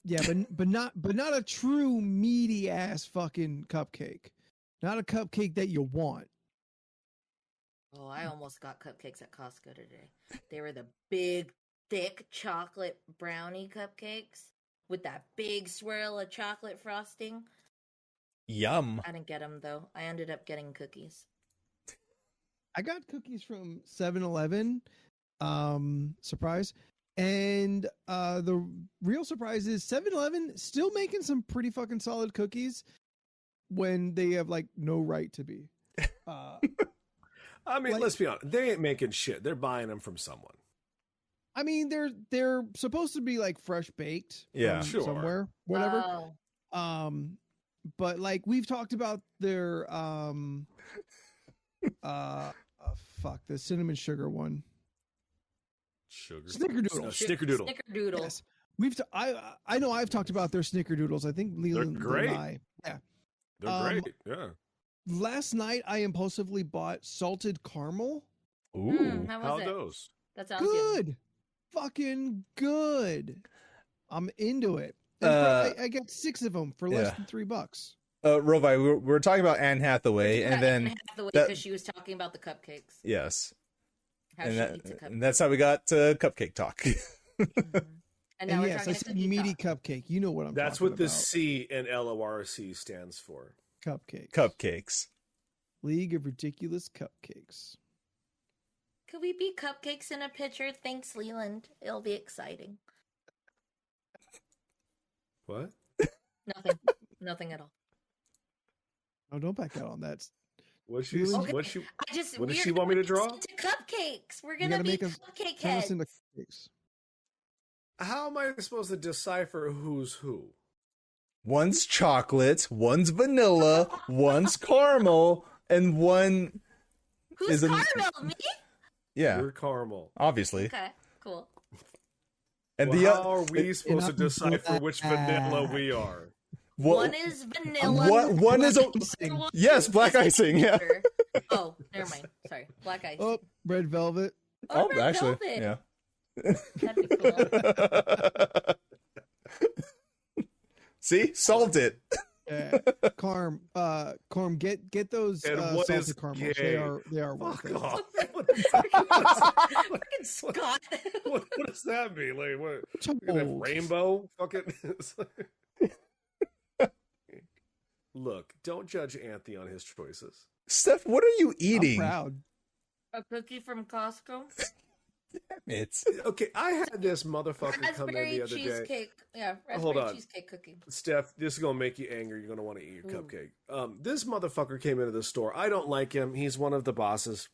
C: Yeah, but not a true meaty ass fucking cupcake. Not a cupcake that you want.
D: Oh, I almost got cupcakes at Costco today. They were the big, thick chocolate brownie cupcakes with that big swirl of chocolate frosting.
A: Yum.
D: I didn't get them, though. I ended up getting cookies.
C: I got cookies from 7-Eleven. Surprise. And the real surprise is 7-Eleven still making some pretty fucking solid cookies when they have like no right to be.
B: I mean, let's be honest. They ain't making shit. They're buying them from someone.
C: I mean, they're supposed to be like fresh baked.
A: Yeah,
C: from
B: sure.
C: somewhere, whatever.
D: Oh.
C: But like we've talked about their fuck, the cinnamon sugar one.
B: Sugar.
C: Snickerdoodle.
B: No, Snickerdoodle.
D: Snickerdoodle.
C: Yes. I know I've talked about their Snickerdoodles. I think Leland
B: great.
C: and I. Yeah.
B: They're great. Yeah.
C: Last night I impulsively bought salted caramel.
A: Ooh.
D: How
B: How
D: was it?
B: those?
D: That sounds good.
C: Good. Fucking good. I'm into it. And I got 6 of them for less than $3.
A: Rovi, we're talking about Anne Hathaway, and then
D: because she was talking about the cupcakes.
A: yes,
D: How
A: and,
D: she
A: that,
D: eats a cupcake.
A: and that's how we got cupcake talk.
D: Mhm. And now
C: And
D: we're
C: yes, I
D: talking
C: said
D: cookie
C: meaty
D: talk.
C: cupcake. You know what I'm
B: That's
C: talking
B: what the
C: about.
B: C in LORC stands for.
C: Cupcakes.
A: Cupcakes.
C: League of Ridiculous Cupcakes.
D: Could we be cupcakes in a picture? Thanks, Leland. It'll be exciting.
B: What?
D: Nothing. Nothing at all.
C: Oh, don't back out on that.
B: What
C: Okay.
B: does she want me to draw?
D: Into cupcakes. We're
C: You
D: gonna
C: gotta
D: be
C: make us
D: cupcake
C: turn us
D: heads.
C: into cupcakes.
B: How am I supposed to decipher who's who?
A: One's chocolate, one's vanilla, one's caramel, and one
D: Who's
A: is a
D: caramel? Me?
A: yeah,
B: You're caramel.
A: obviously.
D: Okay, cool.
A: And
B: Well,
A: the
B: how are we supposed to decipher which vanilla we are?
D: One is vanilla.
A: One is a
C: Icing.
A: yes, black icing. Yeah.
D: Oh, never mind. Sorry, black ice.
C: Oh, red velvet.
A: Oh,
D: red
A: actually,
D: velvet.
A: yeah.
D: That'd be cool.
A: See, solved it.
C: Yeah. Carm, get those
B: And what is
C: salted caramels.
B: gay?
C: They are worth
B: Fuck
C: it.
B: off.
D: Fucking Scott.
B: What does that mean? Like what?
C: Told.
B: That rainbow? Fucking. Look, don't judge Anthony on his choices.
A: Steph, what are you
C: I'm
A: eating?
C: proud.
D: A cookie from Costco.
A: It's
B: Okay, I had this motherfucker come in
D: Raspberry
B: the other day.
D: cheesecake. Yeah,
B: Hold
D: raspberry
B: on.
D: cheesecake cookie.
B: Steph, this is gonna make you angry. You're gonna want to eat your
D: Ooh.
B: cupcake. This motherfucker came into the store. I don't like him. He's one of the bosses.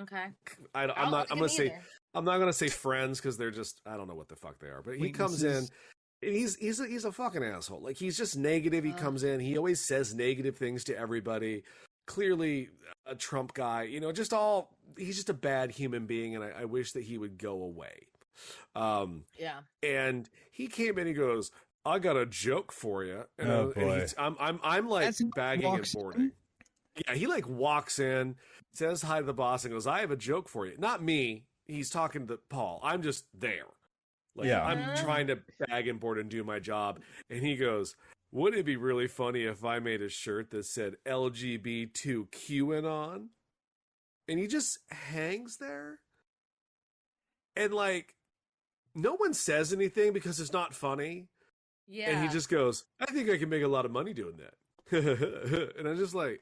D: Okay.
B: I'm
D: I'll
B: not. I'm
D: look
B: gonna
D: at
B: say.
D: either.
B: I'm not gonna say friends because they're just. I don't know what the fuck they are. But he comes in. And he's a fucking asshole. Like he's just negative. He comes in. He always says negative things to everybody. Clearly a Trump guy. You know, just all. He's just a bad human being, and I wish that he would go away.
D: Yeah.
B: And he came in. He goes, "I got a joke for you." And,
A: Oh, boy.
B: I'm like
C: That's
B: bagging and
C: walks
B: boarding.
C: in?
B: Yeah, he like walks in, says hi to the boss, and goes, "I have a joke for you." Not me. He's talking to Paul. I'm just there. Like,
A: Yeah.
B: I'm trying to bag and board and do my job. And he goes, "Wouldn't it be really funny if I made a shirt that said LGBTQAnon?" And he just hangs there. And like, no one says anything because it's not funny.
D: Yeah.
B: And he just goes, "I think I can make a lot of money doing that." And I'm just like,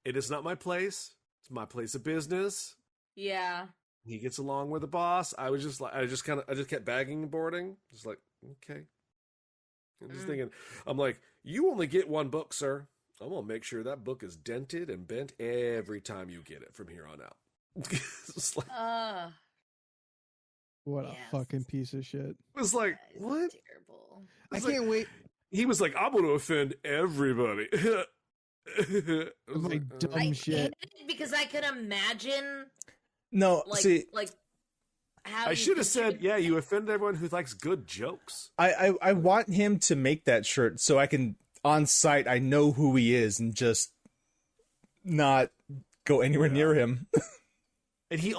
B: it is not my place. It's my place of business.
D: Yeah.
B: He gets along with the boss. I just kept bagging and boarding. Just like, okay. I'm just thinking, I'm like, you only get one book, sir. I'm going to make sure that book is dented and bent every time you get it from here on out. It's like,
C: What a
D: Yes.
C: fucking piece of shit.
B: it was like,
D: That is
B: what?
D: Terrible.
C: I
B: It's like-
C: can't wait.
B: He was like, I'm going to offend everybody. I was
C: My
B: like,
C: dumb
D: I
C: shit.
D: hated it because I could imagine
A: no.
D: like
A: See,
D: how
B: I
D: you
B: should have
D: could
B: said,
D: even-
B: yeah, you offend everyone who likes good jokes.
A: I want him to make that shirt so I can on site. I know who he is and just not go anywhere near him.
B: And you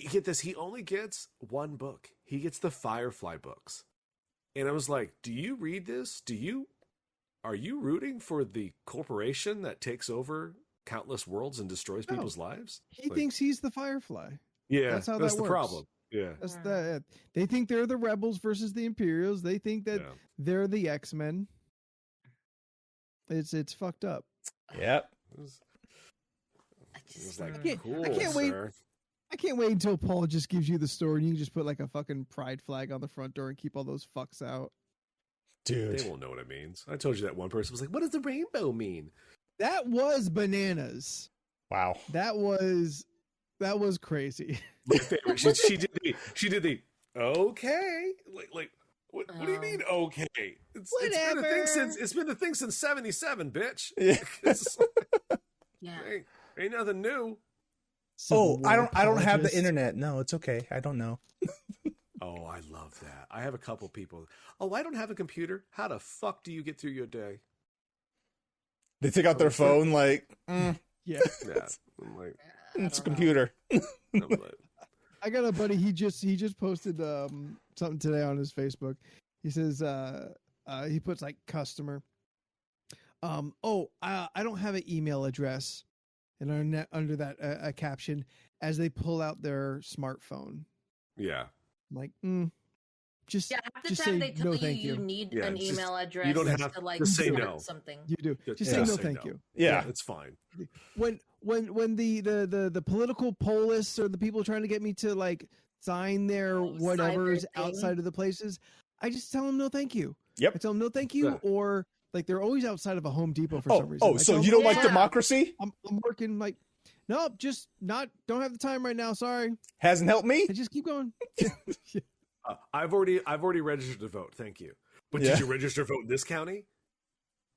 B: get this, he only gets one book. He gets the Firefly books. And I was like, do you read this? Are you rooting for the corporation that takes over countless worlds and destroys
C: No.
B: people's lives?
C: He
B: Like,
C: thinks he's the Firefly.
B: yeah,
C: that's how
B: that's
C: that
B: the
C: works.
B: problem. Yeah.
C: That's the. They think they're the rebels versus the Imperials. They think that
B: Yeah.
C: they're the X-Men. It's fucked up.
A: Yep.
B: It was
D: I just,
B: like,
C: I can't-
B: cool,
C: I can't wait.
B: sir.
C: I can't wait until Paul just gives you the store and you can just put like a fucking pride flag on the front door and keep all those fucks out.
A: Dude.
B: They won't know what it means. I told you that one person was like, what does the rainbow mean?
C: That was bananas.
A: Wow.
C: That was crazy.
B: My favorite. She did the okay. Like what do you mean okay? It's been a thing since 77, bitch.
A: Yeah.
B: It's-
D: yeah.
B: ain't nothing new.
C: Civil
A: I
C: War
A: don't have the
C: apologist.
A: internet. No, it's okay. I don't know.
B: Oh, I love that. I have a couple people. Oh, I don't have a computer. How the fuck do you get through your day?
A: They take out their phone like
C: Yeah.
B: Yeah. I'm like,
A: it's a computer.
B: I'm like,
C: I got a buddy. He just posted something today on his Facebook. He says he puts like customer. I don't have an email address, and under that a caption as they pull out their smartphone.
B: yeah.
C: I'm like, just
D: Yeah, half the
C: just
D: time
C: say
D: they tell
C: no,
D: you
C: thank you.
D: need
B: Yeah,
D: an
B: just-
D: email address
B: you don't have
D: to like
B: to say
D: start
B: no.
D: something.
C: You do.
B: Yeah,
C: Just
B: yeah,
C: say no,
B: say
C: thank
B: no.
C: you.
A: Yeah.
B: It's fine.
C: When the political police or the people trying to get me to like sign their whatever's
D: cyber thing.
C: outside of the places, I just tell them no, thank you.
A: Yep.
C: I tell them no, thank you,
B: Yeah.
C: or like they're always outside of a Home Depot for some reason.
A: Oh, so you don't like democracy?
C: I'm working like, nope, just don't have the time right now. Sorry.
A: Hasn't helped me.
C: I just keep going.
B: I've already registered to vote. Thank you. But did you register to vote in this county?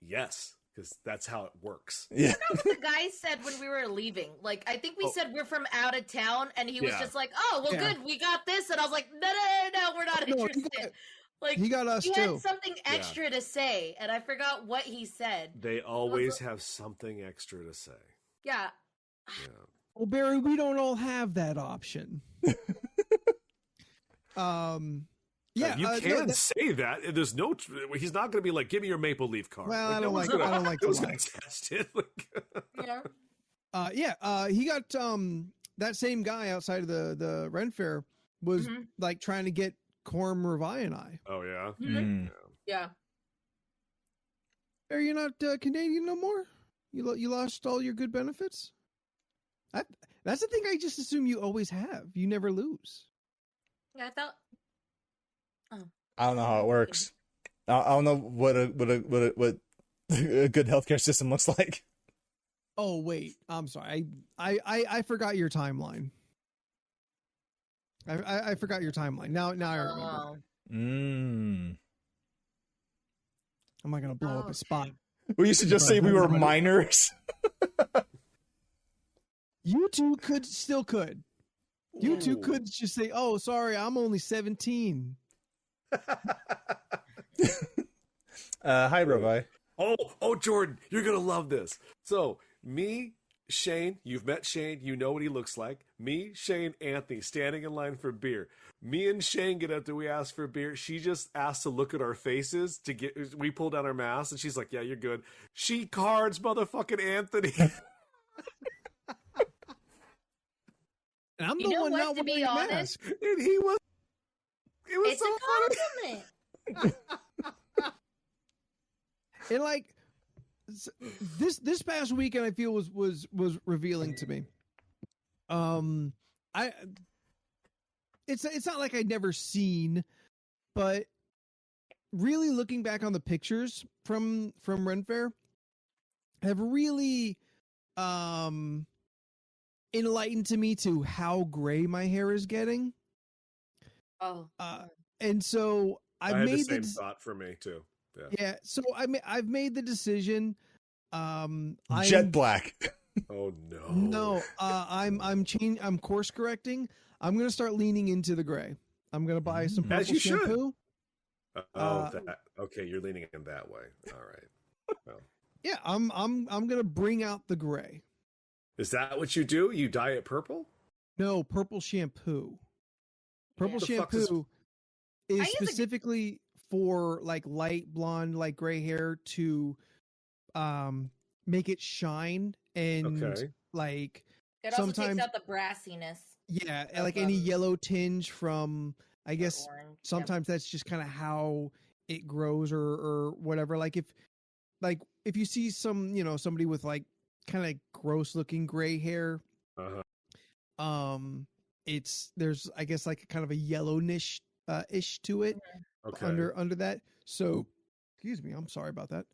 B: Yes, because that's how it works.
A: Yeah.
D: I don't know what the guy said when we were leaving. Like, I think we said we're from out of town, and he was just like, "Oh, well, good, we got this." And I was like, "No, we're not interested."
C: He got us
D: he
C: too.
D: had something extra to say, and I forgot what he said.
B: They always have something extra to say.
D: Yeah.
C: Well, Barry, we don't all have that option.
B: You can say that. There's no. He's not going to be like, "Give me your maple leaf card."
C: Well,
B: like,
C: I don't like.
B: No one's going to test it.
C: He got that same guy outside of the Ren Fair was like trying to get Corm, Revi, and I.
B: Oh yeah.
D: Yeah.
C: Are you not Canadian no more? You lost all your good benefits. That's the thing. I just assume you always have. You never lose.
D: Yeah, I thought.
A: I don't know how it works. I don't know what a good healthcare system looks like.
C: Oh wait, I'm sorry. I forgot your timeline. I forgot your timeline. Now I remember. I'm not gonna blow up a spot.
A: We used to just say we were minors.
C: You two could. You two could just say, "Oh, sorry, I'm only 17."
A: Hi, Revi.
B: Oh, Jordan, you're gonna love this. So, me, Shane, you've met Shane, you know what he looks like. Me, Shane, Anthony, standing in line for beer. Me and Shane get up there, we ask for beer. She just asked to look at our faces we pull down our masks, and she's like, "Yeah, you're good." She cards motherfucking Anthony.
C: And I'm the one not wearing a mask.
B: And he was. It was
D: It's
B: so
D: a compliment.
C: And like this past weekend, I feel was revealing to me. It's not like I'd never seen, but really looking back on the pictures from Ren Fair have really enlightened to me to how gray my hair is getting.
D: Oh.
C: And so
B: I had the same thought for me too.
C: Yeah. So I've made the decision.
A: Jet black.
B: Oh no.
C: No. I'm course correcting. I'm gonna start leaning into the gray. I'm gonna buy some purple shampoo.
B: Okay, you're leaning in that way. All right. Well.
C: Yeah, I'm gonna bring out the gray.
B: Is that what you do? You dye it purple?
C: No, purple shampoo. Purple shampoo is specifically for like light blonde, like gray hair to make it shine and like
D: it also takes out the brassiness.
C: Yeah, like any yellow tinge from I guess sometimes that's just kind of how it grows or whatever. Like if you see somebody with like kind of gross looking gray hair, there's I guess like kind of a yellowish ish to it under that. So excuse me, I'm sorry about that.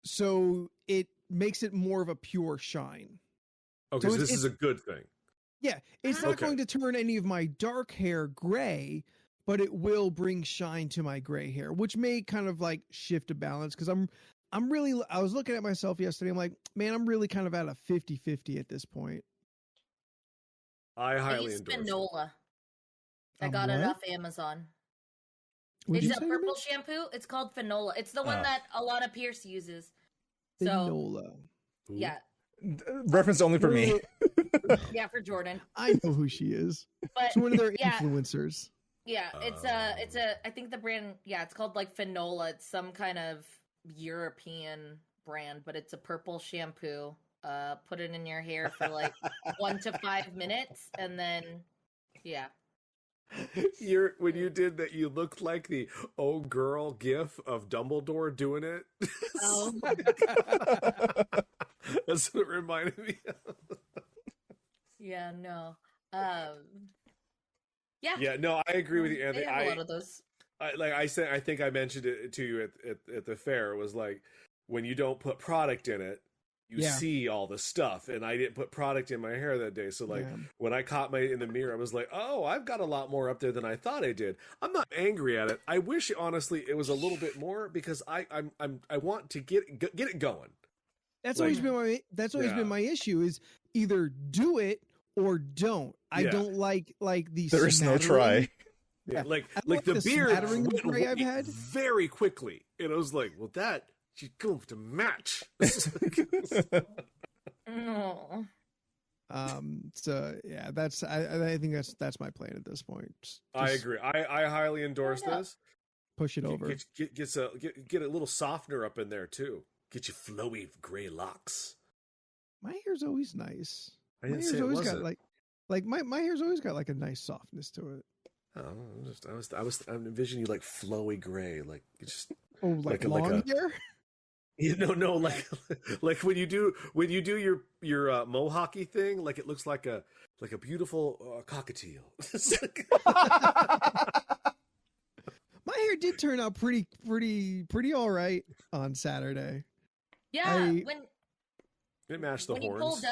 C: So it makes it more of a pure shine.
B: Okay, so this is a good thing.
C: Yeah, it's not going to turn any of my dark hair gray, but it will bring shine to my gray hair, which may kind of like shift a balance because I was looking at myself yesterday. I'm like, man, I'm really kind of at a 50-50 at this point.
B: I highly endorse
D: Finola. I got it off Amazon. It's a purple shampoo. It's called Finola. It's the one that a lot of Pierce uses.
C: Finola.
D: So, yeah.
A: Reference only for me.
D: Yeah, for Jordan.
C: I know who she is.
D: But
C: she's one of their influencers.
D: Yeah, it's a I think the brand, it's called like Finola. It's some kind of European brand, but it's a purple shampoo. Put it in your hair for like 1 to 5 minutes, and then
B: when you did that, you looked like the "oh girl" gif of Dumbledore doing it.
D: Oh,
B: that's what it reminded me of.
D: Yeah, no.
B: Yeah, no, I agree with you, Anthony.
D: They have a lot of those.
B: I said, I think I mentioned it to you at the fair. It was like when you don't put product in it, you see all the stuff, and I didn't put product in my hair that day. So like when I caught in the mirror, I was like, oh, I've got a lot more up there than I thought I did. I'm not angry at it. I wish honestly it was a little bit more because I want to get it going.
C: That's always been my issue is either do it or don't. I don't like the
A: there is no try.
B: Yeah, like the beard
C: gray I've had
B: very quickly, and I was like, well, that she's going to match.
D: No.
C: So yeah, I think that's my plan at this point.
B: I agree. I highly endorse this.
C: Push it over.
B: Get a little softener up in there too. Get you flowy gray locks.
C: My hair's always nice.
B: I didn't say it wasn't.
C: My hair's always got like a nice softness to it.
B: Oh, I'm envisioning you like flowy gray, like just
C: like long hair.
B: No, like when you do your mohawky thing, like it looks like a beautiful cockatiel.
C: My hair did turn out pretty all right on Saturday.
D: Yeah,
B: it matched the horns.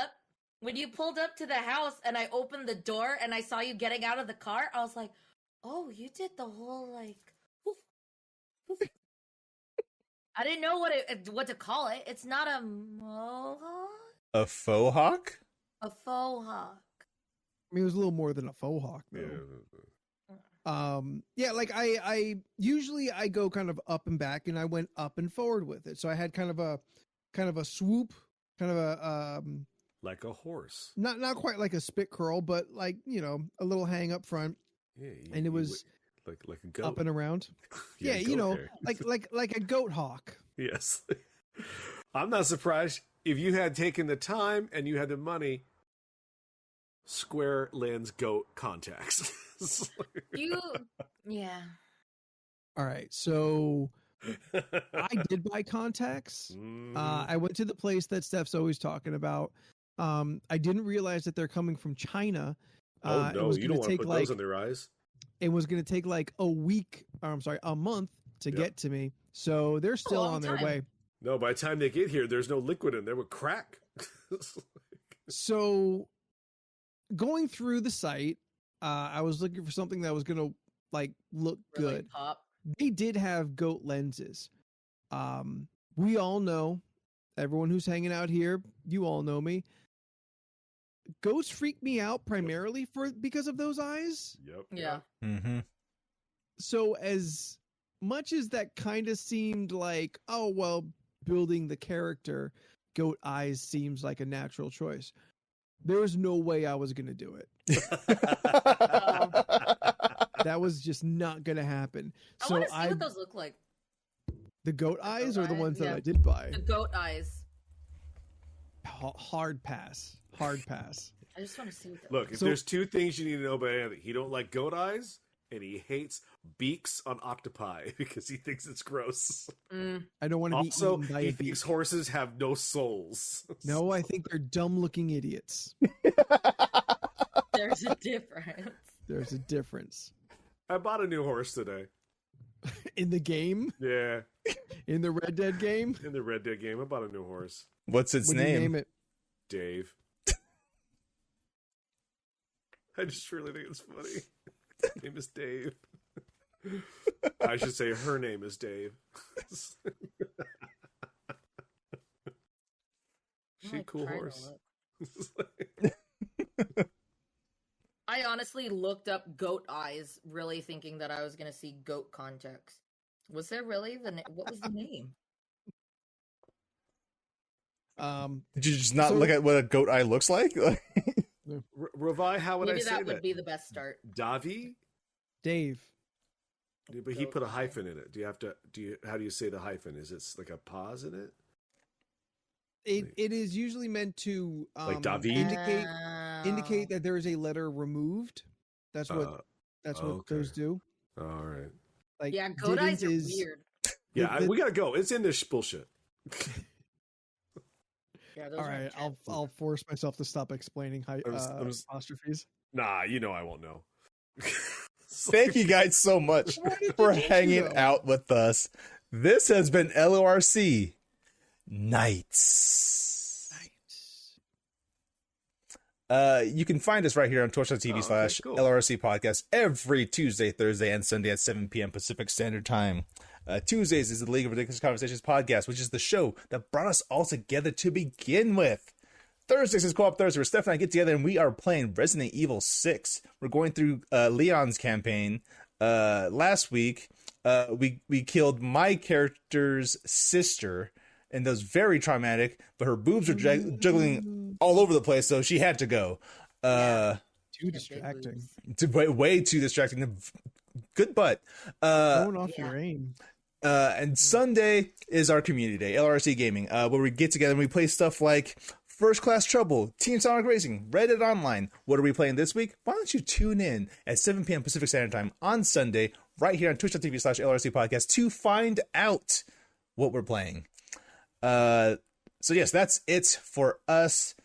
D: When you pulled up to the house and I opened the door and I saw you getting out of the car, I was like, "Oh, you did the whole like." Woof, woof. I didn't know what to call it. It's not a mohawk.
A: A faux hawk?
D: A faux hawk.
C: I mean, it was a little more than a faux hawk, though. Yeah. Like I usually I go kind of up and back, and I went up and forward with it. So I had kind of a swoop, kind of a
B: like a horse.
C: Not quite like a spit curl, but like, a little hang up front.
B: Yeah,
C: and it was
B: like a goat.
C: Up and around.
B: Yeah,
C: like a goat hawk.
B: Yes. I'm not surprised if you had taken the time and you had the money. Square lens goat contacts.
D: Yeah.
C: All right, so I did buy contacts. I went to the place that Steph's always talking about. I didn't realize that they're coming from China.
B: Oh no, you don't want to put those in their eyes.
C: It was going to take like a month to get to me. So they're still on their way.
B: No, by the time they get here, there's no liquid in there with crack.
C: So going through the site, I was looking for something that was going to like look really good.
D: Pop.
C: They did have goat lenses. We all know, everyone who's hanging out here, you all know me. Goats freak me out primarily because of those eyes.
B: Yep.
D: Yeah.
A: Mm-hmm.
C: So as much as that kind of seemed like, oh, well, building the character, goat eyes seems like a natural choice. There was no way I was going to do it. That was just not going to happen.
D: I want to see what those look like.
C: The goat eyes or the ones that I did buy?
D: The goat eyes.
C: Hard pass. Hard pass.
D: I just want to see what that
B: Look, if there's two things you need to know about Anthony, he don't like goat eyes, and he hates beaks on octopi because he thinks it's gross.
C: I don't want to be eaten by a beak.
B: He thinks horses have no souls.
C: No, I think they're dumb-looking idiots.
D: There's a difference.
C: There's a difference.
B: I bought a new horse today.
C: In the game?
B: Yeah.
C: In the Red Dead game?
B: In the Red Dead game, I bought a new horse.
A: What's its
C: What
A: name?
C: do you name it?
B: Dave. I just really think it's funny. His name is Dave. I should say her name is Dave. She a cool horse.
D: I honestly looked up goat eyes, really thinking that I was going to see goat contacts. Was there really what was the name?
A: Did you just not look at what a goat eye looks like?
B: Ravai, how would
D: Maybe
B: I say
D: that would be the best start.
B: Davi?
C: Dave.
B: But he put a hyphen in it. How do you say the hyphen? Is it like a pause in it?
C: It is usually meant to
B: like David?
C: indicate that there is a letter removed. That's what those do.
B: All right.
C: Like,
D: yeah, goat eyes are weird.
B: Yeah, we gotta go. It's in this bullshit.
D: Yeah,
C: all right, I'll force myself to stop explaining apostrophes.
B: Nah, I won't know.
A: Thank you guys so much for hanging out with us. This has been LORC Nights. You can find us right here on twitch.tv/LRC podcast every Tuesday, Thursday, and Sunday at 7 p.m. Pacific Standard Time. Tuesdays is the League of Ridiculous Conversations podcast, which is the show that brought us all together to begin with. Thursdays is Co-op Thursday, where Steph and I get together and we are playing Resident Evil 6. We're going through Leon's campaign. Last week, we killed my character's sister, and that was very traumatic, but her boobs were juggling all over the place, so she had to go.
C: Too distracting.
A: Way too distracting. Good butt.
C: Going off your aim.
A: And Sunday is our community day, LRC Gaming, where we get together and we play stuff like First Class Trouble, Team Sonic Racing, Reddit Online. What are we playing this week? Why don't you tune in at 7 p.m. Pacific Standard Time on Sunday, right here on twitch.tv/LRC podcast to find out what we're playing. So yes, that's it for us.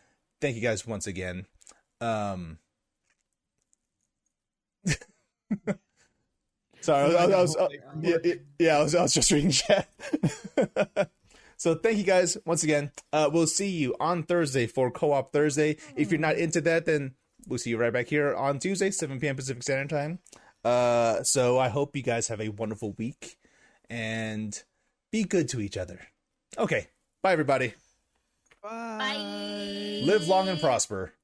A: Thank you guys once again. Sorry, I was just reading chat. So thank you guys once again. We'll see you on Thursday for Co-op Thursday. If you're not into that, then we'll see you right back here on Tuesday, 7 p.m. Pacific Standard Time. So I hope you guys have a wonderful week and be good to each other. Okay. Bye, everybody.
C: Bye.
D: Bye.
A: Live long and prosper.